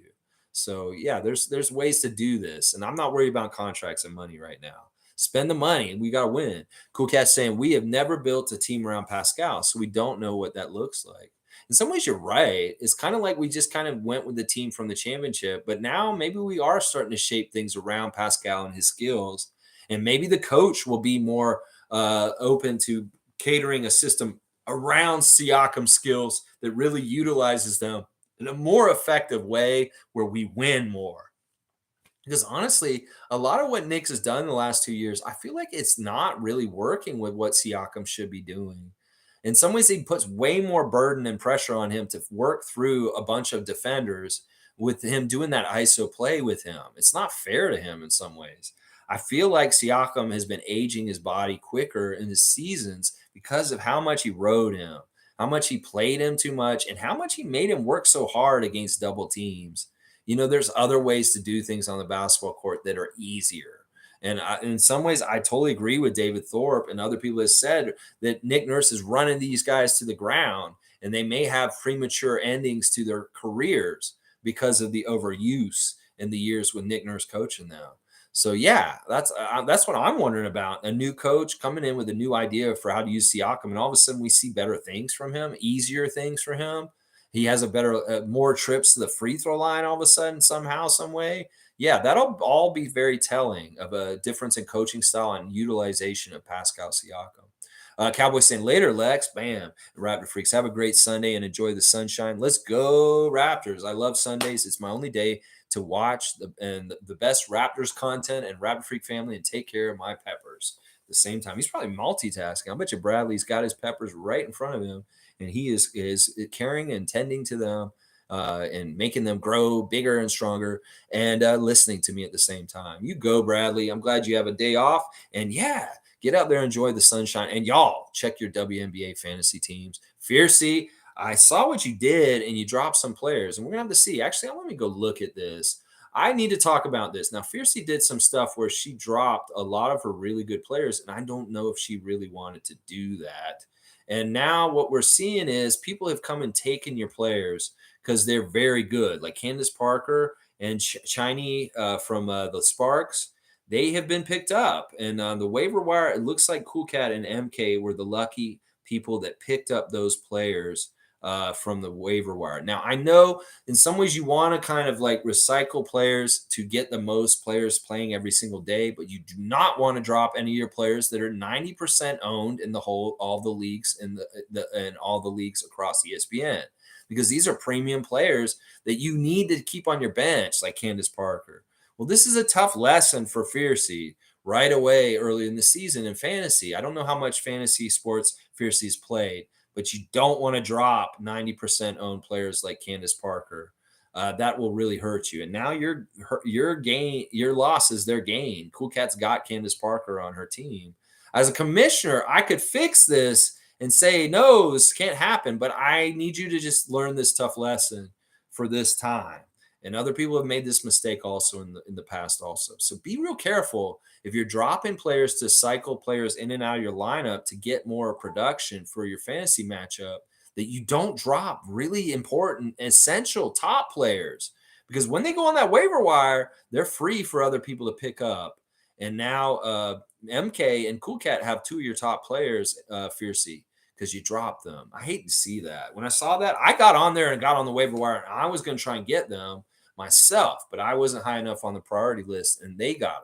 So yeah, there's ways to do this. And I'm not worried about contracts and money right now. Spend the money and we got to win. Cool Cat saying we have never built a team around Pascal, so we don't know what that looks like. In some ways, you're right. It's kind of like we just kind of went with the team from the championship, but now maybe we are starting to shape things around Pascal and his skills. And maybe the coach will be more open to catering a system around Siakam's skills that really utilizes them in a more effective way where we win more. Because honestly, a lot of what Knicks has done in the last 2 years, I feel like it's not really working with what Siakam should be doing. In some ways, he puts way more burden and pressure on him to work through a bunch of defenders with him doing that ISO play with him. It's not fair to him in some ways. I feel like Siakam has been aging his body quicker in his seasons because of how much he rode him, how much he played him too much, and how much he made him work so hard against double teams. There's other ways to do things on the basketball court that are easier. And in some ways, I totally agree with David Thorpe and other people that said that Nick Nurse is running these guys to the ground and they may have premature endings to their careers because of the overuse in the years with Nick Nurse coaching them. So yeah, that's what I'm wondering about. A new coach coming in with a new idea for how to use Siakam, and all of a sudden we see better things from him, easier things for him. He has a better, more trips to the free throw line all of a sudden, somehow, some way. Yeah, that'll all be very telling of a difference in coaching style and utilization of Pascal Siakam. Cowboys saying later, Lex, bam. Raptor Freaks, have a great Sunday and enjoy the sunshine. Let's go, Raptors. I love Sundays. It's my only day to watch the best Raptors content and Raptor Freak family and take care of my peppers at the same time. He's probably multitasking. I bet you Bradley's got his peppers right in front of him, and he is caring and tending to them and making them grow bigger and stronger and listening to me at the same time. You go, Bradley. I'm glad you have a day off. And yeah, get out there, enjoy the sunshine. And y'all, check your WNBA fantasy teams. Fiercey, I saw what you did and you dropped some players. And we're going to have to see. Actually, let me go look at this. I need to talk about this. Now, Fiercey did some stuff where she dropped a lot of her really good players. And I don't know if she really wanted to do that. And now what we're seeing is people have come and taken your players because they're very good, like Candace Parker and Chiney from the Sparks. They have been picked up. And on the waiver wire, it looks like Cool Cat and MK were the lucky people that picked up those players from the waiver wire. Now, I know in some ways you want to kind of like recycle players to get the most players playing every single day, but you do not want to drop any of your players that are 90% owned in the whole, all the leagues and all the leagues across ESPN, because these are premium players that you need to keep on your bench, like Candace Parker. Well, this is a tough lesson for Fiercey right away early in the season in fantasy. I don't know how much fantasy sports Fiercey's played, but you don't want to drop 90% owned players like Candace Parker. That will really hurt you. And now your loss is their gain. Cool Cat's got Candace Parker on her team. As a commissioner, I could fix this and say, no, this can't happen, but I need you to just learn this tough lesson for this time. And other people have made this mistake also in the past also. So be real careful if you're dropping players to cycle players in and out of your lineup to get more production for your fantasy matchup, that you don't drop really important, essential top players. Because when they go on that waiver wire, they're free for other people to pick up. And now MK and Cool Cat have two of your top players, Fiercey, because you dropped them. I hate to see that. When I saw that, I got on there and got on the waiver wire, and I was going to try and get them myself, but I wasn't high enough on the priority list, and they got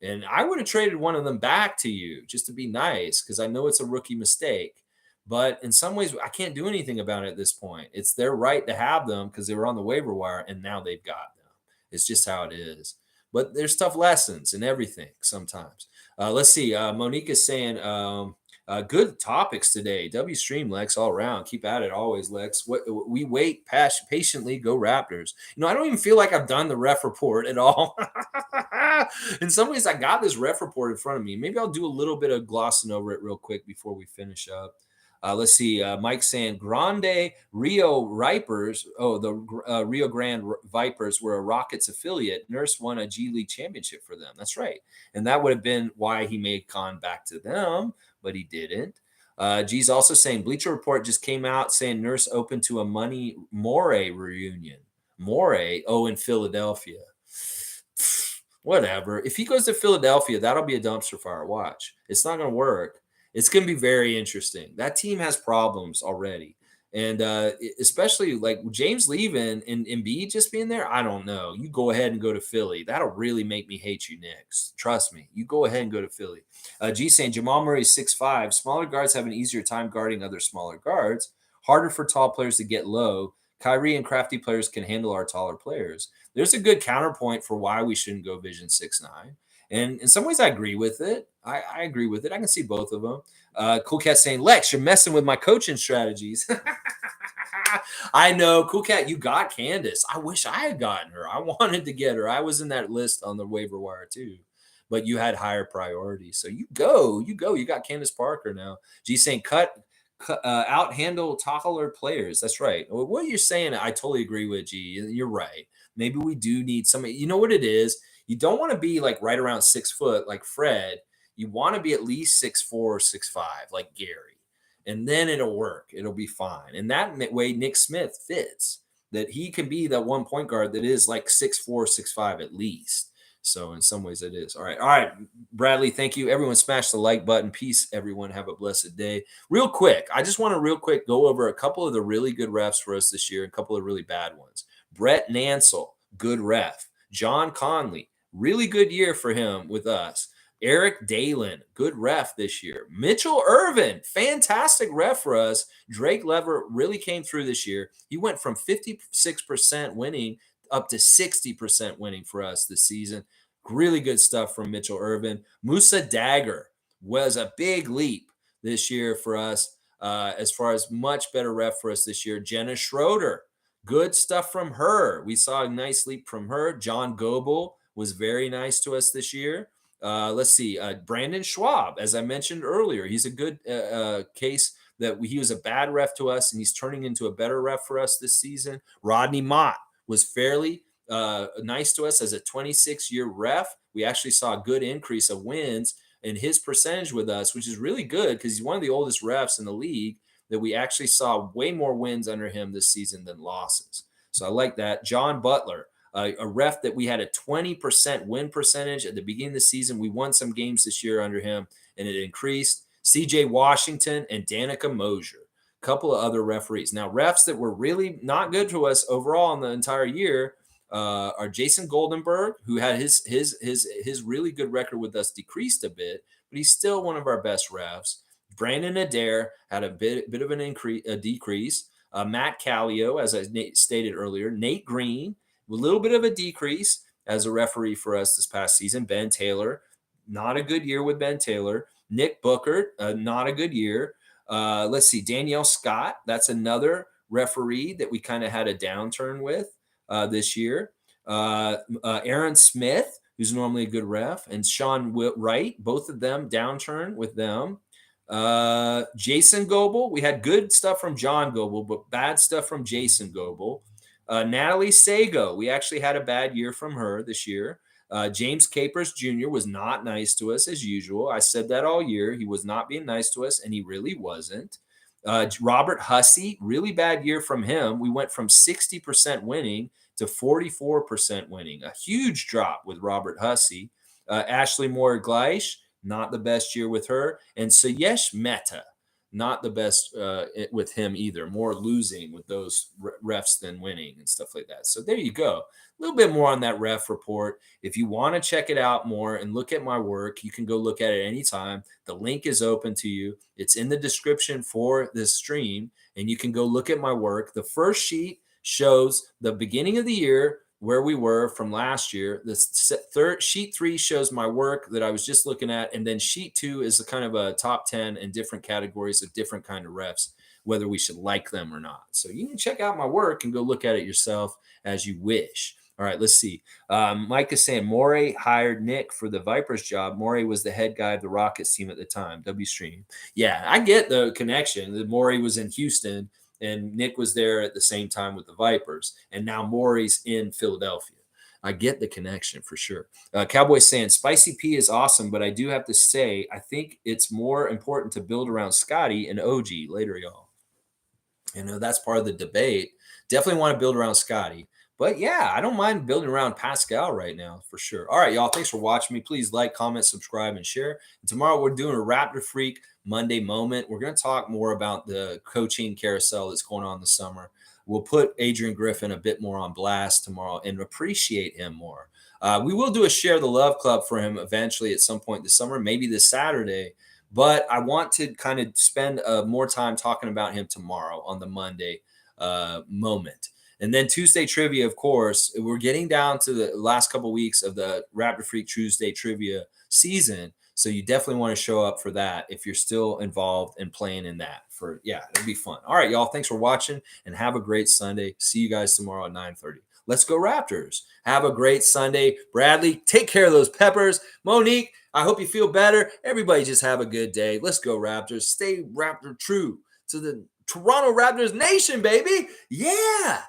them. And I would have traded one of them back to you just to be nice, because I know it's a rookie mistake. But in some ways, I can't do anything about it at this point. It's their right to have them because they were on the waiver wire, and now they've got them. It's just how it is. But there's tough lessons in everything sometimes. Let's see. Monique is saying, good topics today. W stream, Lex, all around. Keep at it always, Lex. We wait patiently. Go Raptors. I don't even feel like I've done the ref report at all. In some ways, I got this ref report in front of me. Maybe I'll do a little bit of glossing over it real quick before we finish up. Let's see. Mike saying Grande Rio Vipers. Oh, the Rio Grande Vipers were a Rockets affiliate. Nurse won a G League championship for them. That's right. And that would have been why he made Con back to them, but he didn't. G's also saying Bleacher Report just came out saying Nurse open to a Money Morey reunion. Morey, in Philadelphia. Whatever. If he goes to Philadelphia, that'll be a dumpster fire. Watch. It's not going to work. It's going to be very interesting. That team has problems already. And especially like James leaving and Embiid just being there, I don't know. You go ahead and go to Philly. That'll really make me hate you, Knicks. Trust me. You go ahead and go to Philly. G saying Jamal Murray is 6'5". Smaller guards have an easier time guarding other smaller guards. Harder for tall players to get low. Kyrie and crafty players can handle our taller players. There's a good counterpoint for why we shouldn't go Vision 6'9". And in some ways, I agree with it. I agree with it. I can see both of them. Cool Cat saying, Lex, you're messing with my coaching strategies. I know. Cool Cat, you got Candace. I wish I had gotten her. I wanted to get her. I was in that list on the waiver wire too. But you had higher priority. So you go. You got Candace Parker now. G saying, out handle taller players. That's right. What you're saying, I totally agree with, G. You're right. Maybe we do need somebody. You know what it is? You don't want to be like right around 6 foot like Fred. You want to be at least 6'4", 6'5", like Gary. And then it'll work. It'll be fine. And that way Nick Smith fits. That he can be that one point guard that is like 6'4", 6'5" at least. So in some ways it is. All right, Bradley, thank you. Everyone smash the like button. Peace, everyone. Have a blessed day. Real quick, I just want to real quick go over a couple of the really good refs for us this year and a couple of really bad ones. Brett Nansel, good ref. John Conley, really good year for him with us. Eric Dalen, good ref this year. Mitchell Irvin, fantastic ref for us. Drake Lever really came through this year. He went from 56% winning up to 60% winning for us this season. Really good stuff from Mitchell Irvin. Musa Dagger was a big leap this year for us as far as much better ref for us this year. Jenna Schroeder, Good stuff from her. We saw a nice leap from her. John Goebel was very nice to us this year. Let's see. Brandon Schwab, as I mentioned earlier, he's a good case that he was a bad ref to us, and he's turning into a better ref for us this season. Rodney Mott was fairly nice to us as a 26-year ref. We actually saw a good increase of wins in his percentage with us, which is really good because he's one of the oldest refs in the league, that we actually saw way more wins under him this season than losses. So I like that. John Butler, a ref that we had a 20% win percentage at the beginning of the season. We won some games this year under him, and it increased. CJ Washington and Danica Mosier, a couple of other referees. Now, refs that were really not good to us overall in the entire year are Jason Goldenberg, who had his really good record with us decreased a bit, but he's still one of our best refs. Brandon Adair had a bit of a decrease. Matt Callio, as I stated earlier. Nate Green, a little bit of a decrease as a referee for us this past season. Ben Taylor, not a good year with Ben Taylor. Nick Booker, not a good year. Let's see, Danielle Scott, that's another referee that we kind of had a downturn with this year. Aaron Smith, who's normally a good ref, and Sean Wright, both of them downturn with them. Jason Goebel, we had good stuff from John Goebel, but bad stuff from Jason Goebel. Natalie Sago, we actually had a bad year from her this year. James Capers Jr. was not nice to us as usual. I said that all year. He was not being nice to us, and he really wasn't. Robert Hussey, really bad year from him. We went from 60% winning to 44% winning. A huge drop with Robert Hussey. Ashley Moore Gleish, not the best year with her. And Sayesh Mehta, not the best with him either. More losing with those refs than winning and stuff like that. So there you go. A little bit more on that ref report. If you want to check it out more and look at my work, you can go look at it anytime. The link is open to you. It's in the description for this stream, and you can go look at my work. The first sheet shows the beginning of the year, where we were from last year. This third sheet 3 shows my work that I was just looking at, and then sheet 2 is a kind of a top 10 in different categories of different kind of refs, whether we should like them or not. So you can check out my work and go look at it yourself as you wish. All right, let's see. Mike is saying Morey hired Nick for the Vipers job. Morey was the head guy of the Rockets team at the time. WStream. Yeah, I get the connection. That Morey was in Houston and Nick was there at the same time with the Vipers, and now Morey's in Philadelphia. I get the connection for sure. Cowboys saying Spicy P is awesome, but I do have to say I think it's more important to build around Scotty and OG later, y'all. You know, that's part of the debate. Definitely want to build around Scotty. But yeah, I don't mind building around Pascal right now for sure. All right, y'all. Thanks for watching me. Please like, comment, subscribe, and share. And tomorrow we're doing a Raptor Freak Monday moment. We're going to talk more about the coaching carousel that's going on this summer. We'll put Adrian Griffin a bit more on blast tomorrow and appreciate him more. We will do a Share the Love Club for him eventually at some point this summer, maybe this Saturday. But I want to kind of spend more time talking about him tomorrow on the Monday moment. And then Tuesday trivia, of course, we're getting down to the last couple of weeks of the Raptor Freak Tuesday trivia season. So you definitely want to show up for that if you're still involved and playing in that. It'll be fun. All right, y'all. Thanks for watching and have a great Sunday. See you guys tomorrow at 9:30. Let's go Raptors. Have a great Sunday. Bradley, take care of those peppers. Monique, I hope you feel better. Everybody just have a good day. Let's go Raptors. Stay Raptor true to the Toronto Raptors nation, baby. Yeah.